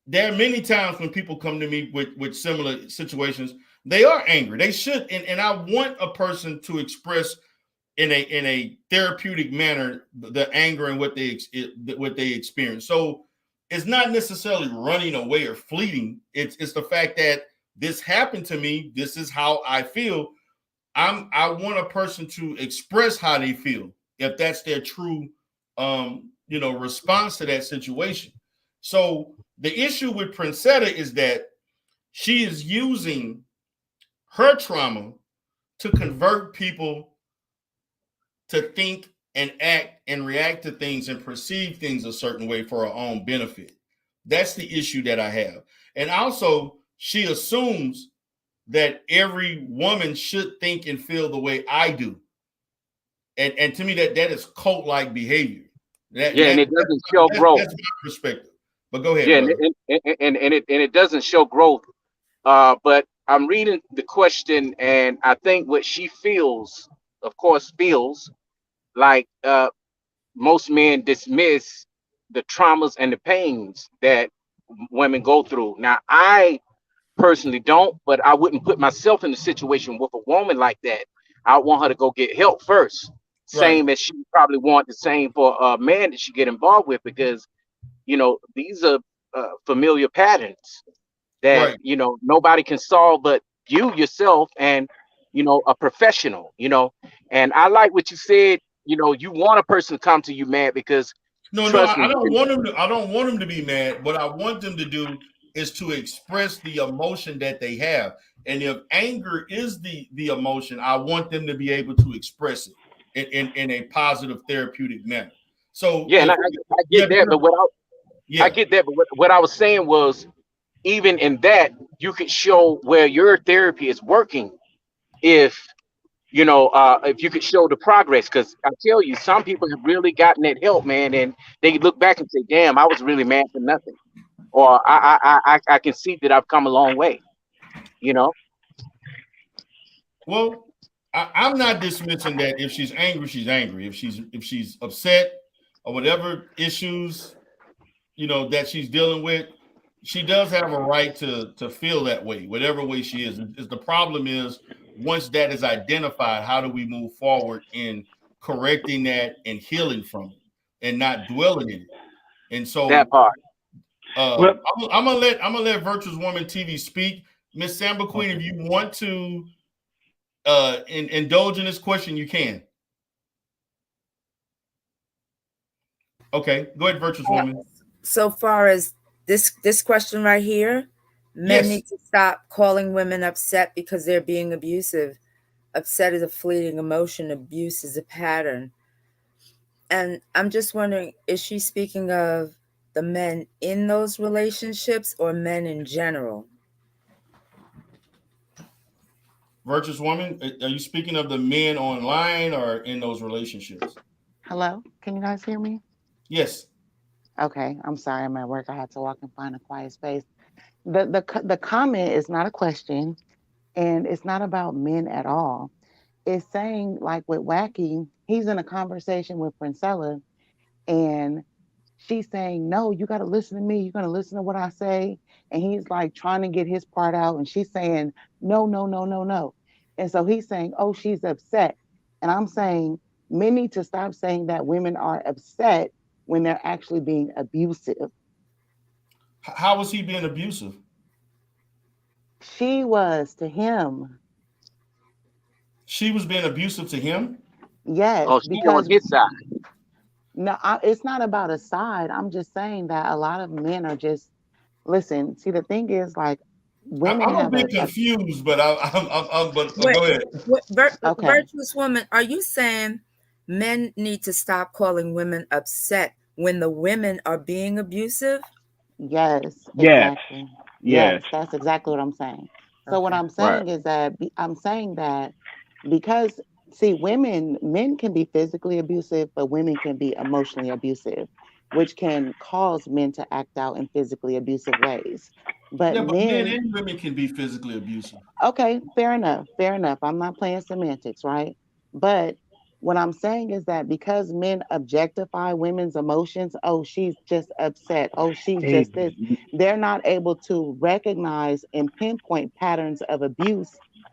there are many times when people come to me with similar situations, they are angry. They should, and I want a person to express in a therapeutic manner the anger and what they experience. So it's not necessarily running away or fleeting. It's the fact that this happened to me. This is how I feel. I want a person to express how they feel if that's their true response to that situation. So the issue with Princella is that she is using her trauma to convert people to think and act and react to things and perceive things a certain way for her own benefit. That's the issue that I have. And also, she assumes that every woman should think and feel the way I do. And to me, that is cult-like behavior. And it doesn't show growth. That's my perspective. But go ahead. Yeah, brother. and it doesn't show growth. But I'm reading the question, and I think what she feels, of course, feels like most men dismiss the traumas and the pains that women go through. Now, I personally don't, but I wouldn't put myself in a situation with a woman like that. I want her to go get help first. Same as she probably want the same for a man that she get involved with, because these are familiar patterns that nobody can solve but you yourself and a professional. And I like what you said. You want a person to come to you mad because I don't want them to. I don't want them to be mad. What I want them to do is to express the emotion that they have. And if anger is the emotion, I want them to be able to express it in a positive therapeutic manner. So and I get that, but I get that, but what I was saying was, even in that, you could show where your therapy is working if you could show the progress. Because I tell you, some people have really gotten that help, man, and they look back and say, damn, I was really mad for nothing, or I can see that I've come a long way. Well, I'm not dismissing that if she's angry, she's angry. If she's upset or whatever issues that she's dealing with, she does have a right to feel that way, whatever way she is. The problem is, once that is identified, how do we move forward in correcting that and healing from it and not dwelling in it. And so That part. I'm gonna let Virtuous Woman TV speak. Miss Samba Queen, if you want to indulge in this question, you can. Okay, go ahead, Virtuous Woman. So far as this question right here, men Yes. need to stop calling women upset because they're being abusive. Upset is a fleeting emotion. Abuse is a pattern. And I'm just wondering, is she speaking of the men in those relationships or men in general? Virtuous Woman, are you speaking of the men online or in those relationships? Hello, can you guys hear me? Yes. Okay, I'm sorry, I'm at work. I had to walk and find a quiet space. The comment is not a question, and it's not about men at all. It's saying, like with Wacky, he's in a conversation with Princella, and she's saying, no, you got to listen to me. You're going to listen to what I say. And he's like trying to get his part out. And she's saying, no, no, no, no, no. And so he's saying, oh, she's upset. And I'm saying, men need to stop saying that women are upset when they're actually being abusive. How was he being abusive? She was to him. She was being abusive to him? Yes, Oh, she on because his side. no, it's not about a side. I'm just saying that a lot of men are just, listen, see, the thing is, like, women I'm a have bit confused, but go ahead. Okay. Virtuous Woman, are you saying men need to stop calling women upset when the women are being abusive? Yes, Yes. exactly. Yes. Yes, that's exactly what I'm saying. So what Okay. I'm Right. saying is that I'm saying that because see, men can be physically abusive, but women can be emotionally abusive, which can cause men to act out in physically abusive ways. But Yeah, but men men, and women can be physically abusive. okay, fair enough. Fair enough. I'm not playing semantics, right? But what I'm saying is that because men objectify women's emotions, oh, she's just upset. Oh, she's just this. They're not able to recognize and pinpoint patterns of abuse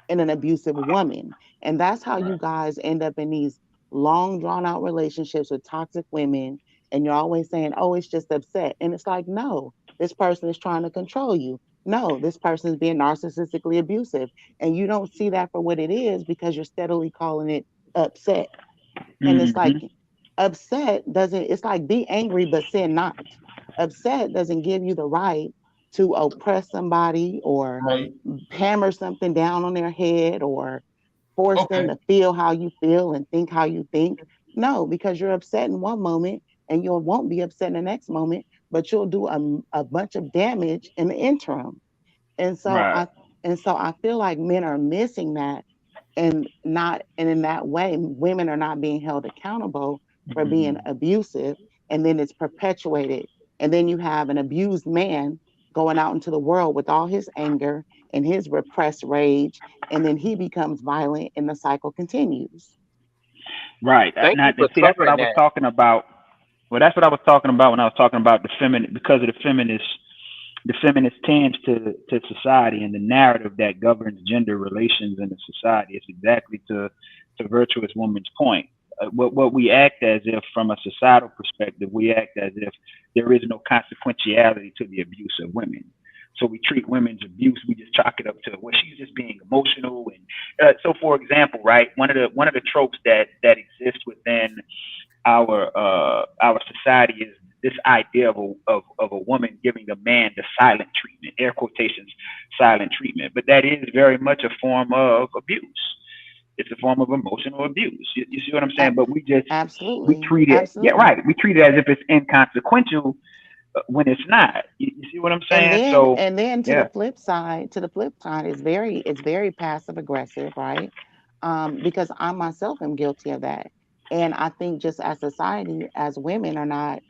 in an abusive woman. And that's how you guys end up in these long, drawn out relationships with toxic women. And you're always saying, oh, it's just upset. And it's like, no, this person is trying to control you. No, this person is being narcissistically abusive. And you don't see that for what it is because you're steadily calling it upset. And it's Mm-hmm. like upset doesn't, it's like be angry, but sin not. Upset doesn't give you the right to oppress somebody or Right. hammer something down on their head or force them Okay. to feel how you feel and think how you think. No, because you're upset in one moment and you won't be upset in the next moment, but you'll do a bunch of damage in the interim. And so Right. I feel like men are missing that and in that way women are not being held accountable for being Mm-hmm. abusive, and then it's perpetuated, and then you have an abused man going out into the world with all his anger and his repressed rage, and then he becomes violent and the cycle continues. Right. Thank Now, you for see, that's what I covering was that. talking about. Well, that's what I was talking about when I was talking about the feminine, because of the feminist tends to society and the narrative that governs gender relations in the society. It's exactly to Virtuous Woman's point. What we act as if, from a societal perspective, we act as if there is no consequentiality to the abuse of women. So we treat women's abuse, we just chalk it up to, well, she's just being emotional. And so, for example, right, one of the tropes that exists within our society is this idea of a woman giving a man the silent treatment, air quotations, silent treatment. But that is very much a form of abuse. It's a form of emotional abuse. You see what I'm saying? But we Absolutely, treat it, yeah, absolutely. right. We treat it as if it's inconsequential when it's not. You see what I'm And saying? then So, and then yeah. to the flip side, it's very passive aggressive, right? Because I myself am guilty of that. And I think just as society, as women are not,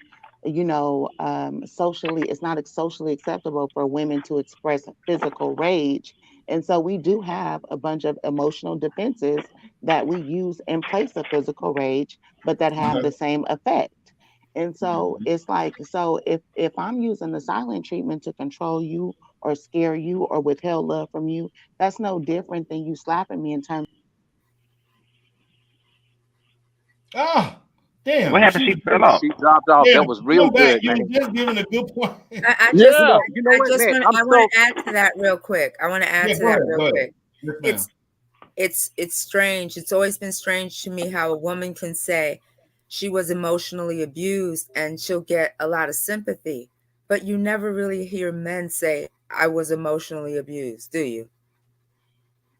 socially, it's not socially acceptable for women to express physical rage. And so we do have a bunch of emotional defenses that we use in place of physical rage, but that have Okay. the same effect. And so it's like, so if I'm using the silent treatment to control you or scare you or withhold love from you, that's no different than you slapping me in terms. Ah, damn. What happened? She fell off. She dropped off. Yeah, That was real come back. good, You man. were just giving a good point. I just, Yeah, you know I what, just man? want, I'm I so want to add to that real quick. I want to add Yeah, to go that ahead. real Go ahead. quick. Yes, ma'am. It's strange. It's always been strange to me how a woman can say she was emotionally abused and she'll get a lot of sympathy, but you never really hear men say, I was emotionally abused, do you?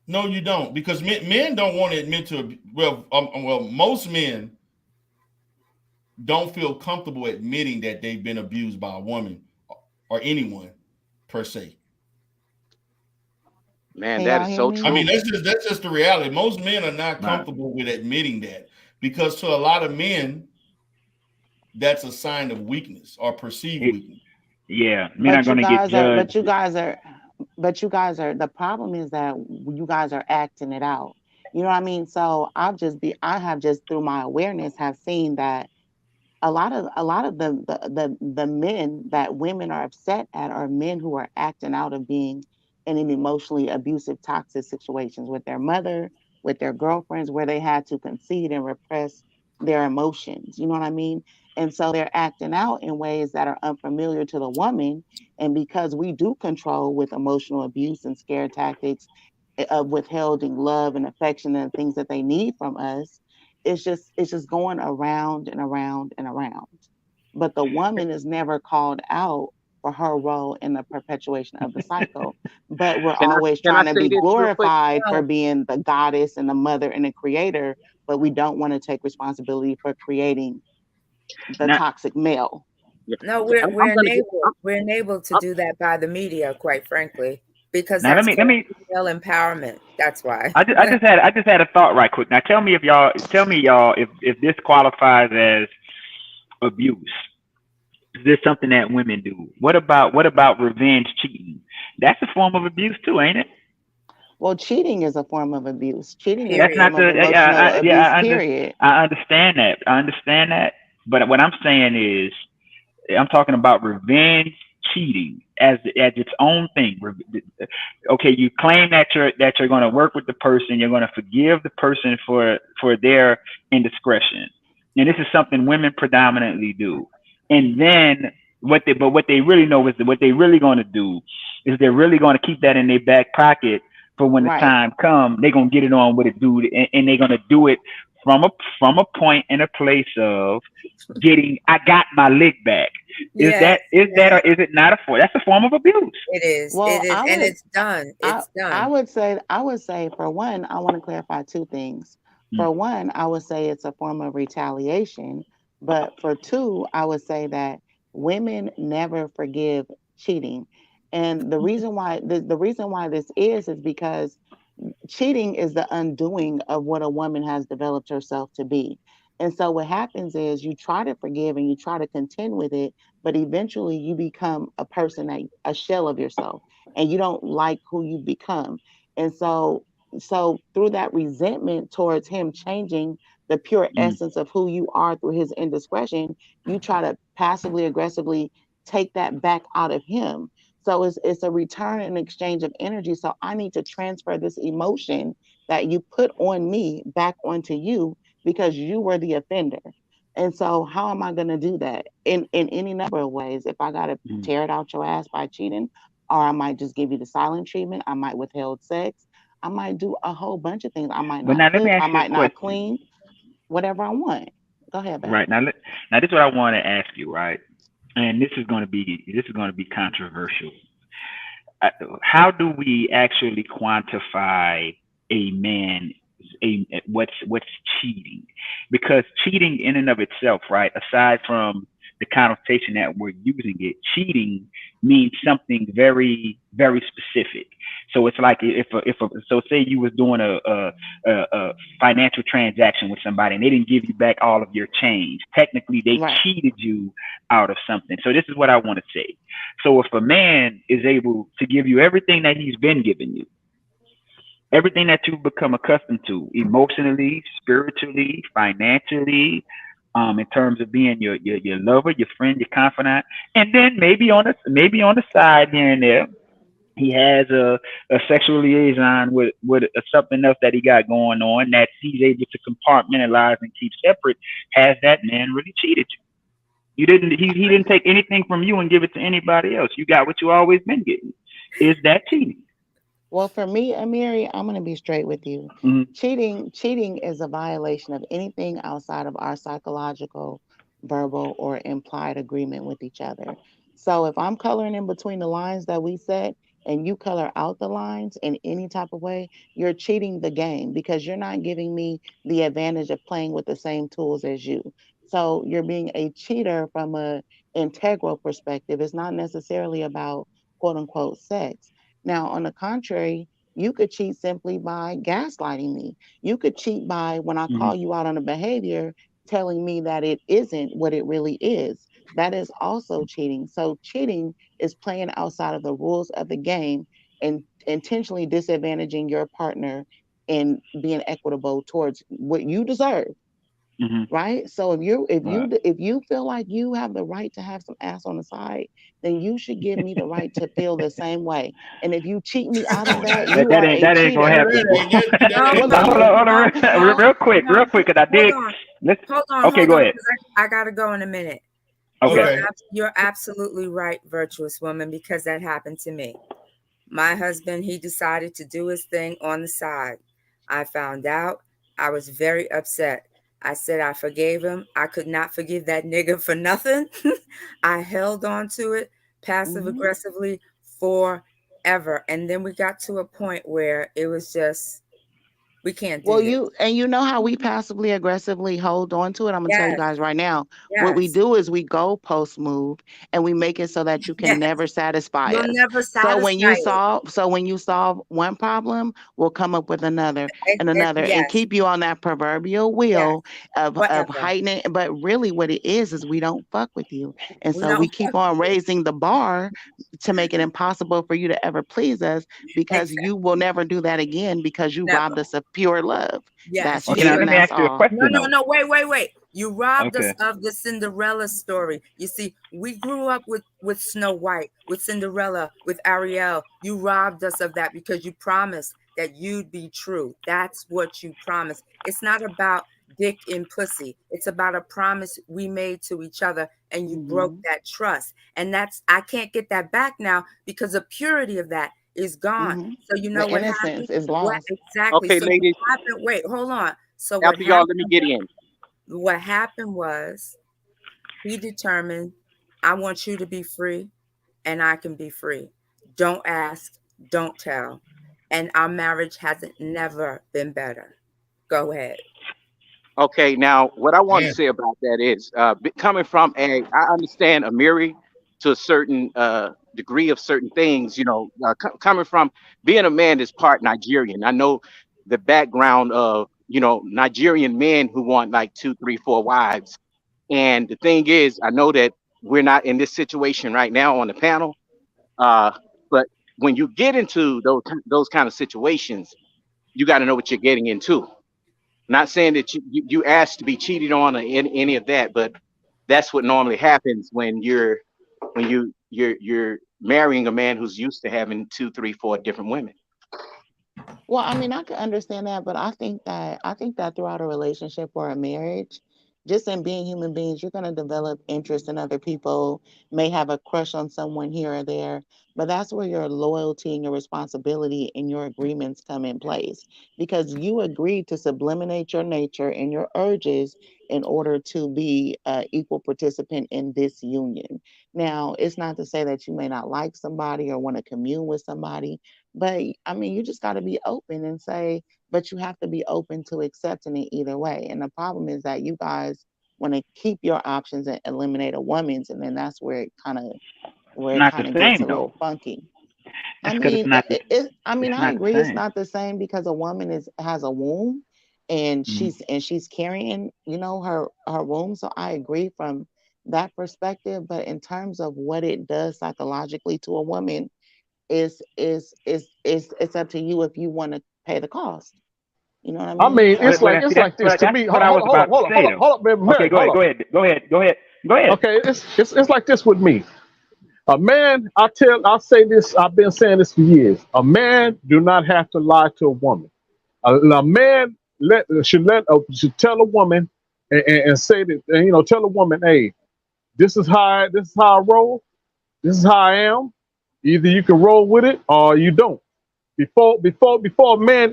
No, you don't, because men don't want to admit to. Well, most men don't feel comfortable admitting that they've been abused by a woman or anyone per se. Man, Can that y'all is hear so me? I mean, true. that's just the reality. Most men are not Right. comfortable with admitting that, because to a lot of men, that's a sign of weakness or perceived It- weakness. yeah, men are But you gonna get guys are, judged. but you guys are, but you guys are, the problem is that you guys are acting it out. You know what I mean? So I have just through my awareness have seen that a lot of the men that women are upset at are men who are acting out of being in an emotionally abusive, toxic situations with their mother, with their girlfriends, where they had to concede and repress their emotions. You know what I mean? And so they're acting out in ways that are unfamiliar to the woman. And because we do control with emotional abuse and scare tactics of withholding love and affection and things that they need from us, it's just going around and around and around. But the woman is never called out for her role in the perpetuation of the cycle. But we're Can I always can I trying to say be this real quick? glorified for No, being the goddess and the mother and the creator, but we don't want to take responsibility for creating the Now, toxic male. Yeah. no, I'm gonna get. we're enabled to I'm, do that by the media, quite frankly, because now that's let called me. female empowerment. That's why. I just had a thought right quick. Now tell me y'all if this qualifies as abuse. Is this something that women do? What about revenge cheating? That's a form of abuse too, ain't it? Well, cheating is a form of abuse. Cheating is a That's Period. not form of the emotional abuse, period. I understand that. I understand that. But what I'm saying is I'm talking about revenge cheating as its own thing. Okay, you claim that you're going to work with the person, you're going to forgive the person for their indiscretion, and this is something women predominantly do. And then what they really know is that what they really going to do is they're really going to keep that in their back pocket for when the Right. time comes. They're going to get it on with a dude, and they're going to do it from a point and a place of getting I got my lick back. Is Yes, that or is it not a form? That's a form of abuse. it is. Well, It is, I and would it's done. I It's I done. would say for one, I want to clarify two things. Mm. For one, I would say it's a form of retaliation, but for two, I would say that women never forgive cheating. And the reason why this is because cheating is the undoing of what a woman has developed herself to be. And so what happens is you try to forgive and you try to contend with it, but eventually you become a shell of yourself and you don't like who you become. And so through that resentment towards him changing the pure Mm. essence of who you are through his indiscretion, you try to passively aggressively take that back out of him. So it's a return and exchange of energy. So I need to transfer this emotion that you put on me back onto you because you were the offender. And so how am I going to do that? In any number of ways. If I got to Mm. tear it out your ass by cheating, or I might just give you the silent treatment, I might withhold sex, I might do a whole bunch of things. I might But not now let me cook, I ask you a might not question. clean, whatever I want. Go ahead, babe. Right now this is what I want to ask you, right? And this is going to be controversial. Uh, how do we actually quantify a man what's cheating? Because cheating in and of itself, right, aside from the connotation that we're using it, cheating means something very very specific. So it's like so say you was doing a financial transaction with somebody and they didn't give you back all of your change. Technically, they Right. cheated you out of something. So this is what I want to say. So if a man is able to give you everything that he's been giving you, everything that you've become accustomed to, emotionally, spiritually, financially, in terms of being your lover, your friend, your confidant, and then maybe on the side here and there, he has a sexual liaison with something else that he got going on that he's able to compartmentalize and keep separate, has that man really cheated you? You didn't. He didn't take anything from you and give it to anybody else. You got what you always been getting. Is that cheating? Well, for me, Amiri, I'm going to be straight with you. Mhm. Cheating is a violation of anything outside of our psychological, verbal, or implied agreement with each other. So if I'm coloring in between the lines that we set and you color out the lines in any type of way, you're cheating the game because you're not giving me the advantage of playing with the same tools as you. So you're being a cheater from a integral perspective. It's not necessarily about quote unquote sex. Now, on the contrary, you could cheat simply by gaslighting me. You could cheat by when I call you out on a behavior, telling me that it isn't what it really is. That is also cheating. So, cheating is playing outside of the rules of the game and intentionally disadvantaging your partner and being equitable towards what you deserve. Right. So if you feel like you have the right to have some ass on the side, then you should give me the right to feel the same way. And if you cheat me out of that, you That are ain't a that ain't gonna cheater. happen. Well, Hold on, real quick, because I did. Hold on, Okay, go ahead. 'cause I gotta go in a minute. Okay. You're absolutely right, virtuous woman, because that happened to me. My husband, he decided to do his thing on the side. I found out. I was very upset. I said I forgave him. I could not forgive that nigga for nothing. I held on to it passive aggressively forever. And then we got to a point where it was just, we can't do Well, this. you know how we passively aggressively hold on to it. I'm gonna tell you Yes. guys right now. What we Yes. do is we go post move and we make it so that you can Yes. never satisfy You'll us. never So when you satisfy it. solve one problem, we'll come up with another and another and Yes. keep you on that proverbial wheel of Forever. heightening. But really, what it is we don't fuck with you, and We so don't we keep on raising the bar to make it impossible for you to ever please us because you will never do that again because you Never. robbed us of pure love. Yes. That's Okay, it, now and let me that's ask you a all. question. No, wait. You robbed us Okay. of the Cinderella story. You see, we grew up with Snow White, with Cinderella, with Ariel. You robbed us of that because you promised that you'd be true. That's what you promised. It's not about dick and pussy. It's about a promise we made to each other, and you broke that trust. And I can't get that back now because the purity of that is gone. So you know The what innocence happened? is What lost. exactly? Okay, So ladies. what happened? Wait, hold on. So what After y'all, let me happened? get in. What happened was he determined, I want you to be free and I can be free. Don't ask, don't tell. And our marriage hasn't never been better. Go ahead. Okay, now what I want to Man. say about that is, coming from I understand Amiri to a certain degree of certain things. You know, coming from being a man that's part Nigerian, I know the background of Nigerian men who want like two, three, four wives. And the thing is, I know that we're not in this situation right now on the panel, but when you get into those kind of situations, you got to know what you're getting into. Not saying that you asked to be cheated on or any of that, but that's what normally happens when you're marrying a man who's used to having two, three, four different women. Well, I mean, I can understand that, but I think that throughout a relationship or a marriage, just in being human beings, you're going to develop interest in other people, may have a crush on someone here or there, but that's where your loyalty and your responsibility and your agreements come in place because you agreed to subliminate your nature and your urges in order to be an equal participant in this union. Now, it's not to say that you may not like somebody or want to commune with somebody, but I mean, you just got to be open and say, but you have to be open to accepting it either way. And the problem is that you guys want to keep your options and eliminate a woman's, and then that's where it kind of Not the gets a same little though. funky. I It's because mean, it's I not the agree it's same. not the same because a woman has a womb and Mhm. she's carrying, her womb. So I agree from that perspective. But in terms of what it does psychologically to a woman, it's up to you if you want to pay the cost. You know what I I mean? mean, So But it's see, like this to that's me. what I was about to say though. Hold up, Okay, Mary, go hold ahead, up. go ahead. Okay, it's like this with me. A man, I'll say this. I've been saying this for years. A man do not have to lie to a woman. A man should tell a woman and say that, and, tell a woman, hey, this is how I roll. This is how I am. Either you can roll with it or you don't. Before a man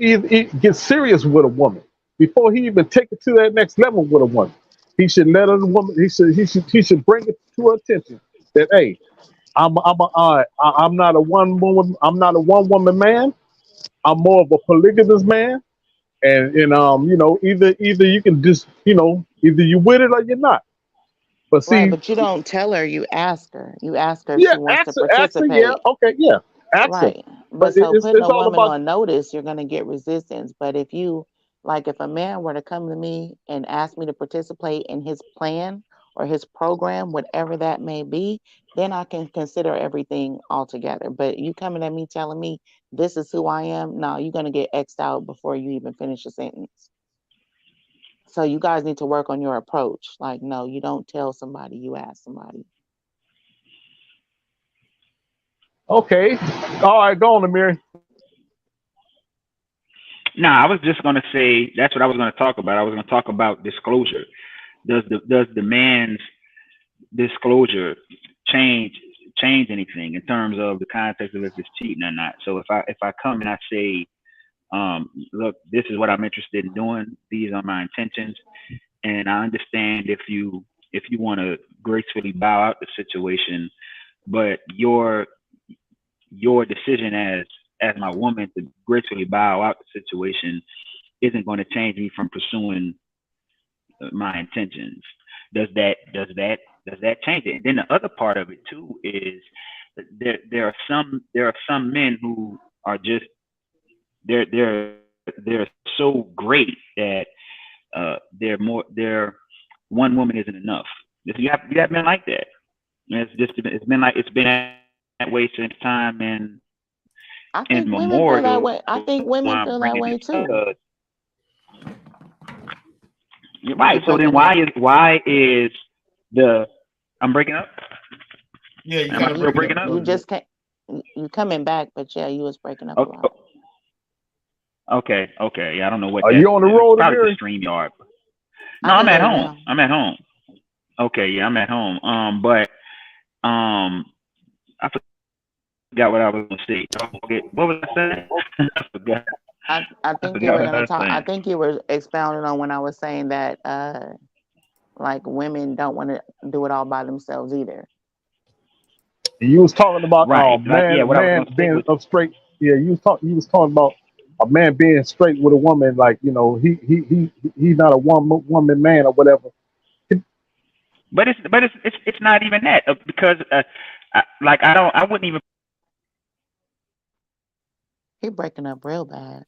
gets serious with a woman, before he even take it to that next level with a woman, he should let a woman. He should bring it to her attention that, hey, I'm not a one woman man. I'm more of a polygamous man, and either you can just either you with it or you're not. But Right, see, but you don't tell her, you ask her. You ask her if yeah, she wants to ask her, yeah, participate. okay, yeah, ask her. Right. But But so putting it's a all woman about on notice, you're going to get resistance. But if you, like, if a man were to come to me and ask me to participate in his plan or his program, whatever that may be, then I can consider everything altogether. But you coming at me telling me this is who I am, no, you're going to get X'd out before you even finish a sentence. So you guys need to work on your approach. Like, no, you don't tell somebody, you ask somebody. okay. All right, go on, Amir. No, I was just gonna say that's what I was gonna talk about. I was gonna talk about disclosure. Does the man's disclosure change anything in terms of the context of if it's cheating or not? So if I come and I say, look, this is what I'm interested in doing. These are my intentions, and I understand if you want to gracefully bow out the situation, but your decision as my woman to gracefully bow out the situation isn't going to change me from pursuing my intentions. Does that change it? And then the other part of it too is there are some men who are just they're so great that they're one woman isn't enough. You have men like that. And it's been that way since time I and think women feel that memorial. way. I think women I'm feel that bringing way this too. up. You're You right. So then breaking up. why is the I'm breaking up? Yeah, you Am kind I of You still breaking up breaking a up? you little bit. just can't. You coming back, but yeah, you was breaking up a Oh, lot. okay. Yeah, I don't know what Are that you on the it's road, probably the Amir? StreamYard. No, I can I'm hear at you home. now. I'm at home. Okay, yeah, I'm at home. But um I forgot what I was gonna say. What was I saying? I forgot. I I think you forgot were what I gonna was talk. I saying. think you were expounding on when I was saying that like women don't want to do it all by themselves either. You was talking about Right. Like yeah, what I was man gonna say being was up straight. Yeah, you was talking about a man being straight with a woman, like he's not a woman man or whatever. but it's not even that because I wouldn't even. He breaking up real bad.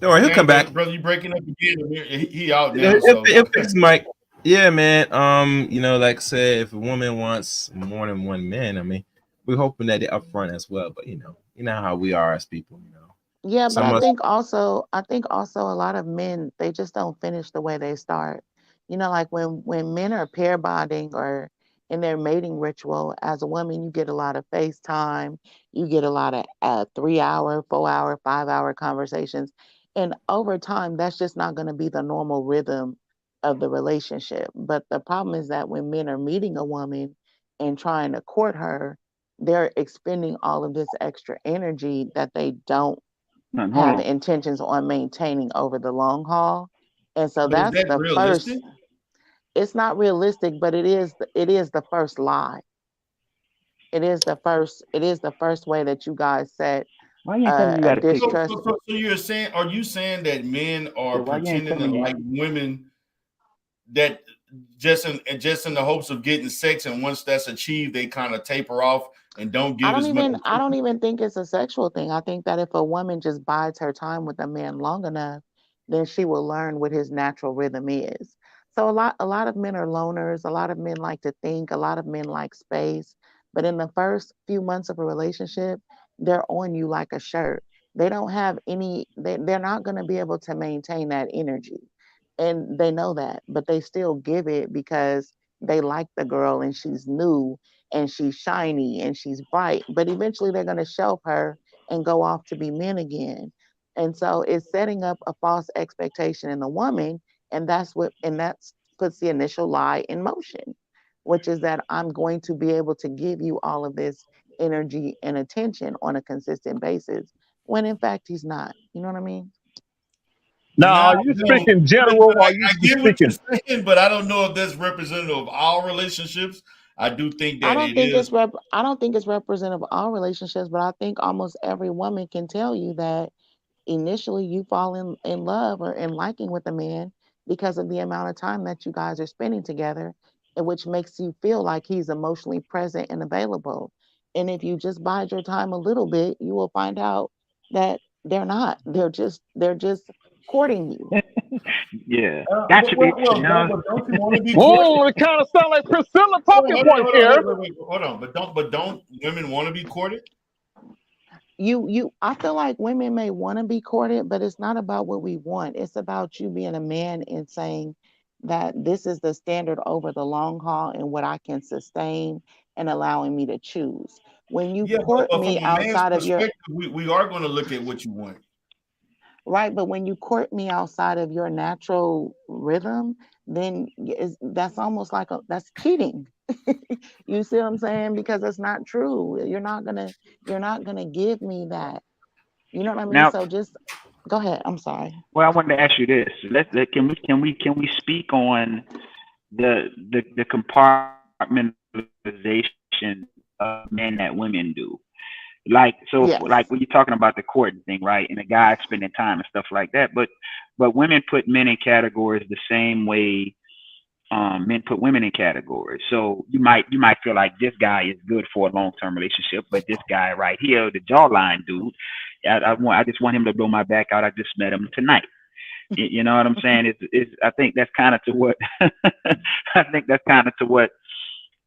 All right, he'll come Dang, back. brother, you breaking up again. He out now, If, so if it's Mike, yeah, man. Like I said, if a woman wants more than one man, I mean, we're hoping that they're upfront as well. But you know how we are as people. Yeah, but Some of us. I think also a lot of men they just don't finish the way they start. You know, like when men are pair bonding or in their mating ritual, as a woman, you get a lot of FaceTime, you get a lot of 3 hour, 4 hour, 5 hour conversations, and over time, that's just not going to be the normal rhythm of the relationship. But the problem is that when men are meeting a woman and trying to court her, they're expending all of this extra energy that they don't Hold have on. intentions on maintaining over the long haul. And so but is that's that the realistic? first, it's not realistic, but it is the first lie. It is the first way that you guys set Why you ain't tell me you a got a ticket? distrust. So are you saying that men are Yeah, why you ain't pretending tell to me you? like women that just in the hopes of getting sex, and once that's achieved, they kind of taper off and don't I give don't as much even I don't attention? even think it's a sexual thing. I think that if a woman just bides her time with a man long enough, then she will learn what his natural rhythm is. So a lot of men are loners, a lot of men like to think, a lot of men like space, but in the first few months of a relationship, they're on you like a shirt. They don't have they're not going to be able to maintain that energy. And they know that, but they still give it because they like the girl and she's new and she's shiny and she's bright, but eventually they're going to shelf her and go off to be men again. And so it's setting up a false expectation in the woman, and that's puts the initial lie in motion, which is that I'm going to be able to give you all of this energy and attention on a consistent basis, when in fact he's not. You know what I mean? Now, Nah, are you no, speaking but general, or are you I just get what speaking? you're saying, but I don't know if that's representative of all relationships. I do think I that don't it think is. I don't think it's representative of all relationships, but I think almost every woman can tell you that initially you fall in love or in liking with a man because of the amount of time that you guys are spending together, and which makes you feel like he's emotionally present and available. And if you just bide your time a little bit, you will find out that they're not. They're just courting you. Yeah, got you, bitch. You know. Don't you want to be courted? Oh, it kind of sounds like Priscilla Hold on, talking point here. hold on. But don't women want to be courted? I feel like women may want to be courted, but it's not about what we want. It's about you being a man and saying that this is the standard over the long haul and what I can sustain, and allowing me to choose. When you Yeah, court but from me a man's outside of your perspective, we are going to look at what you want. right, but when you court me outside of your natural rhythm, then that's almost like that's cheating. You see what I'm saying? Because it's not true. You're not gonna give me that. You know what I mean? Now, So just go ahead. I'm sorry. well, I wanted to ask you this. Can we speak on the compartmentalization of men that women do? Like, so like Yes. when you're talking about the courting thing, right? And the guy spending time and stuff like that. But women put men in categories the same way men put women in categories. So you might feel like this guy is good for a long-term relationship, but this guy right here, the jawline dude, I just want him to blow my back out. I just met him tonight. You know what I'm saying? I think that's kind of to what I think that's kind of to what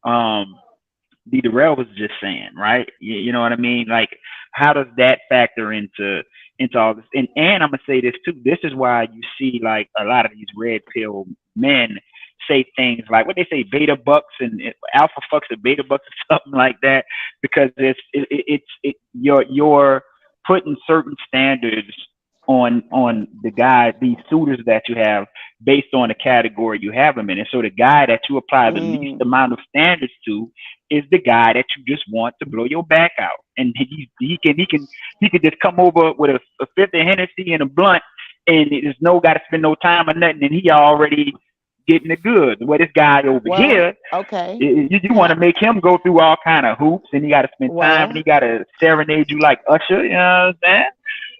um D. Darrell was just saying, right? You know what I mean? Like, how does that factor into all this? And I'm gonna say this too. This is why you see like a lot of these red pill men say things like what they say, beta bucks and alpha fucks and beta bucks or something like that, because you're putting certain standards on the guy, these suitors that you have based on the category you have them in. And so the guy that you apply the least amount of standards to is the guy that you just want to blow your back out. And he can just come over with a fifth of Hennessy and a blunt, and there's no got to spend no time or nothing, and he already getting the goods. Well, this guy over here, okay. You want to make him go through all kind of hoops, and he got to spend time, and he got to serenade you like Usher. You know what I'm saying?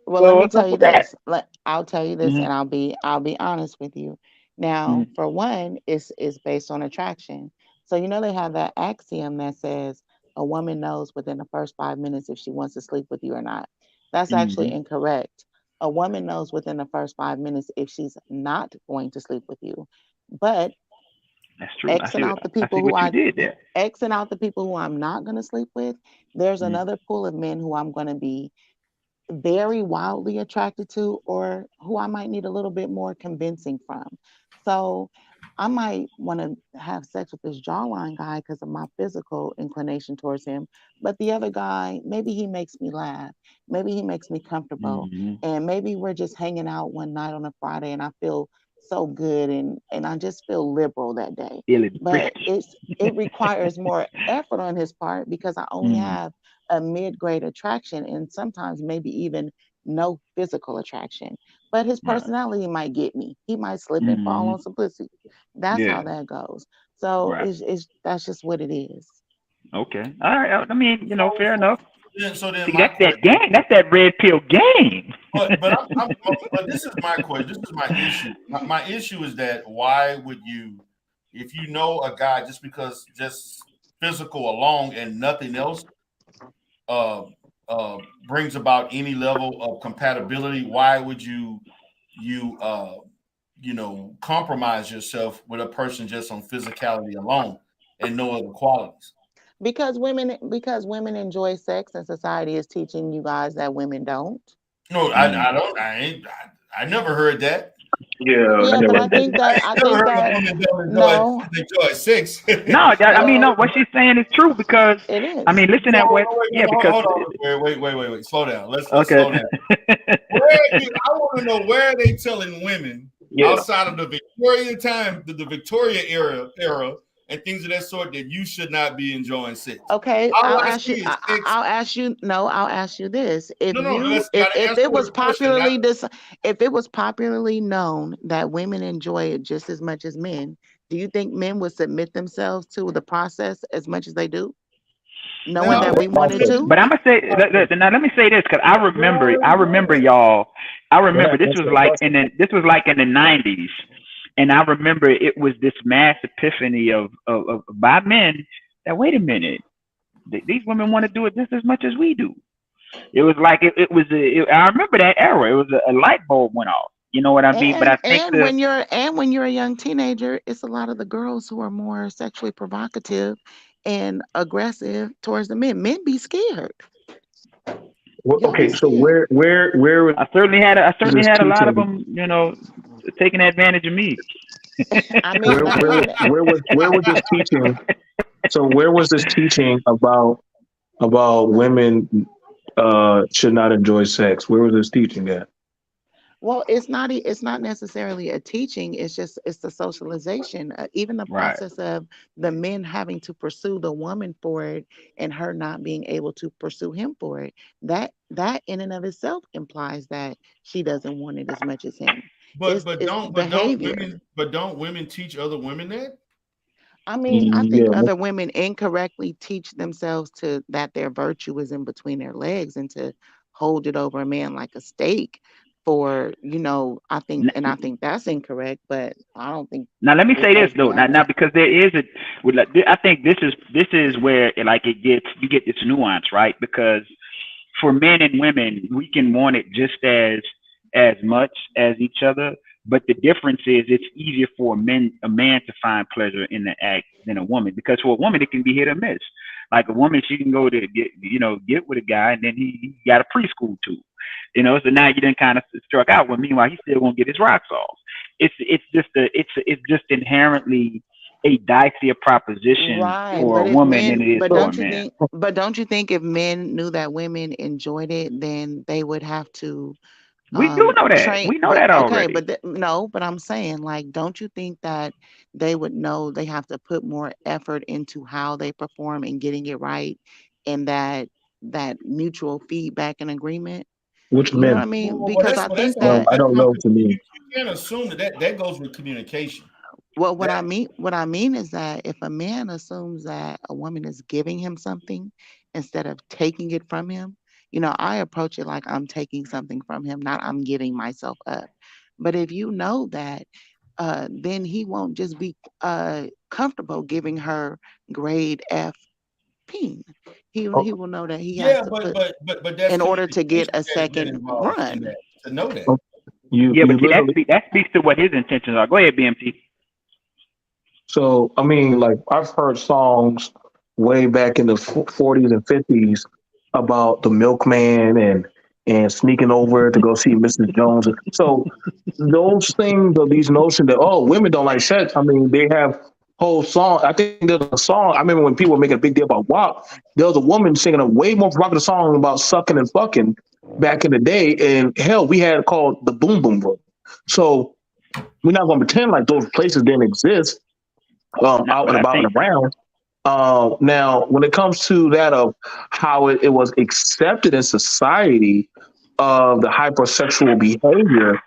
Well, So let me what's up tell you with that? this. I'll tell you this, and I'll be honest with you. Now, for one, it's based on attraction. So they have that axiom that says a woman knows within the first 5 minutes if she wants to sleep with you or not. That's actually incorrect. A woman knows within the first 5 minutes if she's not going to sleep with you. But That's true. I see out the what people who you did there. Xing out the people who I'm not going to sleep with, there's another pool of men who I'm going to be very wildly attracted to, or who I might need a little bit more convincing from. So I might want to have sex with this jawline guy because of my physical inclination towards him. But the other guy, maybe he makes me laugh. Maybe he makes me comfortable. And maybe we're just hanging out one night on a Friday and I feel so good, and I just feel liberal that day. But it requires more effort on his part because I only have a mid-grade attraction and sometimes maybe even no physical attraction. But his personality might get me. He might slip and fall on some pussy. That's how that goes. So it's that's just what it is. Okay. All right. I mean, fair enough. So then See, my that's that question, game. That's that red pill game. but this is my question. This is my issue. My issue is that why would you, if you know a guy just because just physical alone and nothing else brings about any level of compatibility, why would you compromise yourself with a person just on physicality alone and no other qualities? Because women enjoy sex, and society is teaching you guys that women don't. No, I don't. I never heard that. Yeah, but I think I that ain't never heard a woman no, enjoy sex. No, I mean, no, what she's saying is true because it is. I mean, listen at what, yeah, because hold on. Wait. Slow down. Let's okay. slow down. I want to know where are they telling women outside of the Victorian time, the Victoria era, and things of that sort that you should not be enjoying sex. Okay, All I'll I ask see you. is sex. I'll ask you. No, I'll ask you this: if Gotta if answer it with was a question. if it was popularly known that women enjoy it just as much as men, do you think men would submit themselves to the process as much as they do, knowing that we wanted to? But I'm gonna say now. Let me say this because I remember y'all. I remember this was like in the '90s, and I remember it was this mass epiphany of by men that wait a minute, these women want to do it just as much as we do. It was like I remember that era. It was a light bulb went off. You know what I mean? But I think when you're a young teenager, it's a lot of the girls who are more sexually provocative and aggressive towards the men. Men be scared. Okay, so where I certainly had a lot of them, you know, taking advantage of me. I mean, where was this teaching? So where was this teaching about women should not enjoy sex? Where was this teaching at? Well, it's not necessarily a teaching. It's the socialization. Even the Right. process of the men having to pursue the woman for it and her not being able to pursue him for it. That in and of itself implies that she doesn't want it as much as him. But It's behavior. don't women teach other women that? I mean, I think Yeah, other women incorrectly teach themselves to that their virtue is in between their legs and to hold it over a man like a steak for, I think that's incorrect, but I don't think Now let me it say this goes though. beyond Now that. because there is I think this is where you get this nuance, right? Because for men and women, we can want it just as much as each other, but the difference is it's easier for a man to find pleasure in the act than a woman, because for a woman it can be hit or miss. Like a woman, she can go to get with a guy and then he got a preschool too, so now you done kind of struck out with. Meanwhile, he still won't get his rocks off. It's just inherently a dicier proposition Right, for but a if woman than men, it is but for a don't you man. think, if men knew that women enjoyed it, then they would have to We do know that. train. We know But that okay, already. no, but I'm saying, like, don't you think that they would know they have to put more effort into how they perform and getting it right, and that mutual feedback and agreement? which You know what I men? mean? Well, Because I think that's that I don't know. To me, you can't assume that goes with communication. Well, what I mean is that if a man assumes that a woman is giving him something instead of taking it from him, I approach it like I'm taking something from him, not I'm giving myself up. But if you know that, then he won't just be comfortable giving her grade F peen. He will know that he has Yeah, to but put that's in order to get communication a that second involves in run. that to know that. you Yeah, but see, literally. that speaks to what his intentions are. Go ahead, BMT. So I mean, like I've heard songs way back in the 40s and 50s about the milkman and sneaking over to go see Mrs. Jones. So those things or these notions that women don't like sex. I mean, they have whole song. I think there's a song. I remember when people were making a big deal about WAP. There was a woman singing a way more provocative song about sucking and fucking back in the day. And hell, we had it called the Boom Boom Room. So we're not going to pretend like those places didn't exist No, out but and I about think and around. Now, when it comes to that of how it was accepted in society of the hypersexual behavior,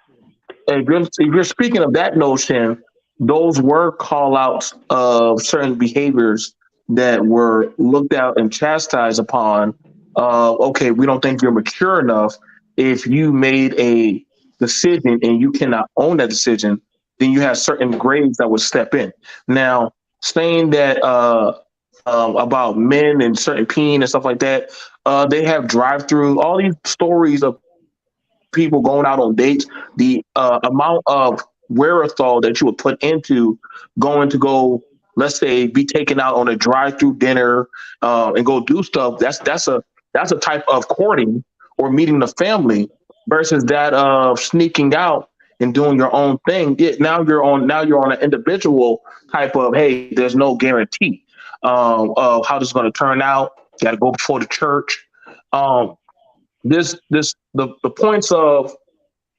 if you're speaking of that notion, those were call outs of certain behaviors that were looked at and chastised upon. Okay, we don't think you're mature enough. If you made a decision and you cannot own that decision, then you have certain grades that would step in. Now, saying that about men and certain peen and stuff like that, they have drive through all these stories of people going out on dates, the amount of wherewithal that you would put into going to go, let's say, be taken out on a drive-through dinner and go do stuff. That's a type of courting or meeting the family versus that of sneaking out and doing your own thing, now you're on an individual type of, hey, there's no guarantee of how this is going to turn out. You got to go before the church. The points of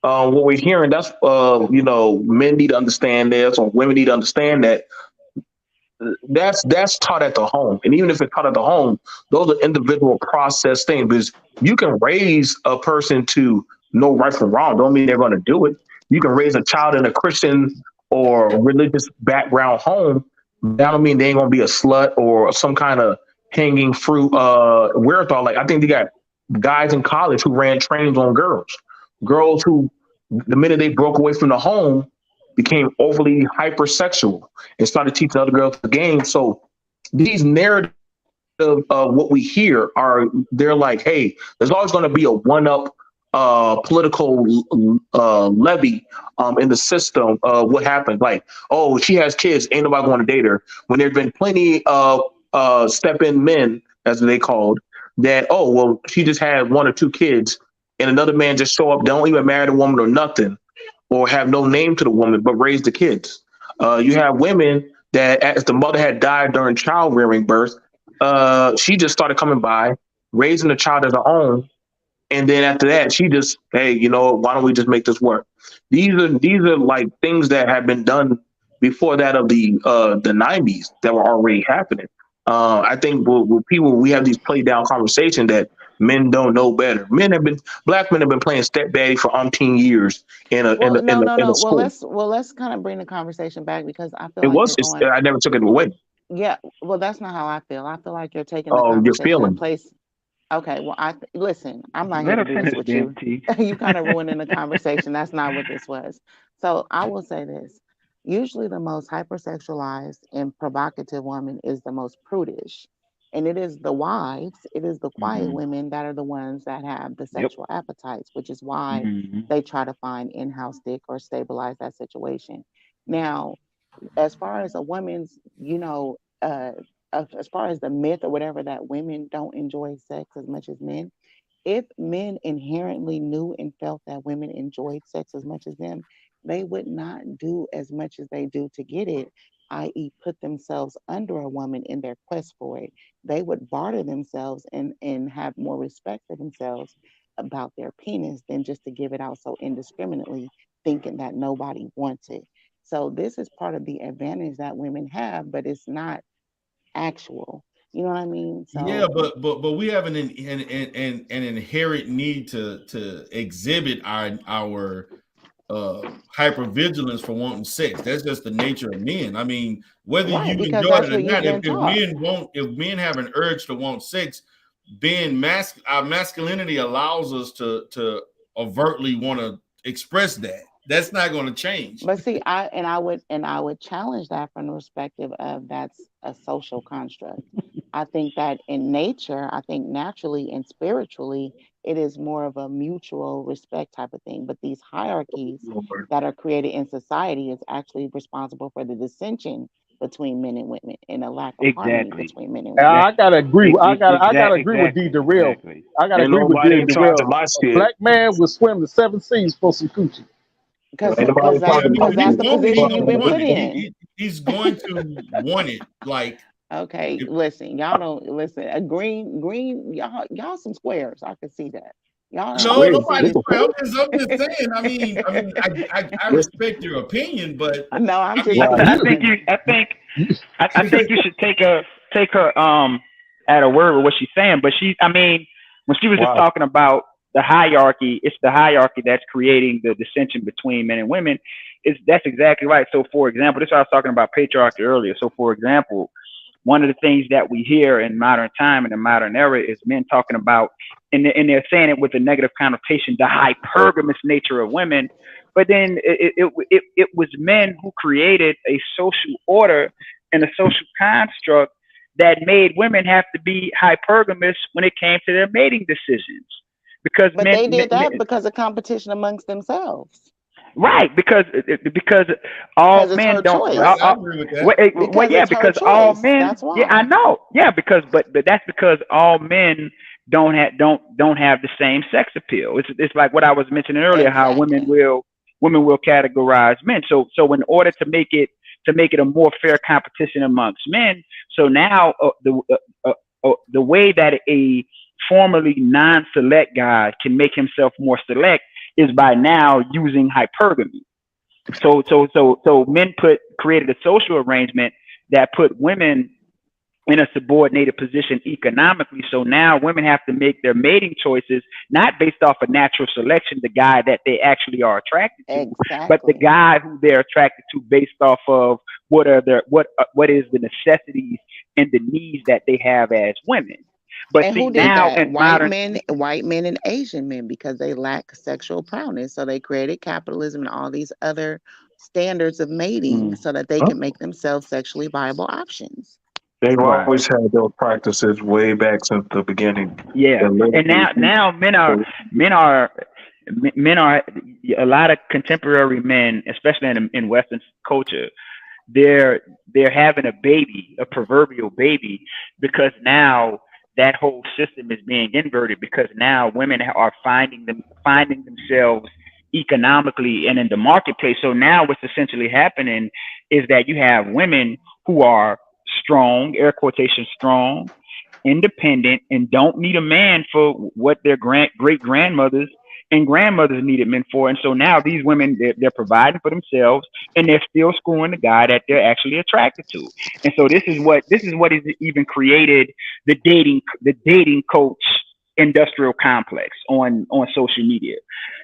what we're hearing, that's men need to understand this, or women need to understand that that's taught at the home. And even if it's taught at the home, those are individual process things, because you can raise a person to know right from wrong. Don't mean they're going to do it. You can raise a child in a Christian or religious background home. That don't mean they ain't going to be a slut or some kind of hanging fruit wherewithal. Like, I think they got guys in college who ran trains on girls who, the minute they broke away from the home, became overly hypersexual and started teaching other girls the game. So these narratives of what we hear they're like, hey, there's always going to be a one-up political levy in the system of what happens. Like, oh, she has kids, ain't nobody going to date her. When there's been plenty of step-in men, as they called, that, oh, well, she just had 1 or 2 kids, and another man just show up, don't even marry the woman or nothing, or have no name to the woman, but raise the kids. You have women that, as the mother had died during child rearing birth, she just started coming by, raising the child as her own. And then after that, she just, hey, why don't we just make this work? These are like things that have been done before that of the 90s that were already happening. I think with people, we have these play down conversations that men don't know better. Black men have been playing stepdaddy for umpteen years in a school. Let's kind of bring the conversation back, because I feel I never took it away. Yeah, well, that's not how I feel. I feel like you're taking the Oh, you're conversation in feeling. place. Okay, well, listen, I'm not Let here her to do this finish, with you. T. You kind of ruining the conversation. That's not what this was. So I will say this. Usually the most hypersexualized and provocative woman is the most prudish. And it is the wives, it is the quiet women that are the ones that have the sexual appetites, which is why they try to find in-house dick or stabilize that situation. Now, as far as a woman's, as far as the myth or whatever that women don't enjoy sex as much as men, if men inherently knew and felt that women enjoyed sex as much as them, they would not do as much as they do to get it, i.e., put themselves under a woman in their quest for it. They would barter themselves and have more respect for themselves about their penis than just to give it out so indiscriminately, thinking that nobody wants it. So this is part of the advantage that women have, but it's not actual. You know what I mean? So yeah, but we have an inherent need to exhibit our hypervigilance for wanting sex. That's just the nature of men. I mean, whether you enjoy it or not, if men have an urge to want sex, our masculinity allows us to overtly want to express that. That's not going to change. But see, I would challenge that from the perspective of that's a social construct. I think that in nature, I think naturally and spiritually, it is more of a mutual respect type of thing. But these hierarchies that are created in society is actually responsible for the dissension between men and women and a lack of harmony between men and women. I gotta agree. I gotta agree with D. Darrell. I gotta agree with D. Darrell. A black man will swim the 7 seas for some coochie. Because that's the position you've been put in. He's going to want it. Like, okay, listen, y'all don't listen. A green, y'all some squares. I can see that. Y'all nobody's. I'm just saying. I mean, I respect your opinion, but no, I'm just. I think you should take her at a word with what she's saying. But when she was just talking about the hierarchy, it's the hierarchy that's creating the dissension between men and women. That's exactly right. So, for example, this is what I was talking about patriarchy earlier. So, for example, one of the things that we hear in modern time and the modern era is men talking about, and they're saying it with a negative connotation, the hypergamous nature of women. But then it was men who created a social order and a social construct that made women have to be hypergamous when it came to their mating decisions. But they did that because of competition amongst themselves. Right, because all men don't. Because all men. That's why. Yeah, I know. Yeah, but that's because all men don't have the same sex appeal. It's like what I was mentioning earlier, how women will women will categorize men. So in order to make it a more fair competition amongst men, so now the way that a formerly non-select guy can make himself more select is by now using hypergamy. So men created a social arrangement that put women in a subordinated position economically. So now women have to make their mating choices not based off of natural selection, the guy that they actually are attracted to, but the guy who they're attracted to based off of what is the necessities and the needs that they have as women. But And see, who did now that? in modern White men and Asian men, because they lack sexual prowess. So they created capitalism and all these other standards of mating so that they can make themselves sexually viable options. They've Right. always had those practices way back since the beginning. Yeah, and now men are a lot of contemporary men, especially in Western culture. They're having a proverbial baby, because now that whole system is being inverted, because now women are finding themselves economically and in the marketplace. So now what's essentially happening is that you have women who are strong, air quotation strong, independent, and don't need a man for what their great grandmothers and grandmothers needed men for. And so now these women, they're providing for themselves, and they're still screwing the guy that they're actually attracted to. And so this is what has even created the dating coach industrial complex on social media.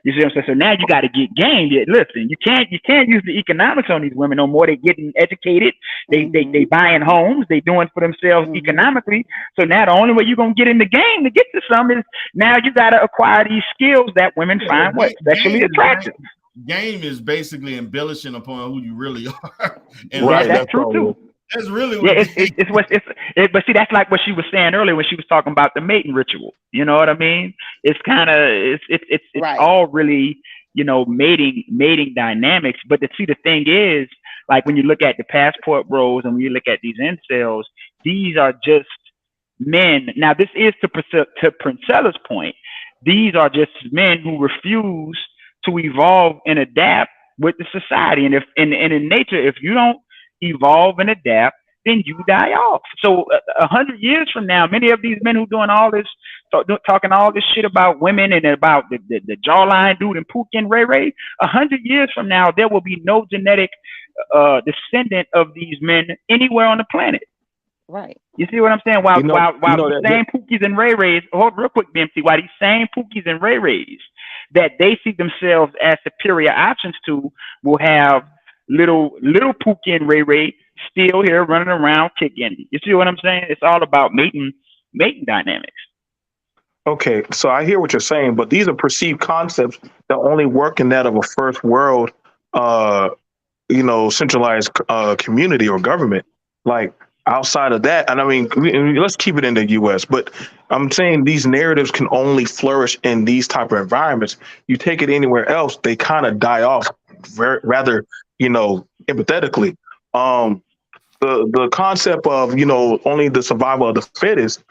You see what I'm saying? So now you got to get game. Listen, you can't use the economics on these women no more. They're getting educated. They buying homes. They doing for themselves economically. So now the only way you're gonna get in the game to get to some is now you got to acquire these skills that women find sexually attractive. Game is basically embellishing upon who you really are. And Right, that's true too. That's really what but see, that's like what she was saying earlier when she was talking about the mating ritual. You know what I mean? It's kind of it's all really, mating dynamics. But the thing is, like when you look at the passport bros and when you look at these incels, these are just men. Now this is to Princella's point. These are just men who refuse to evolve and adapt with the society. And in nature, if you don't evolve and adapt, then you die off. So 100 years from now, many of these men who doing all this, talking all this shit about women and about the jawline dude and Pookie and Ray Ray, 100 years from now, there will be no genetic descendant of these men anywhere on the planet. Right. You see what I'm saying? While these same Pookies and Ray Rays, real quick, BMT, while these same Pookies and Ray Rays that they see themselves as superior options to will have little Pookie and Ray Ray still here running around kicking. You see what I'm saying? It's all about mating dynamics. Okay, so I hear what you're saying, but these are perceived concepts that only work in that of a first world, centralized community or government. Like outside of that, and I mean, let's keep it in the U.S. But I'm saying these narratives can only flourish in these type of environments. You take it anywhere else, they kind of die off rather empathetically. The concept of only the survival of the fittest.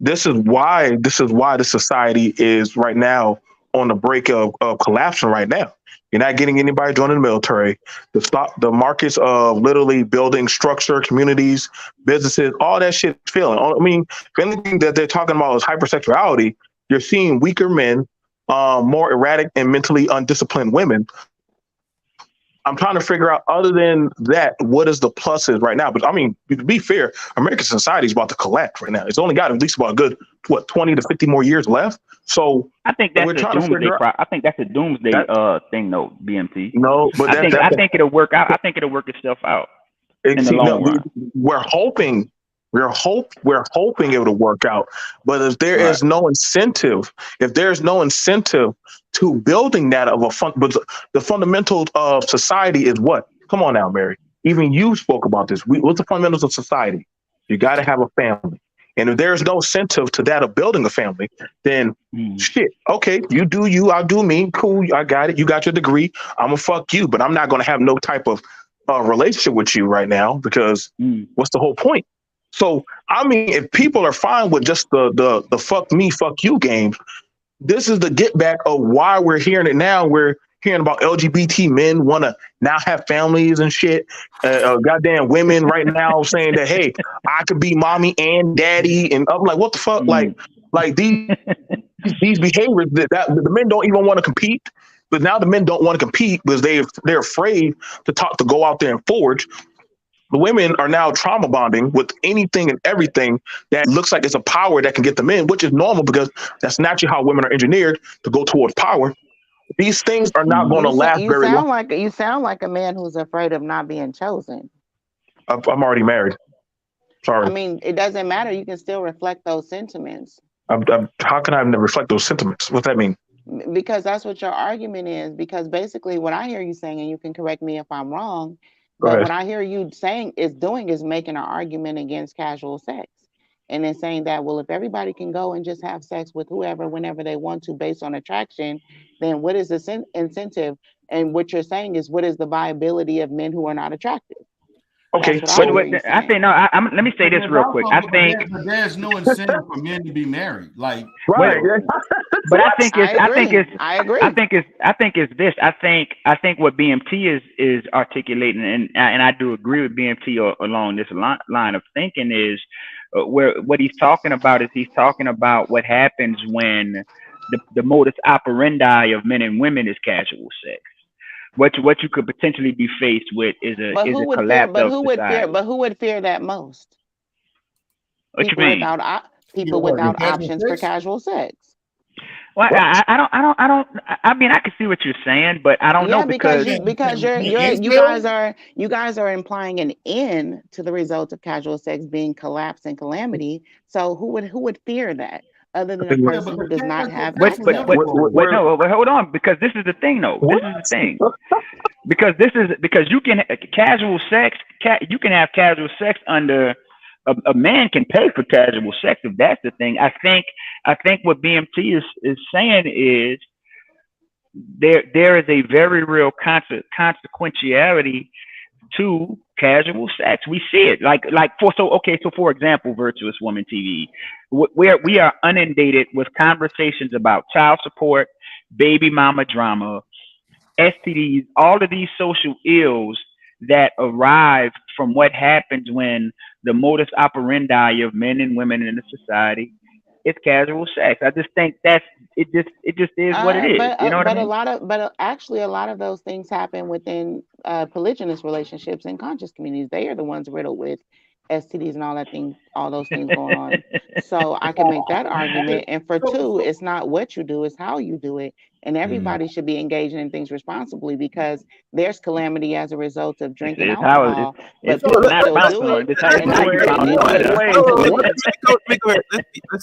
This is why the society is right now on the brink of collapsing right now. You're not getting anybody joining the military. The markets of literally building structure, communities, businesses, all that shit is failing. I mean, if anything that they're talking about is hypersexuality, you're seeing weaker men, more erratic and mentally undisciplined women. I'm trying to figure out, other than that, what is the pluses right now? But I mean, to be fair, American society is about to collapse right now. It's only got at least about a good 20 to 50 more years left. So I think that's a doomsday. I think that's a doomsday thing, though. BMT. No, but I think it'll work out. I think it'll work itself out in the long run. We're hoping it'll work out. But if there is no incentive, to building that but the fundamentals of society is what? Come on now, Mary. Even you spoke about this. What's the fundamentals of society? You got to have a family. And if there's no incentive to that of building a family, then shit, okay, you do you, I'll do me. Cool, I got it. You got your degree. I'm going to fuck you, but I'm not going to have no type of relationship with you right now because what's the whole point? So, I mean, if people are fine with just the fuck me, fuck you games, this is the get back of why we're hearing it now, where hearing about LGBT men want to now have families and shit. Goddamn women right now saying that, hey, I could be mommy and daddy, and I'm like, what the fuck? Like these behaviors that the men don't even want to compete. But now the men don't want to compete because they're afraid to go out there and forge. The women are now trauma bonding with anything and everything that looks like it's a power that can get them in, which is normal because that's naturally how women are engineered to go towards power. These things are not going to last very long. You sound like a man who's afraid of not being chosen. I'm already married. Sorry. I mean, it doesn't matter. You can still reflect those sentiments. How can I reflect those sentiments? What's that mean? Because that's what your argument is. Because basically what I hear you saying, and you can correct me if I'm wrong, but what I hear you saying is making an argument against casual sex. And then saying that, well, if everybody can go and just have sex with whoever, whenever they want to, based on attraction, then what is the incentive? And what you're saying is, what is the viability of men who are not attractive? Okay, so I think let me say this real quick. I think there's no incentive for men to be married. Like, right. But I think it's this. I think what BMT is articulating, and I do agree with BMT along this line of thinking is where what he's talking about is he's talking about what happens when the modus operandi of men and women is casual sex. What you could potentially be faced with is a collapse of society. But who would fear that most? What you mean? People without options for casual sex. Well, I don't. I mean, I can see what you're saying, but I don't know because you guys are implying an end to the result of casual sex being collapse and calamity. So who would fear that? Other than a person who does not have access. But hold on, because this is the thing, though. This is the thing. Because you can casual sex. You can have casual sex under a man can pay for casual sex if that's the thing. I think what BMT is saying is there is a very real consequentiality to casual sex. We see it so for example, Virtuous Woman TV, where we are inundated with conversations about child support, baby mama drama, STDs, all of these social ills that arrive from what happens when the modus operandi of men and women in the society is casual sex. I just think it just is what it is. You know what I mean? Actually a lot of those things happen within polygynous relationships and conscious communities. They are the ones riddled with STDs and all those things going on. So I can make that argument. And for two, it's not what you do, it's how you do it. And everybody should be engaging in things responsibly because there's calamity as a result of drinking alcohol. But people still do it.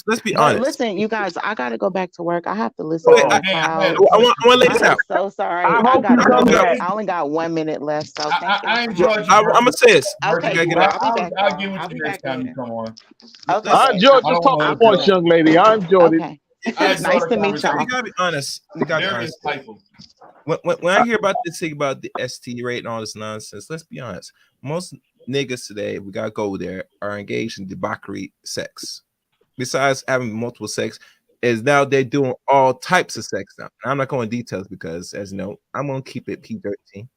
Let's be honest. Listen, you guys, I got to go back to work. I have to listen to the crowd. I want to lay this out. So sorry. I only got 1 minute left. So I enjoyed you. I'm gonna say this. Okay, I'll get with you next time you come on. Okay. I enjoyed your talking points, young lady. I enjoyed it. Nice to meet y'all. You gotta be honest. When I hear about this thing about the ST rate and all this nonsense, let's be honest. Most niggas today, we gotta go there, are engaged in debauchery sex. Besides having multiple sex, is now they're doing all types of sex now. I'm not going into details because, as you know, I'm gonna keep it P13.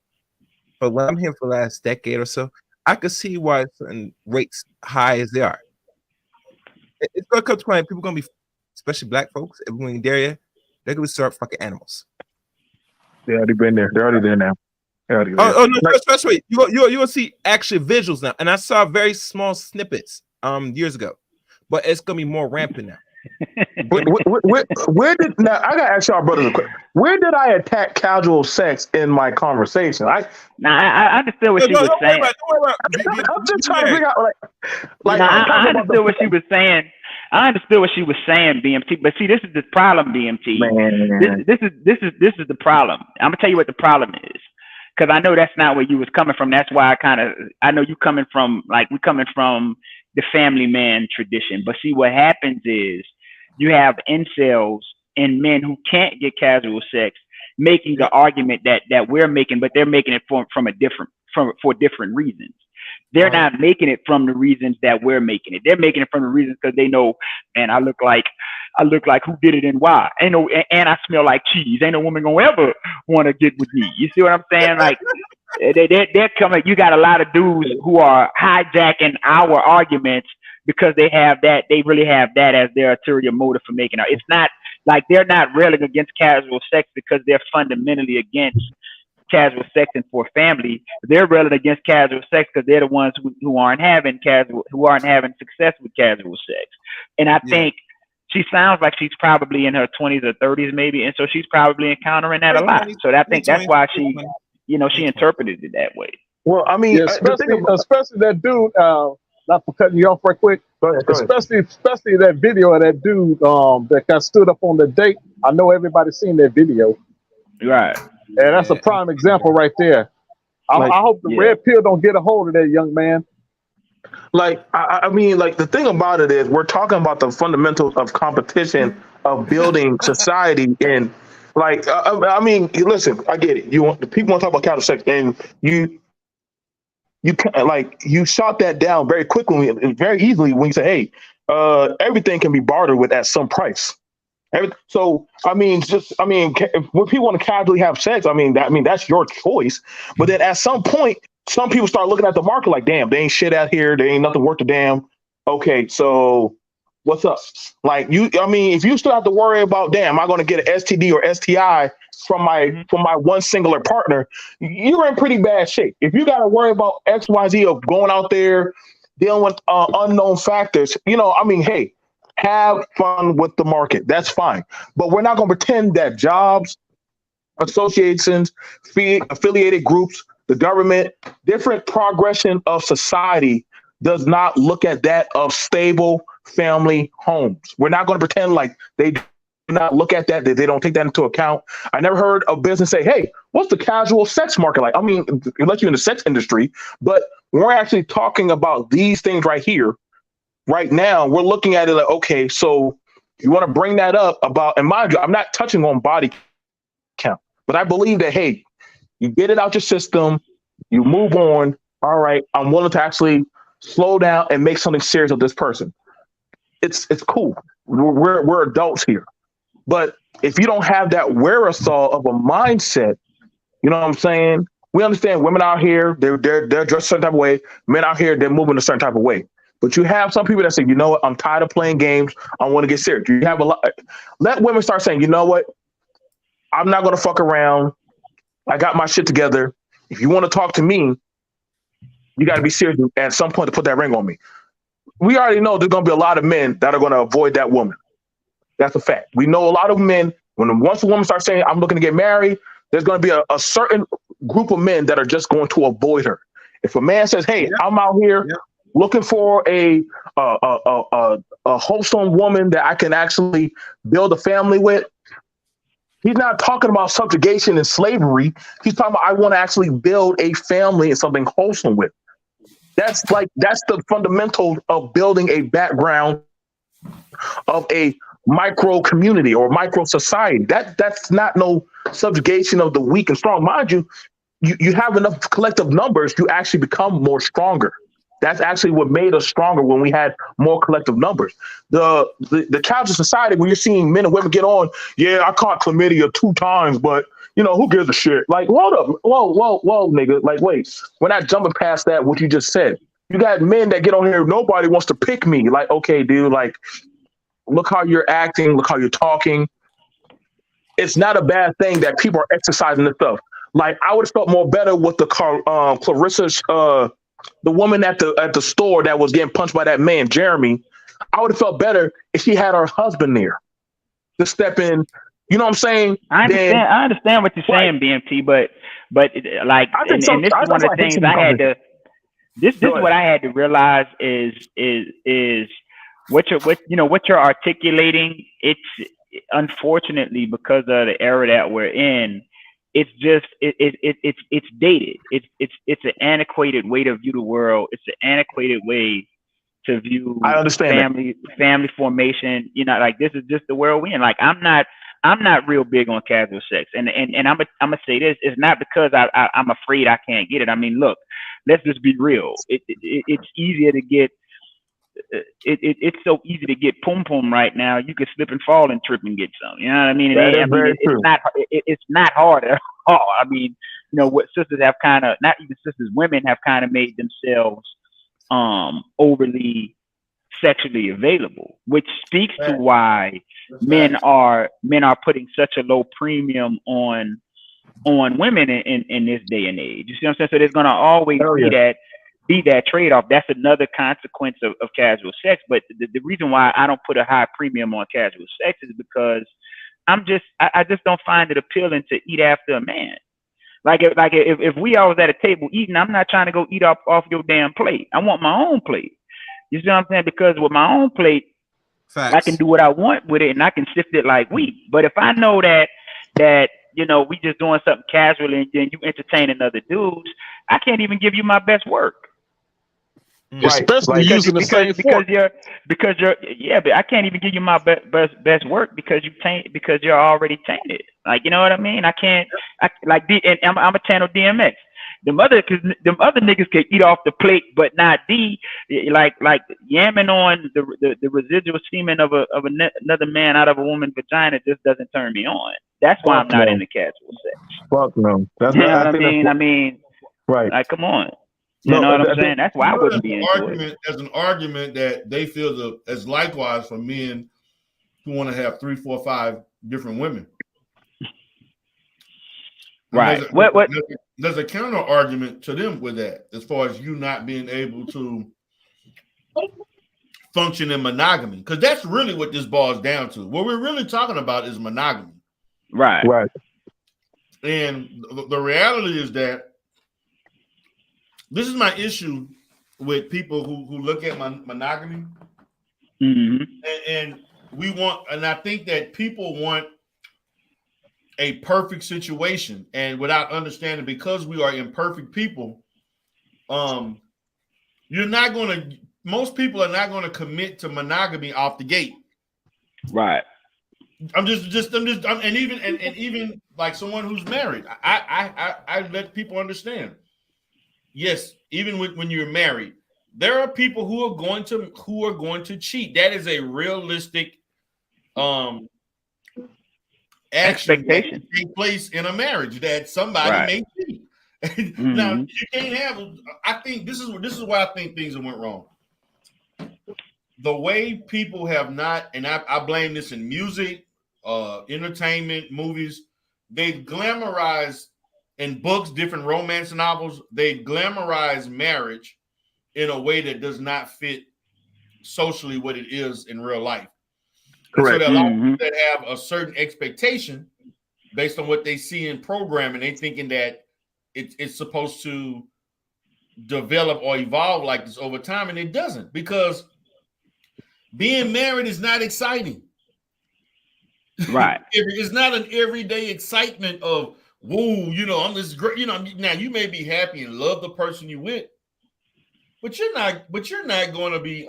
But when I'm here for the last decade or so, I could see why certain rates high as they are. It's gonna come to a point people gonna be, especially black folks, everyone in the area, they're gonna start fucking animals. They already been there. They're already there now. Oh no, especially you'll see actually visuals now. And I saw very small snippets years ago, but it's gonna be more rampant now. Where did now I gotta ask y'all brothers a question. Where did I attack casual sex in my conversation? I understood what she was saying. I'm just trying to figure out I understood what she was saying. I understood what she was saying, BMT. But see, this is the problem, BMT. This is the problem. I'm gonna tell you what the problem is, because I know that's not where you was coming from. That's why I know you coming from we coming from the family man tradition. But see, what happens is you have incels and men who can't get casual sex making the argument that we're making, but they're making it for different reasons. They're not making it from the reasons that we're making it. They're making it from the reasons because they know, man, I look like who did it and why. Ain't no, and I smell like cheese. Ain't no woman gonna ever want to get with me. You see what I'm saying? Like they're coming. You got a lot of dudes who are hijacking our arguments because they have that. They really have that as their ulterior motive for making it. It's not like they're not railing against casual sex because they're fundamentally against casual sex and for family. They're railing against casual sex because they're the ones who aren't having success with casual sex. And I think she sounds like she's probably in her 20s or 30s maybe, and so she's probably encountering that a lot. So I think that's why she, she interpreted it that way. Well, I mean, Yeah, especially that dude. Not for cutting you off right quick. Go ahead. Especially that video of that dude that got stood up on the date. I know everybody's seen that video. Right. And that's a prime example right there. I hope the red pill don't get a hold of that young man. Like, I mean, like the thing about it is we're talking about the fundamentals of competition, of building society, and like, I mean, listen, I get it. The people want to talk about casual sex, and you shot that down very quickly and very easily when you say, hey, everything can be bartered with at some price. So when people want to casually have sex, that's your choice. But then at some point, some people start looking at the market like, damn, they ain't shit out here. They ain't nothing worth a damn. Okay, so what's up? Like if you still have to worry about, damn, am I going to get an STD or STI from my one singular partner? You're in pretty bad shape. If you got to worry about XYZ of going out there dealing with unknown factors, hey. Have fun with the market. That's fine. But we're not going to pretend that jobs, associations, affiliated groups, the government, different progression of society does not look at that of stable family homes. We're not going to pretend like they do not look at that they don't take that into account. I never heard a business say, hey, what's the casual sex market like? I mean, unless you're in the sex industry, but we're actually talking about these things right here. Right now, we're looking at it like, okay, so you want to bring that up about, and mind you, I'm not touching on body count, but I believe that, hey, you get it out your system, you move on. All right, I'm willing to actually slow down and make something serious of this person. It's cool. We're adults here. But if you don't have that wherewithal of a mindset, you know what I'm saying? We understand women out here, they're dressed a certain type of way. Men out here, they're moving a certain type of way. But you have some people that say, you know what, I'm tired of playing games. I want to get serious. You have a lot. Let women start saying, you know what, I'm not going to fuck around. I got my shit together. If you want to talk to me, you got to be serious at some point to put that ring on me. We already know there's going to be a lot of men that are going to avoid that woman. That's a fact. We know a lot of men, once a woman starts saying, I'm looking to get married, there's going to be a certain group of men that are just going to avoid her. If a man says, hey, I'm out here looking for a wholesome woman that I can actually build a family with, he's not talking about subjugation and slavery. He's talking about, I want to actually build a family and something wholesome with. That's the fundamental of building a background of a micro community or micro society. That's not no subjugation of the weak and strong. Mind you, you have enough collective numbers, you actually become more stronger. That's actually what made us stronger when we had more collective numbers. The casual society, when you're seeing men and women get on, yeah, I caught chlamydia 2 times, but who gives a shit? Like, hold up, whoa, nigga. Like, wait, we're not jumping past that. What you just said. You got men that get on here. Nobody wants to pick me. Like, okay, dude. Like, look how you're acting. Look how you're talking. It's not a bad thing that people are exercising this stuff. Like, I would have felt more better with the Clarissa. The woman at the store that was getting punched by that man, Jeremy. I would have felt better if she had her husband there to step in. You know what I'm saying? I understand what you're saying, BMT, but this is one of the things I had to. This is what I had to realize is what you're articulating. It's unfortunately because of the era that we're in. It's just it's dated. It's an antiquated way to view the world. It's an antiquated way to view family formation. Like this is just the world we're in. Like I'm not real big on casual sex, and I'm gonna say this. It's not because I'm afraid I can't get it. I mean, look, let's just be real. It's easier to get. It's so easy to get pum pum right now. You could slip and fall and trip and get some. You know what I mean? That is very true. It's not hard at all. I mean, what sisters have kind of, not even sisters, women have kind of made themselves overly sexually available, which speaks to why men are putting such a low premium on women in this day and age. You see what I'm saying? So there's gonna always be that trade-off. That's another consequence of casual sex. But the reason why I don't put a high premium on casual sex is because I just don't find it appealing to eat after a man. If we always at a table eating, I'm not trying to go eat off your damn plate. I want my own plate. You see what I'm saying? Because with my own plate, Facts. I can do what I want with it and I can sift it like wheat. But if I know that we just doing something casually and then you entertaining other dudes, I can't even give you my best work. Especially using the same fork. But I can't even give you my best work because you're already tainted. Like, you know what I mean? I'm a Tano DMX. Them other niggas can eat off the plate, but not D. Like yamming on the residual semen of another man out of a woman's vagina just doesn't turn me on. That's why I'm not into casual sex. Fuck no. You know what I mean? Right. Like, come on. You know what I'm saying? That's why I wouldn't be into it. As an argument that they feel as likewise for men who want to have 3, 4, 5 different women. Right. There's a counter argument to them with that, as far as you not being able to function in monogamy, because that's really what this boils down to. What we're really talking about is monogamy. Right. Right. And the reality is that this is my issue with people who look at monogamy. Mm-hmm. And I think that people want a perfect situation, and without understanding, because we are imperfect people, most people are not going to commit to monogamy off the gate. Right. And even like someone who's married, I let people understand. Yes, even when you're married, there are people who are going to cheat. That is a realistic expectation take place in a marriage, that somebody may cheat. Mm-hmm. Now you can't have. I think this is why I think things went wrong. The way people have not, and I blame this in music, entertainment, movies. They've glamorized in books, different romance novels. They glamorize marriage in a way that does not fit socially what it is in real life. Correct. So there are a lot of people that have a certain expectation based on what they see in programming. They thinking that it's supposed to develop or evolve like this over time, and it doesn't, because being married is not exciting. Right. It's not an everyday excitement of, whoa, I'm this great. Now you may be happy and love the person you with, but you're not going to be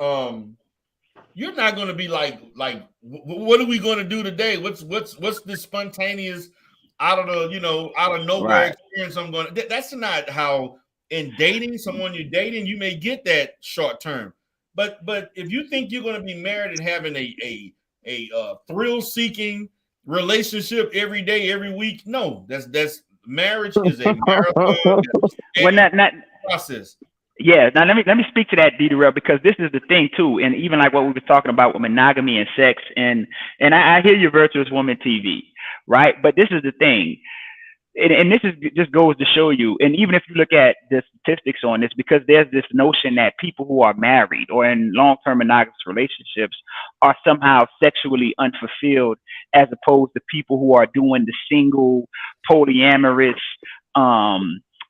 you're not going to be like what are we going to do today? What's this spontaneous out of nowhere experience I'm going to. That's not how in dating someone you're dating, you may get that short term. But if you think you're going to be married and having a thrill-seeking relationship every day, every week, no, that's marriage is a marathon. Not process. Yeah. Now let me speak to that, D-Darrell, because this is the thing too, and even like what we were talking about with monogamy and sex, and I hear your Virtuous Woman TV, right? But this is the thing. And this is just goes to show you, and even if you look at the statistics on this, because there's this notion that people who are married or in long-term monogamous relationships are somehow sexually unfulfilled, as opposed to people who are doing the single, polyamorous,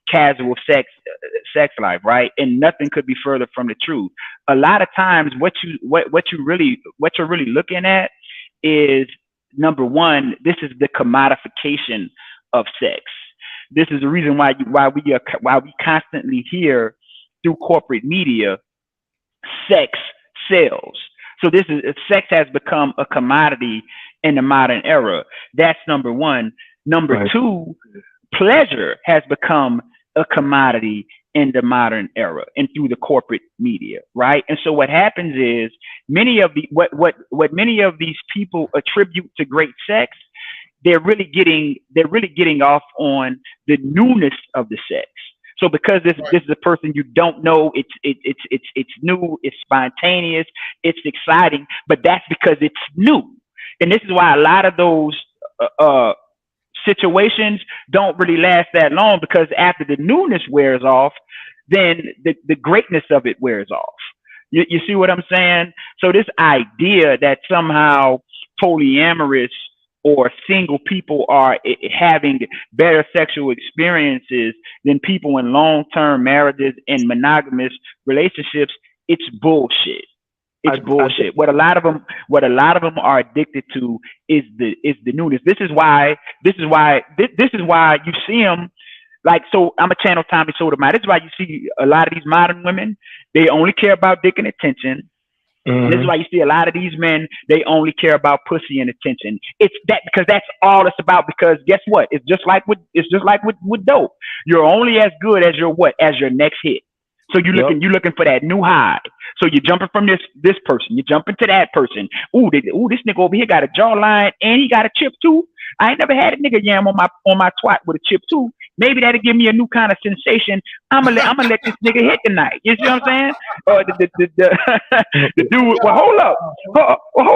casual sex life, right? And nothing could be further from the truth. A lot of times, what you're really looking at is, number one, this is the commodification of sex. This is the reason why we constantly hear through corporate media, sex sells. So sex has become a commodity in the modern era. That's number one. Number two, pleasure has become a commodity in the modern era and through the corporate media, right? And so what happens is many of the what many of these people attribute to great sex, they're really getting off on the newness of the sex. So because this is a person you don't know, it's new, it's spontaneous, it's exciting, but that's because it's new. And this is why a lot of those situations don't really last that long, because after the newness wears off, then the greatness of it wears off. You see what I'm saying? So this idea that somehow polyamorous or single people are having better sexual experiences than people in long-term marriages and monogamous relationships, it's bullshit. It's bullshit. What a lot of them are addicted to is the newness. This is why you see them. Like, so I'm a channel Tommy Sotomayor. This is why you see a lot of these modern women, they only care about dick and attention. Mm-hmm. This is why you see a lot of these men, they only care about pussy and attention. It's that, because that's all it's about. Because guess what? It's just like with dope. You're only as good as your next hit. So you're looking for that new high. So you're jumping from this person, you're jumping to that person. Ooh, this nigga over here got a jawline and he got a chip too. I ain't never had a nigga yam on my twat with a chip too. Maybe that'll give me a new kind of sensation. I'm gonna let this nigga hit tonight. You see what I'm saying? The dude. Well, hold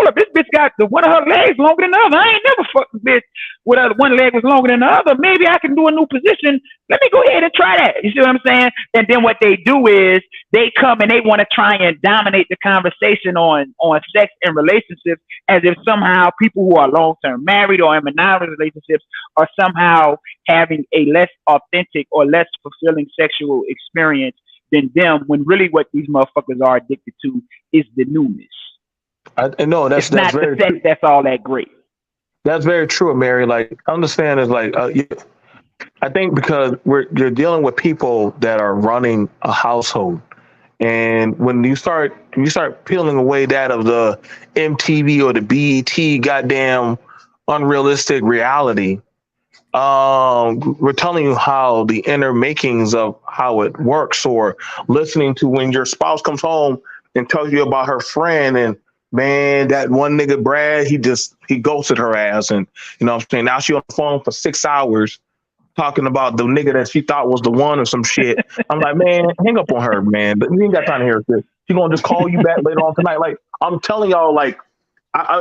up. This bitch got one of her legs longer than the other. I ain't never fucked a bitch with one leg was longer than the other. Maybe I can do a new position. Let me go ahead and try that. You see what I'm saying? And then what they do is they come and they want to try and dominate the conversation on sex and relationships, as if somehow people who are long-term married or in monogamous relationships are somehow having a less authentic or less fulfilling sexual experience than them, when really what these motherfuckers are addicted to is the newness. I know that's not very the sex true. that's all that great. That's very true, Mary. Like, understand is like, I think because you're dealing with people that are running a household, and when you start peeling away that of the MTV or the BET goddamn unrealistic reality, we're telling you how the inner makings of how it works, or listening to when your spouse comes home and tells you about her friend, and man, that one nigga Brad, he ghosted her ass, and you know what I'm saying, now she on the phone for 6 hours talking about the nigga that she thought was the one or some shit. I'm like, man, hang up on her, man. But you ain't got time to hear this. She gonna just call you back later on tonight. Like, I'm telling y'all, like,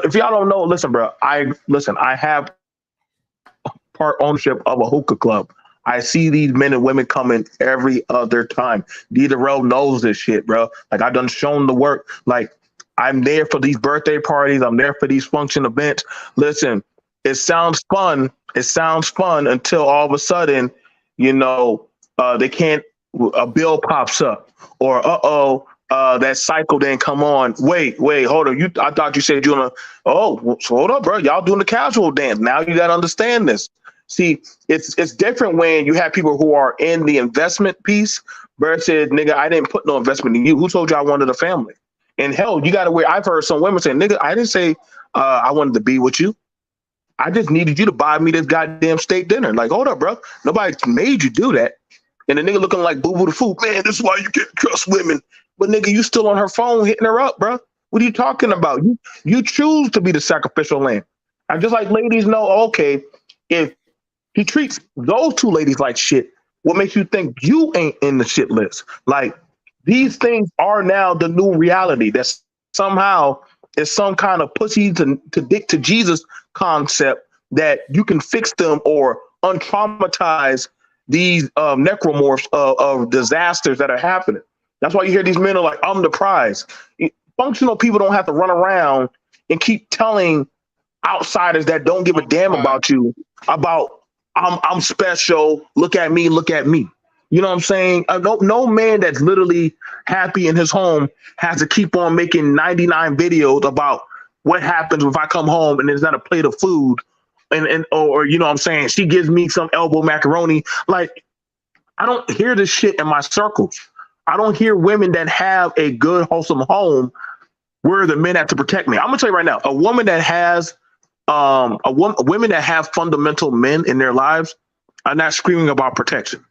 if y'all don't know, listen, bro. I have part ownership of a hookah club. I see these men and women coming every other time. D. Darrell knows this shit, bro. Like, I done shown the work. Like, I'm there for these birthday parties. I'm there for these function events. Listen, it sounds fun. It sounds fun until all of a sudden, they can't. A bill pops up, or that cycle didn't come on. Wait, hold on. I thought you said you're gonna. Oh, so hold up, bro. Y'all doing the casual dance. Now you gotta understand this. See, it's different when you have people who are in the investment piece versus, nigga, I didn't put no investment in you. Who told you I wanted a family? And hell, you gotta wear. I've heard some women say, nigga, I didn't say I wanted to be with you. I just needed you to buy me this goddamn steak dinner. Like, hold up, bro. Nobody made you do that. And the nigga looking like Boo Boo the Fool. Man, this is why you can't trust women. But nigga, you still on her phone hitting her up, bro. What are you talking about? You choose to be the sacrificial lamb. And just like ladies know, okay, if he treats those two ladies like shit, what makes you think you ain't in the shit list? Like, these things are now the new reality. That's somehow is some kind of pussy to dick to Jesus concept that you can fix them or untraumatize these necromorphs of disasters that are happening. That's why you hear these men are like, I'm the prize. Functional people don't have to run around and keep telling outsiders that don't give a damn about you about I'm special. Look at me. Look at me. You know what I'm saying? No man that's literally happy in his home has to keep on making 99 videos about what happens if I come home and there's not a plate of food, or you know what I'm saying, she gives me some elbow macaroni. Like, I don't hear this shit in my circles. I don't hear women that have a good, wholesome home where the men have to protect me. I'm gonna tell you right now, a woman that has women that have fundamental men in their lives are not screaming about protection.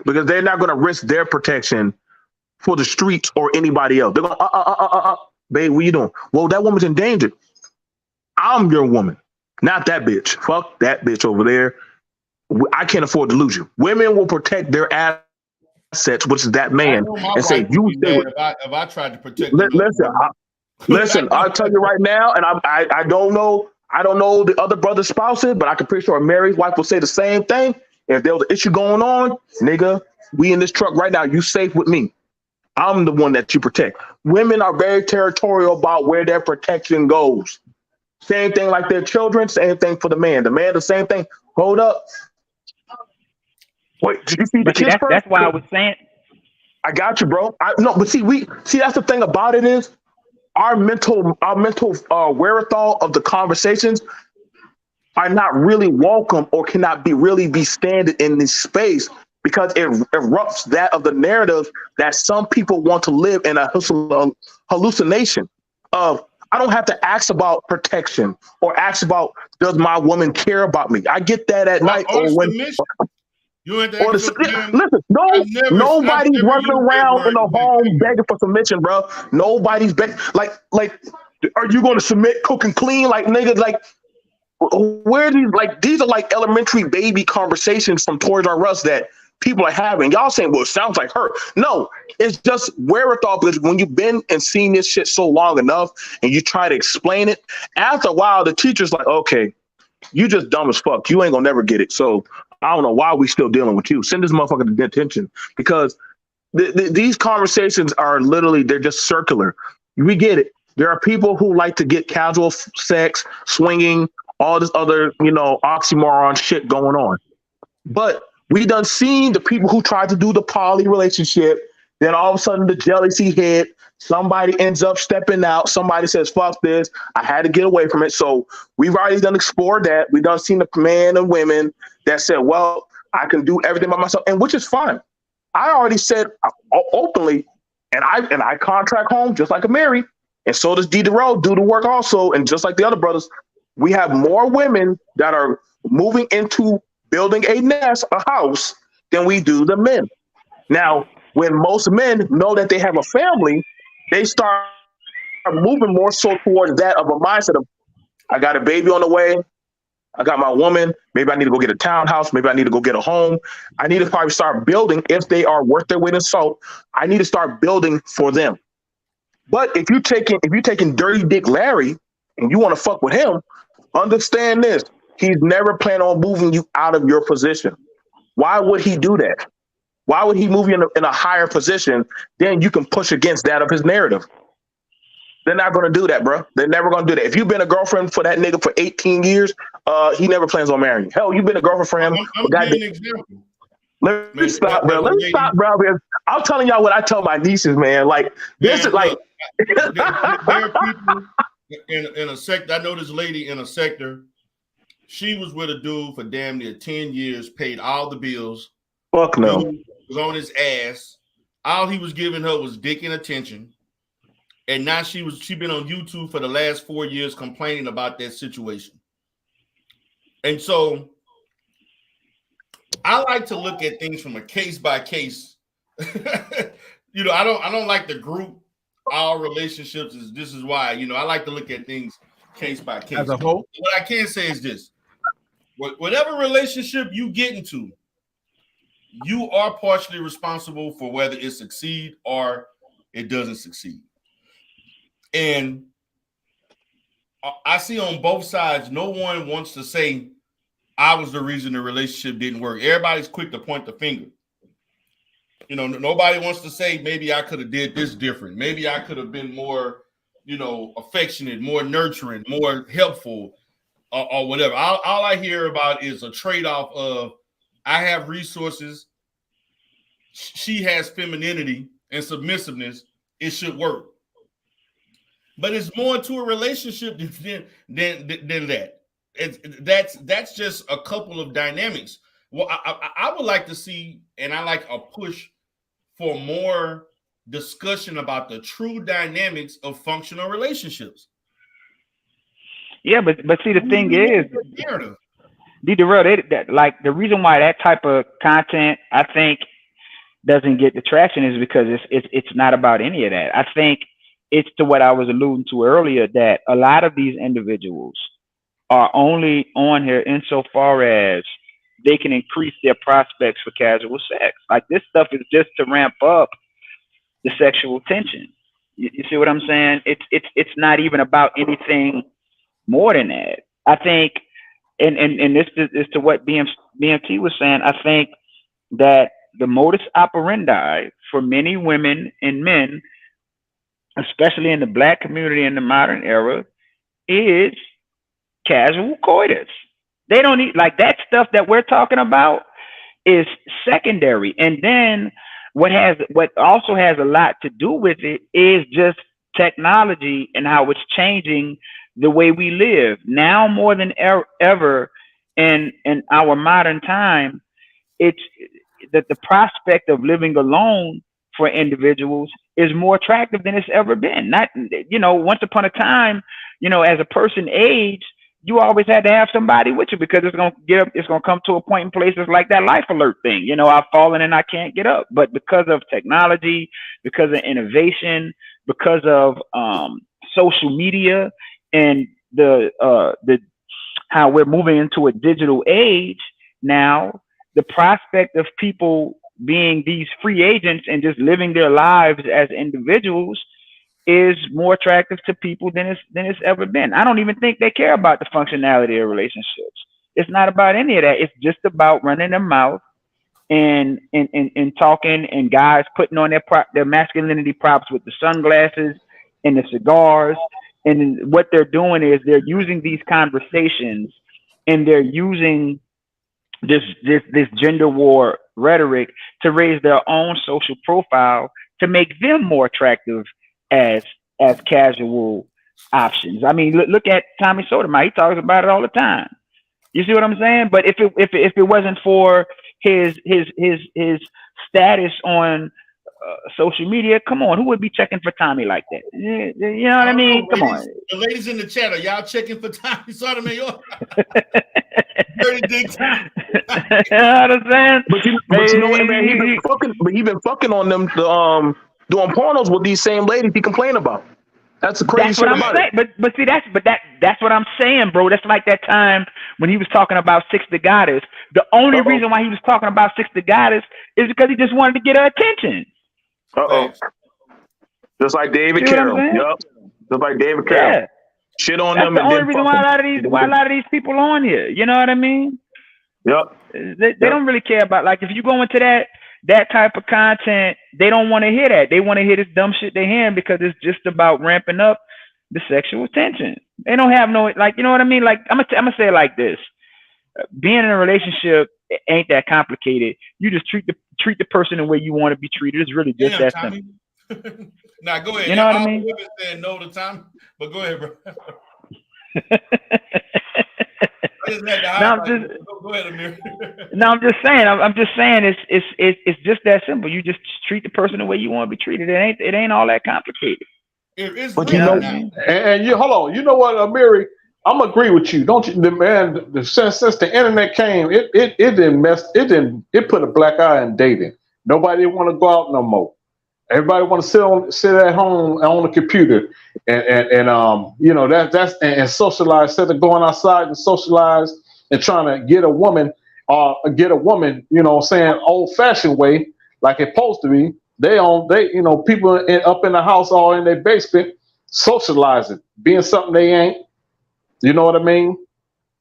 because they're not going to risk their protection for the streets or anybody else. They're going, babe, what you doing? Well, that woman's in danger. I'm your woman, not that bitch. Fuck that bitch over there. I can't afford to lose you. Women will protect their assets, which is that I man, know my and say, wife would "You be stay mad with." if I tried to protect another Listen, woman. listen. I'll tell you right now, and I don't know. I don't know the other brother's spouses, but I can pretty sure Mary's wife will say the same thing. If there was an issue going on, nigga, we in this truck right now. You safe with me. I'm the one that you protect. Women are very territorial about where their protection goes. Same thing like their children, same thing for the man. The man, the same thing. Hold up. Wait, did you feed the But see, kids first? that's why I was saying. I got you, bro. No, but see, that's the thing about it is our mental wherewithal of the conversations are not really welcome or cannot be standing in this space because it erupts that of the narrative that some people want to live in a hallucination of I don't have to ask about protection or ask about does my woman care about me. I get that at night Or or when submission. You ain't or ask your man. listen, I've nobody's never running used that around in word the the way home you use begging for submission, bro. Nobody's begging. Like, are you going to submit, cook, and clean? Like, niggas, like, where are these? Like, these are like elementary baby conversations from Toys R Us that people are having. Y'all saying, well, it sounds like her. No, it's just wherewithal because when you've been and seen this shit so long enough and you try to explain it, after a while, the teacher's like, okay, you just dumb as fuck. You ain't gonna never get it. So I don't know why we still dealing with you. Send this motherfucker to detention because these conversations are literally, they're just circular. We get it. There are people who like to get casual sex, swinging, all this other, oxymoron shit going on. But we done seen the people who tried to do the poly relationship. Then all of a sudden the jealousy hit. Somebody ends up stepping out. Somebody says, fuck this. I had to get away from it. So we've already done explored that. We done seen the men and women that said, well, I can do everything by myself, and which is fine. I already said openly, and I contract home just like a Mary, and so does D. Darrell do the work also. And just like the other brothers, we have more women that are moving into building a nest, a house, than we do the men. Now, when most men know that they have a family, they start moving more so towards that of a mindset of, I got a baby on the way. I got my woman. Maybe I need to go get a townhouse. Maybe I need to go get a home. I need to probably start building if they are worth their weight in salt. I need to start building for them. But if you're taking Dirty Dick Larry and you want to fuck with him, understand this. He's never planning on moving you out of your position. Why would he do that? Why would he move you in a higher position? Then you can push against that of his narrative. They're not going to do that, bro. They're never going to do that. If you've been a girlfriend for that nigga for 18 years, he never plans on marrying you. Hell, you've been a girlfriend for him. I'm giving an example. Let me stop, bro. Let me stop, bro. Because I'm telling y'all what I tell my nieces, man. Like, this is like. There are people in a sector. I know this lady in a sector. She was with a dude for damn near 10 years, paid all the bills. Fuck no. Dude was on his ass. All he was giving her was dick and attention. And now she been on YouTube for the last 4 years complaining about that situation. And so I like to look at things from a case by case. I don't like the group all relationships this is why, I like to look at things case by case. As a whole. What I can say is this. Whatever relationship you get into, you are partially responsible for whether it succeeds or it doesn't succeed. And I see on both sides, no one wants to say, I was the reason the relationship didn't work. Everybody's quick to point the finger. Nobody wants to say, maybe I could have did this different. Maybe I could have been more, affectionate, more nurturing, more helpful, or whatever. All I hear about is a trade-off of, I have resources, she has femininity and submissiveness, it should work. But it's more to a relationship than that. That's just a couple of dynamics. Well, I would like to see, and I like a push for more discussion about the true dynamics of functional relationships. Yeah, but see, the thing is, D. Darrell, that like the reason why that type of content, I think, doesn't get the traction is because it's not about any of that. I think it's to what I was alluding to earlier, that a lot of these individuals are only on here insofar as they can increase their prospects for casual sex. Like, this stuff is just to ramp up the sexual tension. You see what I'm saying? It's not even about anything more than that. I think, and this is to what BMT was saying. I think that the modus operandi for many women and men, especially in the Black community in the modern era, is casual coitus. They don't need, like, that stuff that we're talking about is secondary. And then what also has a lot to do with it is just technology and how it's changing the way we live now more than ever in our modern time. It's that the prospect of living alone for individuals is more attractive than it's ever been. Not, once upon a time, as a person aged, you always had to have somebody with you because it's gonna come to a point in places like that life alert thing. I've fallen and I can't get up. But because of technology, because of innovation, because of social media and the how we're moving into a digital age now, the prospect of people being these free agents and just living their lives as individuals is more attractive to people than it's ever been. I don't even think they care about the functionality of relationships. It's not about any of that. It's just about running their mouth and talking, and guys putting on their masculinity props with the sunglasses and the cigars. And what they're doing is they're using these conversations, and they're using this gender war rhetoric to raise their own social profile to make them more attractive as casual options. I mean, look at Tommy Sotomayor. He talks about it all the time. You see what I'm saying? But if it wasn't for his status on social media, come on, who would be checking for Tommy like that? You know what I mean? Come on. The ladies in the chat, are y'all checking for Tommy Sotomayor? Dirty dick Tommy. You know what I'm saying? But you know what, man? He been fucking on them, doing pornos with these same ladies he complained about. That's the crazy shit about it. But see, that's what I'm saying, bro. That's like that time when he was talking about Six the Goddess. The only reason why he was talking about Six the Goddess is because he just wanted to get her attention. Just like David Carroll. Yep. Just like David Carroll. Yeah. Shit on that's them. The only reason why a lot of these people on here. You know what I mean? Yep. They don't really care about, like, if you go into that type of content, they don't want to hear that. They want to hear this dumb shit they're hearing because it's just about ramping up the sexual tension. They don't have no, like, you know what I mean? Like, I'm gonna say it like this: being in a relationship ain't that complicated. You just treat the person the way you want to be treated. It's really just that simple. Now go ahead. You know what I mean? Women saying no to Tommy, but go ahead, bro. Go ahead, Amir. No, I'm just saying it's just that simple. You just treat the person the way you want to be treated. It ain't all that complicated. But and you hold on. You know what, Amiri? I'm agree with you. Don't you, man? Since the internet came, it put a black eye in dating. Nobody want to go out no more. Everybody want to sit at home on the computer and that's socialize instead of going outside and socialize and trying to get a woman, you know, saying old fashioned way like it's supposed to be. People up in the house or in their basement socializing, being something they ain't. You know what I mean?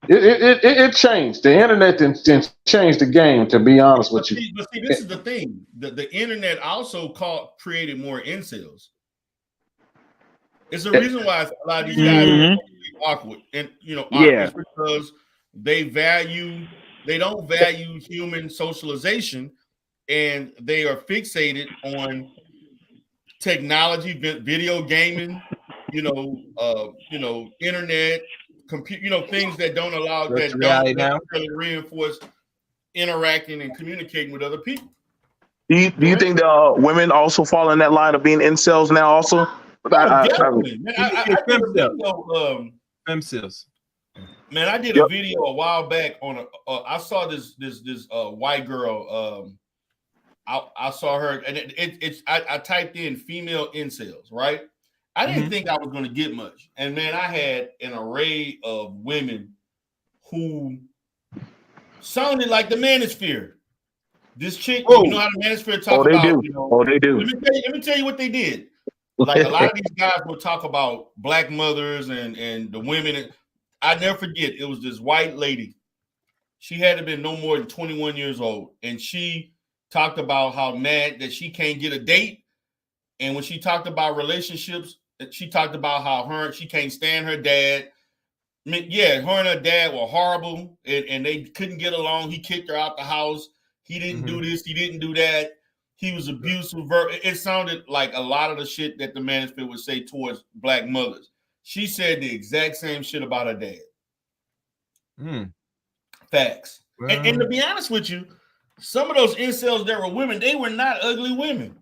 It changed. The internet didn't change the game, to be honest with you. But see, this is the thing. The internet also created more incels. It's the reason why a lot of these guys are awkward. And awkward because they don't value human socialization, and they are fixated on technology, video gaming, internet, computer, things that don't allow that don't necessarily reinforce interacting and communicating with other people. Do you think that women also fall in that line of being incels now also? Definitely. Man, I did a video, man, I did a video a while back on I saw this white girl. I saw her, and I typed in female incels, right? I didn't think I was going to get much, and man, I had an array of women who sounded like the manosphere. This chick, you know how the manosphere talk they about, do. you know. Oh, they do. Let me tell you what they did. Like a lot of these guys will talk about black mothers and the women. I never forget. It was this white lady. She had to been no more than 21 years old, and she talked about how mad that she can't get a date. And when she talked about relationships, she talked about how she can't stand her dad. I mean, yeah, her and her dad were horrible, and they couldn't get along. He kicked her out the house. He didn't do this. He didn't do that. He was abusive. It sounded like a lot of the shit that the manosphere would say towards black mothers. She said the exact same shit about her dad. Facts. And to be honest with you, some of those incels that were women, they were not ugly women.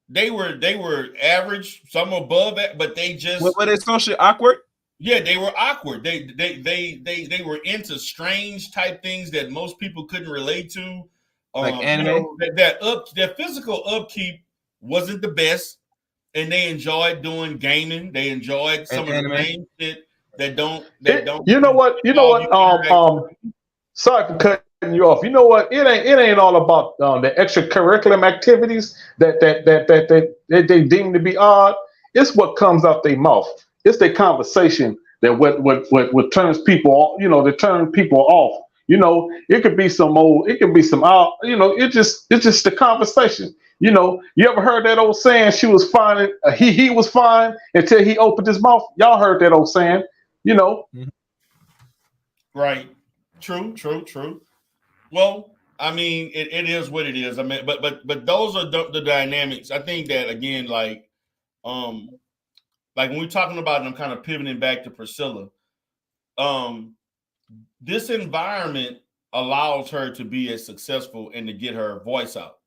They were average, some above that, but they just were they socially awkward? Yeah, they were awkward. They were into strange type things that most people couldn't relate to. Like anime? Their physical upkeep wasn't the best, and they enjoyed doing gaming. They enjoyed some of the same shit that don't. You know what? Sorry for cutting you off. You know what? It ain't all about the extracurricular activities that they deem to be odd. It's what comes out their mouth. It's their conversation that what turns people off, that turn people off. It could be some it's just the conversation. You ever heard that old saying, she was fine, he was fine until he opened his mouth? Y'all heard that old saying, Right. True. Well, I mean, it is what it is. I mean, but those are the dynamics. I think that, again, like when we're talking about, and I'm kind of pivoting back to Priscilla, this environment allows her to be as successful and to get her voice out.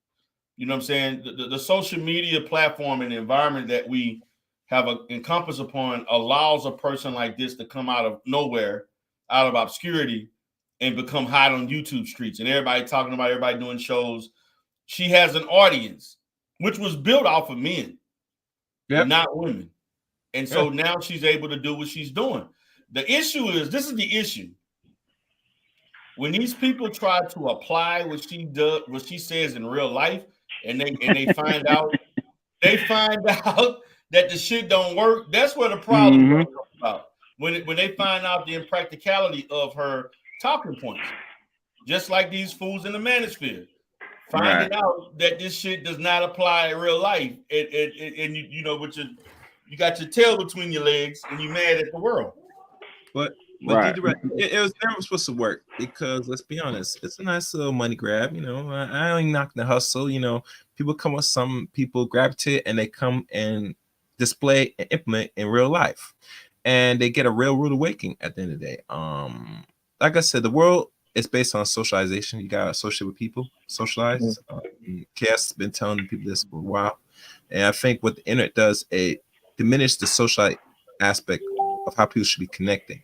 You know what I'm saying? The social media platform and the environment that we have encompassed upon allows a person like this to come out of nowhere, out of obscurity, and become hot on YouTube streets. And everybody talking about, everybody doing shows. She has an audience, which was built off of men, not women. And so now she's able to do what she's doing. The issue is, this is the issue. When these people try to apply what she says in real life, and they find out, that the shit don't work, that's where the problem comes about. When they find out the impracticality of her talking points, just like these fools in the manosphere, finding out that this shit does not apply in real life, and you got your tail between your legs, and you mad at the world. But it was never supposed to work, because let's be honest, it's a nice little money grab. I don't knock the hustle. People come with, some people gravitate and they come and display and implement in real life, and they get a real rude awakening at the end of the day. Like I said, the world is based on socialization. You gotta associate with people, socialize. Cass has been telling people this for a while, and I think what the internet does, it diminishes the social aspect of how people should be connecting.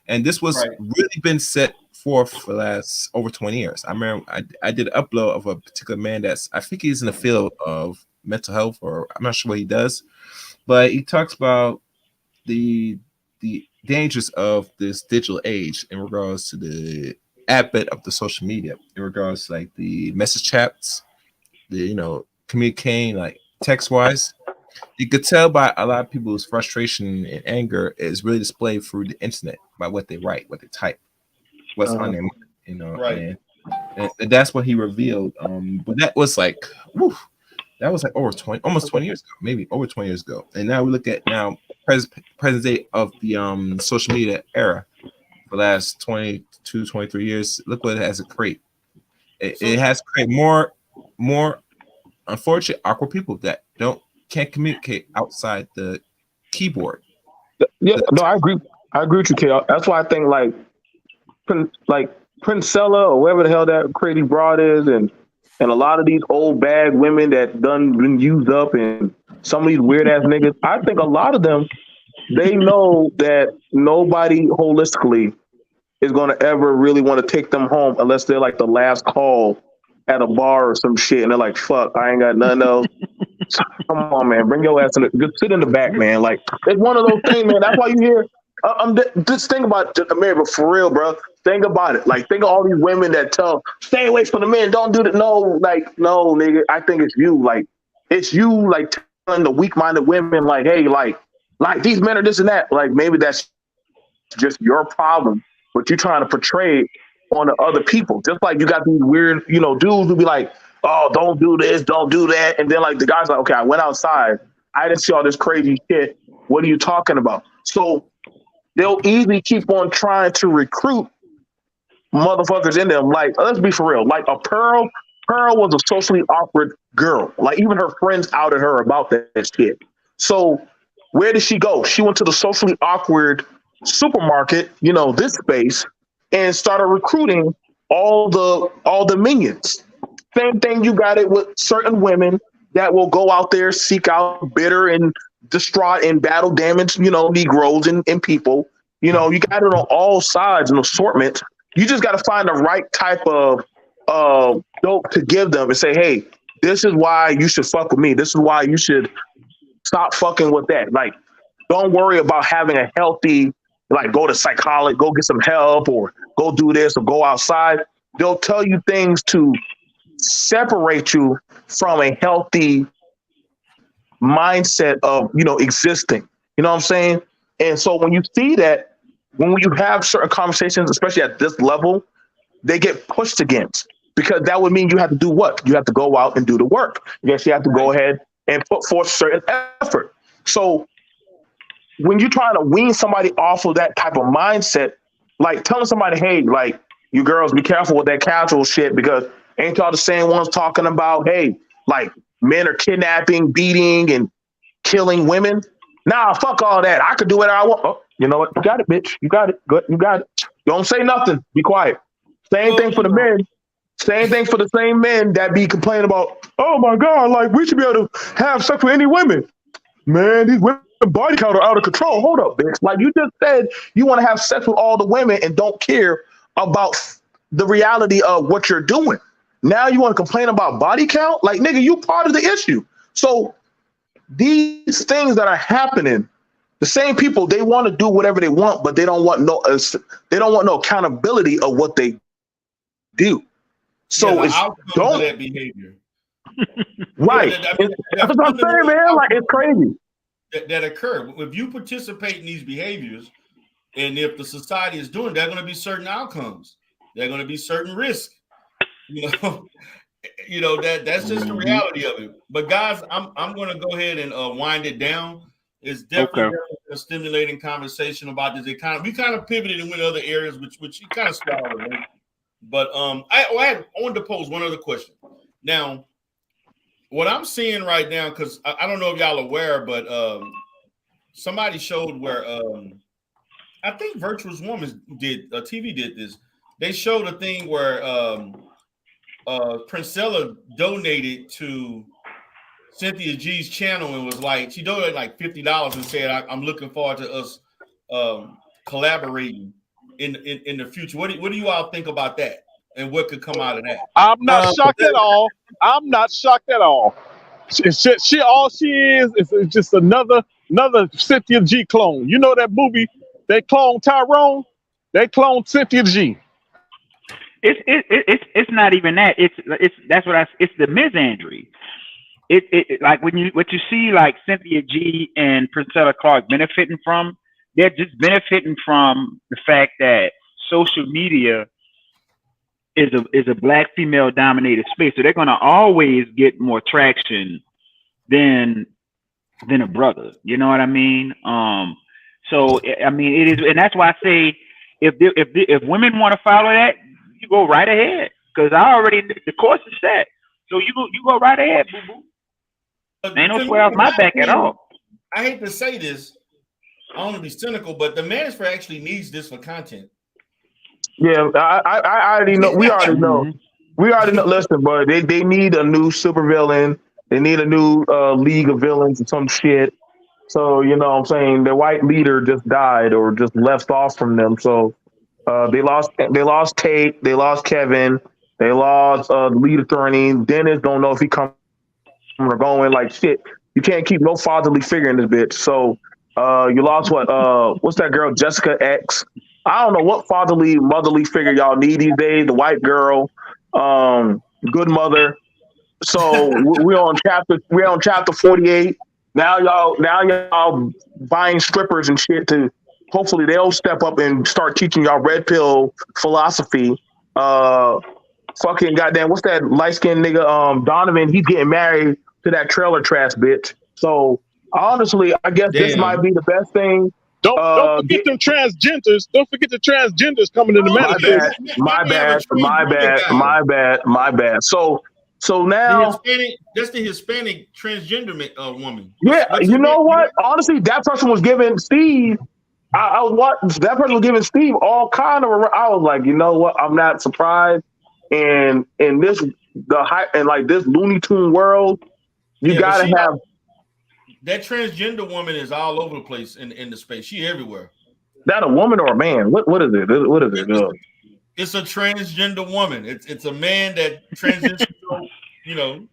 And this was really been set forth for the last over 20 years. I remember I did an upload of a particular man I think he's in the field of mental health, or I'm not sure what he does, but he talks about the dangers of this digital age in regards to the advent of the social media, in regards to like the message chats, the communicating like text wise. You could tell by a lot of people's frustration and anger is really displayed through the internet by what they write, what they type, what's on their mind, and that's what he revealed. But that was like, almost 20 years ago, maybe over 20 years ago. And now we look at present day of the social media era for the last 22, 23 years. Look what it has created. It has created more unfortunate, awkward people that can't communicate outside the keyboard. Yeah, no, I agree with you, Kale. That's why I think like Princella, or whatever the hell that crazy broad is, and a lot of these old bag women that done been used up, and some of these weird ass niggas, I think a lot of them, they know that nobody holistically is going to ever really want to take them home unless they're like the last call at a bar or some shit, and they're like, "Fuck, I ain't got nothing else." Come on, man, bring your ass in. Just sit in the back, man. Like it's one of those things, man. That's why you hear. Just think about Mary, but for real, bro. Think about it. Like think of all these women that tell, "Stay away from the men. Don't do that." No, like no, nigga. I think it's you. Like it's you. Like telling the weak-minded women, like, "Hey, like these men are this and that." Like maybe that's just your problem, but you're trying to portray it on the other people. Just like you got these weird, dudes who be like, "Oh, don't do this, don't do that," and then like the guy's like, "Okay, I went outside, I didn't see all this crazy shit. What are you talking about?" So they'll easily keep on trying to recruit motherfuckers in them. Like, let's be for real. Like a Pearl was a socially awkward girl. Like even her friends outed her about that shit. So where did she go? She went to the socially awkward supermarket, this space, and started recruiting all the minions. Same thing, you got it with certain women that will go out there, seek out bitter and distraught and battle damaged, Negroes and people. You got it on all sides, an assortment. You just got to find the right type of dope to give them and say, "Hey, this is why you should fuck with me. This is why you should stop fucking with that." Like, don't worry about having a healthy, like, go to psychology, go get some help, or go do this, or go outside. They'll tell you things to separate you from a healthy mindset of, existing. You know what I'm saying? And so when you see that, when you have certain conversations, especially at this level, they get pushed against, because that would mean you have to do what? You have to go out and do the work. Yes, you have to go ahead and put forth certain effort. So when you're trying to wean somebody off of that type of mindset, like telling somebody, "Hey, like, you girls, be careful with that casual shit, because ain't y'all the same ones talking about, hey, like, men are kidnapping, beating, and killing women? Nah, fuck all that. I could do whatever I want." Oh, you know what? You got it, bitch. You got it. Good. You got it. Don't say nothing. Be quiet. Same thing for the men. Same thing for the same men that be complaining about, "Oh my God, like, we should be able to have sex with any women." Man, these women body count are out of control. Hold up, bitch. Like, you just said you want to have sex with all the women and don't care about the reality of what you're doing. Now you want to complain about body count? Like, nigga, you part of the issue. So these things that are happening, the same people, they want to do whatever they want, but they don't want no accountability of what they do. So it's outcomes of that behavior. Right. That's what I'm saying, man. Like, it's crazy. That occur. If you participate in these behaviors, and if the society is doing, there are going to be certain outcomes. There are going to be certain risks. That's just the reality of it. But guys, I'm going to go ahead and wind it down. It's definitely a stimulating conversation about this economy. We kind of pivoted and went other areas, which you kind of swallowed. Right? But I wanted to pose one other question. Now, what I'm seeing right now, because I don't know if y'all are aware, but somebody showed where I think Virtuous Woman TV did this. They showed a thing where Princella donated to Cynthia G's channel and was like, she donated like $50 and said, "I'm looking forward to us collaborating in the future." What do you all think about that? And what could come out of that? I'm not shocked at all. I'm not shocked at all. She all she is just another Cynthia G clone. You know that movie? They cloned Tyrone. They cloned Cynthia G. It's not even that. It's it's the misandry. It like what you see, like Cynthia G and Princella Clark benefiting from, they're just benefiting from the fact that social media is a black female dominated space, so they're gonna always get more traction than a brother. You know what I mean? So I mean it is, and that's why I say if women want to follow that, you go right ahead, because the course is set. So you go right ahead, boo boo. Ain't no swear off my back at all. I hate to say this, I don't want to be cynical, but the manosphere actually needs this for content. Yeah, I already know. We already know. We already know. Listen, bro, they need a new supervillain. They need a new league of villains or some shit. So, you know what I'm saying? The white leader just died or just left off from them. So they lost Tate, they lost Kevin, They lost the lead attorney. Dennis don't know if he coming or going. Like shit, you can't keep no fatherly figure in this bitch. So you lost what's that girl, Jessica X? I don't know what fatherly, motherly figure y'all need these days. The white girl, good mother. So we're on chapter 48. Now y'all buying strippers and shit to hopefully they'll step up and start teaching y'all red pill philosophy. Fucking goddamn, what's that light skinned nigga? Donovan, he's getting married to that trailer trash bitch. So honestly, I guess this might be the best thing. Don't forget them transgenders. Don't forget the transgenders coming in the manifest. My bad. So now that's the Hispanic transgender woman. Yeah, you know what? Honestly, that person was giving Steve. I was watching. That person was giving Steve all kind of. I was like, you know what? I'm not surprised. And in this like this Looney Tune world, you gotta have that transgender woman is all over the place in the space. She everywhere. That a woman or a man? What is it? What is it? It's a transgender woman. It's a man that transitions. You know,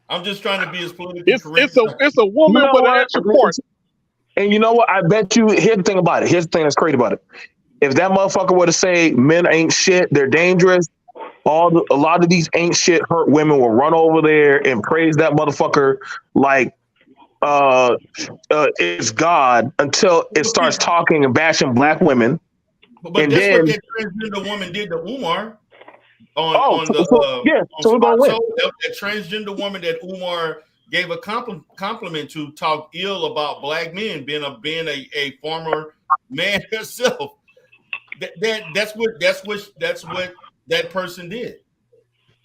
I'm just trying to be as politically correct. It's a woman with an extra port. And you know what? I bet you. Here's the thing about it. Here's the thing that's crazy about it. If that motherfucker were to say men ain't shit, they're dangerous. A lot of these ain't shit hurt women will run over there and praise that motherfucker like it's God until it starts talking and bashing black women. But that's what that transgender woman did to Umar. That transgender woman that Umar gave a compliment to talked ill about black men being a former man herself. That's what that person did.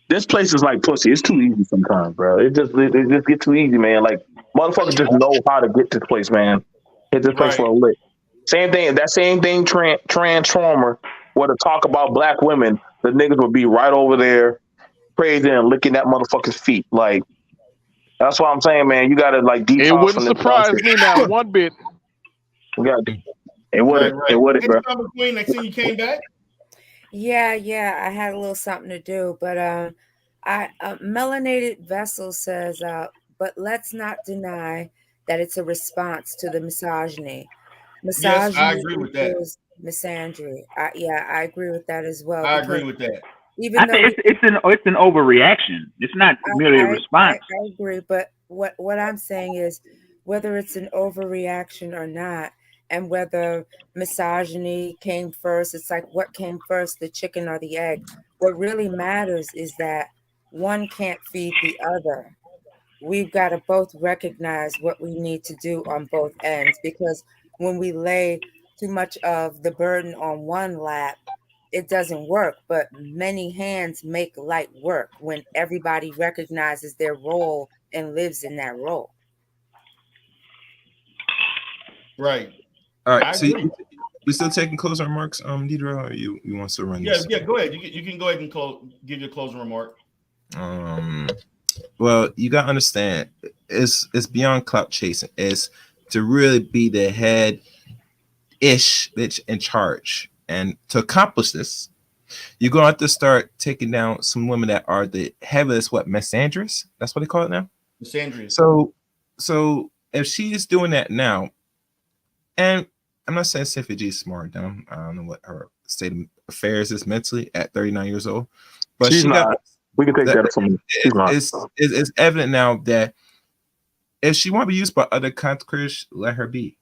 This place is like pussy. It's too easy sometimes, bro. It just get too easy, man. Like motherfuckers just know how to get to this place, man. Hit this place for a lick. Same thing. That same thing. Transformer. Where to talk about black women, the niggas would be right over there, praising and licking that motherfucker's feet. Like that's what I'm saying, man. You gotta like detox. It wouldn't surprise me now one bit. It wouldn't, bro. Next thing you came back. Yeah, I had a little something to do, but Melanated Vessel says, but let's not deny that it's a response to the misogyny. Yes, I agree with that. Misandry. I agree with that as well. I agree with that. I think it's an overreaction. It's not merely a response. I agree, but what I'm saying is whether it's an overreaction or not, and whether misogyny came first, it's like what came first, the chicken or the egg? What really matters is that one can't feed the other. We've got to both recognize what we need to do on both ends, because when we lay too much of the burden on one lap, it doesn't work. But many hands make light work when everybody recognizes their role and lives in that role. Right. All right. So we still taking closing remarks, Deidre, or you want to run this? Yeah, go ahead. You can go ahead and give your closing remark. Well, you gotta understand, it's beyond clout chasing. It's to really be the head-ish bitch in charge. And to accomplish this, you're going to have to start taking down some women that are the heaviest, misandrous? That's what they call it now? Misandrous. So if she's doing that now, and I'm not saying Cynthia G is smart, dumb. I don't know what her state of affairs is mentally at 39 years old. But she's not. We can take that from me. It's evident now that if she want to be used by other content creators, let her be.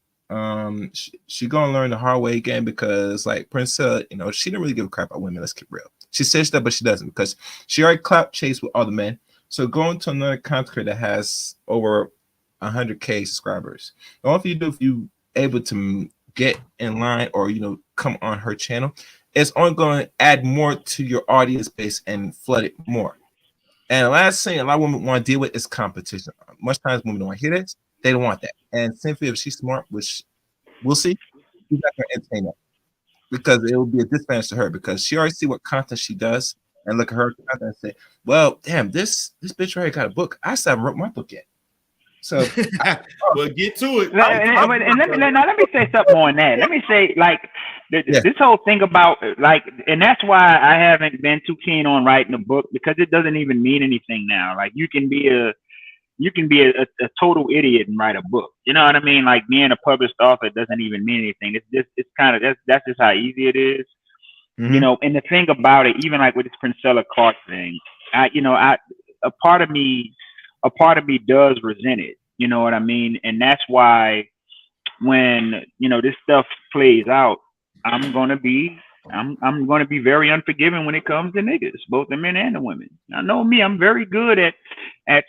She gonna learn the hard way again, because like Princella, she didn't really give a crap about women. Let's get real. She says that, but she doesn't, because she already clout chased with other men. So going to another content creator that has over 100K subscribers, all you do if you able to get in line or come on her channel, it's only going to add more to your audience base and flood it more. And the last thing a lot of women want to deal with is competition. Most times women don't want to hear this. They don't want that. And Cynthia, if she's smart, which we'll see, she's not going to entertain that, because it will be a disadvantage to her, because she already see what content she does and look at her content and say, well, damn, this bitch already got a book. I still haven't wrote my book yet. So well, get to it. And let me say something more on that. Let me say, like, This whole thing about like, and that's why I haven't been too keen on writing a book, because it doesn't even mean anything now. Like you can be a total idiot and write a book. You know what I mean? Like being a published author doesn't even mean anything. It's kind of that's just how easy it is. You know, and the thing about it, even like with this Princella Clark thing, a part of me does resent it. You know what I mean? And that's why when this stuff plays out, I'm gonna be very unforgiving when it comes to niggas, both the men and the women. I know me, I'm very good at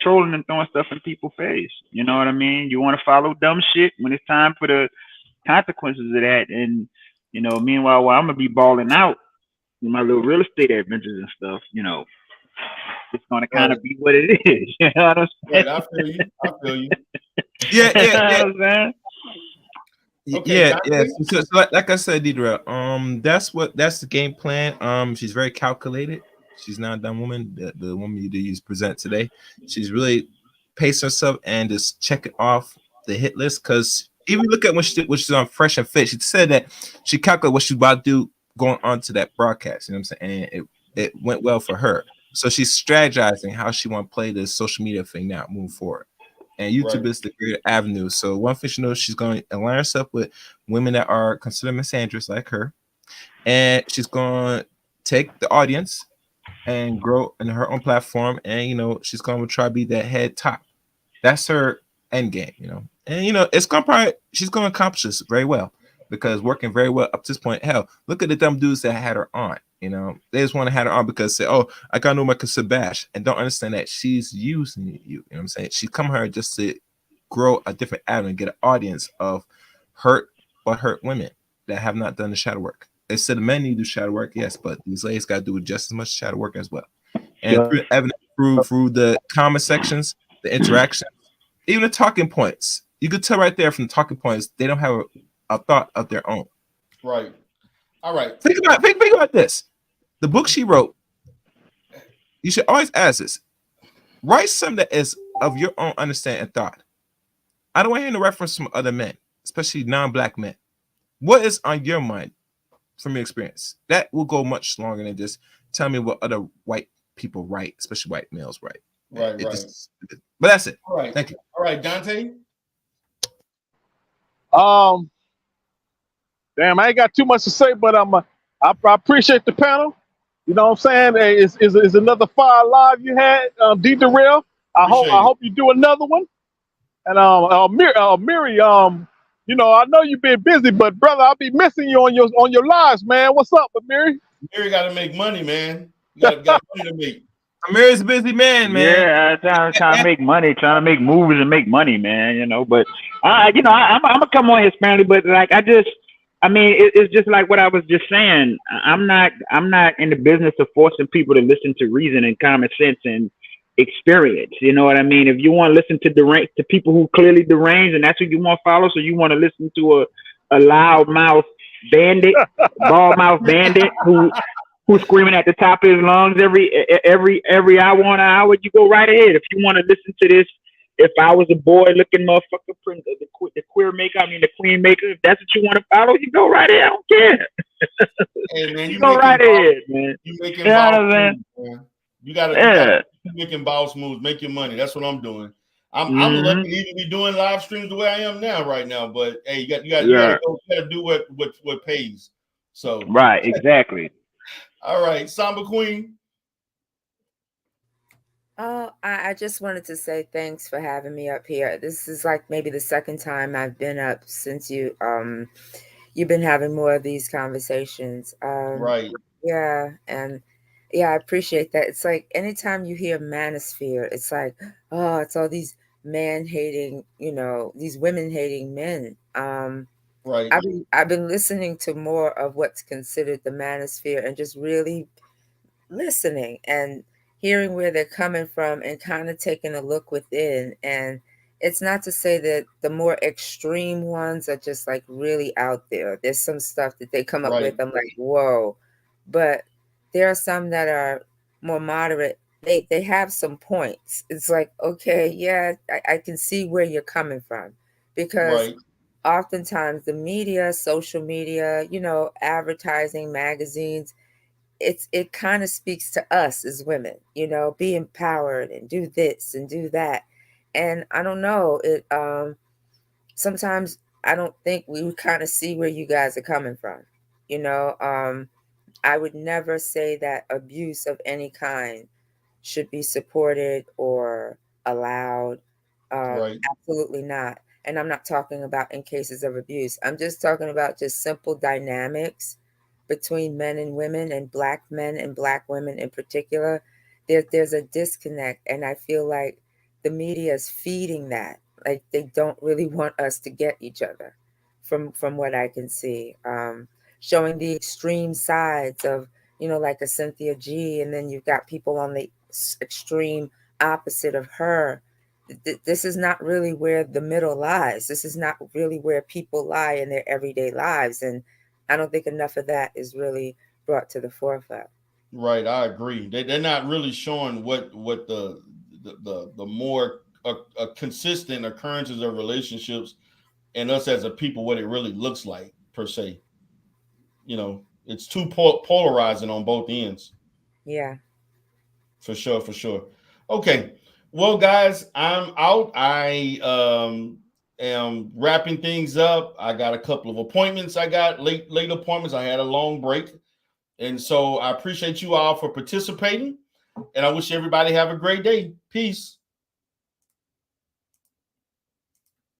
trolling and throwing stuff in people's face. You know what I mean? You want to follow dumb shit when it's time for the consequences of that, and meanwhile, while I'm gonna be balling out with my little real estate adventures and stuff, it's gonna kind of be what it is. You know what I'm saying? Right, I feel you. Yeah. You know what I'm saying? Okay, yeah. So like I said, Deidre, that's the game plan. She's very calculated. She's not a dumb woman. The woman you present today, she's really pacing herself and just checking off the hit list. Because even look at when she's on Fresh and Fit, she said that she calculated what she's about to do going on to that broadcast. You know what I'm saying? And it went well for her. So she's strategizing how she want to play this social media thing now, moving forward. And YouTube is the greater avenue. So one thing she knows, she's going to align herself with women that are considered misandrous like her. And she's going to take the audience and grow in her own platform. And, she's going to try to be that head top. That's her end game, And, it's going to she's going to accomplish this very well because working very well up to this point. Hell, look at the dumb dudes that had her on. They just want to have her on because say, oh, I got no one to bash, and don't understand that she's using you. You know what I'm saying? She come here just to grow a different avenue and get an audience of hurt women that have not done the shadow work. Instead of men need to do shadow work, yes, but these ladies got to do just as much shadow work as well. And through the evidence, through the comment sections, the interaction, even the talking points, you could tell right there from the talking points they don't have a thought of their own. Right. All right. Think about this. The book she wrote, you should always ask this. Write something that is of your own understanding and thought. I don't want to hear no reference from other men, especially non-black men. What is on your mind from your experience? That will go much longer than just tell me what other white people write, especially white males write. Right. But that's it. All right. Thank you. All right, Dante. Damn, I ain't got too much to say, but I appreciate the panel. You know what I'm saying? Hey, is another fire live you had, D-Darrell. I hope you do another one. And Miri, I know you've been busy, but brother, I'll be missing you on your lives, man. What's up with Miri? Miri got to make money, man. You got money to make. Amir's a busy man, man. Yeah, trying to make money, trying to make movies and make money, man. But I'm gonna come on here sparingly, but like it's just like what I was just saying. I'm not in the business of forcing people to listen to reason and common sense and experience. You know what I mean? If you want to listen to people who clearly deranged, and that's who you want to follow, so you want to listen to a loud mouth bandit, bald mouth bandit who's screaming at the top of his lungs every hour on an hour, you go right ahead. If you want to listen to this, if I was a boy looking motherfucker, the queer maker, the queen maker, if that's what you want to follow, you go right ahead. I don't care. Hey man, you go right ahead, man. You making boss moves, man. You gotta keep making boss moves, make your money. That's what I'm doing. I'm lucky to even be doing live streams the way I am now right now. But hey, you gotta do what pays. So right, exactly. All right, Samba Queen. Oh, I just wanted to say thanks for having me up here. This is like maybe the second time I've been up since you've been having more of these conversations. Right. Yeah, and yeah, I appreciate that. It's like anytime you hear manosphere, it's like, oh, it's all these man-hating, these women-hating men. Right. I've been listening to more of what's considered the manosphere and just really listening and hearing where they're coming from and kind of taking a look within. And it's not to say that the more extreme ones are just like really out there. There's some stuff that they come up with. I'm like, whoa. But there are some that are more moderate. They have some points. It's like, okay, yeah, I can see where you're coming from. Because oftentimes the media, social media, you know, advertising, magazines, it kind of speaks to us as women, you know, be empowered and do this and do that. And I don't know, it sometimes I don't think we kind of see where you guys are coming from. You know, I would never say that abuse of any kind should be supported or allowed. Right. Absolutely not. And I'm not talking about in cases of abuse. I'm just talking about just simple dynamics between men and women and black men and black women in particular. There's a disconnect, and I feel like the media is feeding that. Like they don't really want us to get each other, from what I can see. Showing the extreme sides of, you know, like a Cynthia G, and then you've got people on the extreme opposite of her. This is not really where the middle lies. This is not really where people lie in their everyday lives, and I don't think enough of that is really brought to the forefront. Right, I agree. They're not really showing what the more consistent occurrences of relationships and us as a people, what it really looks like per se. You know, it's too polarizing on both ends. Yeah. For sure, for sure. Okay. Well, guys, I'm out. I am wrapping things up. I got a couple of appointments. I got late appointments. I had a long break. And so I appreciate you all for participating. And I wish everybody have a great day. Peace.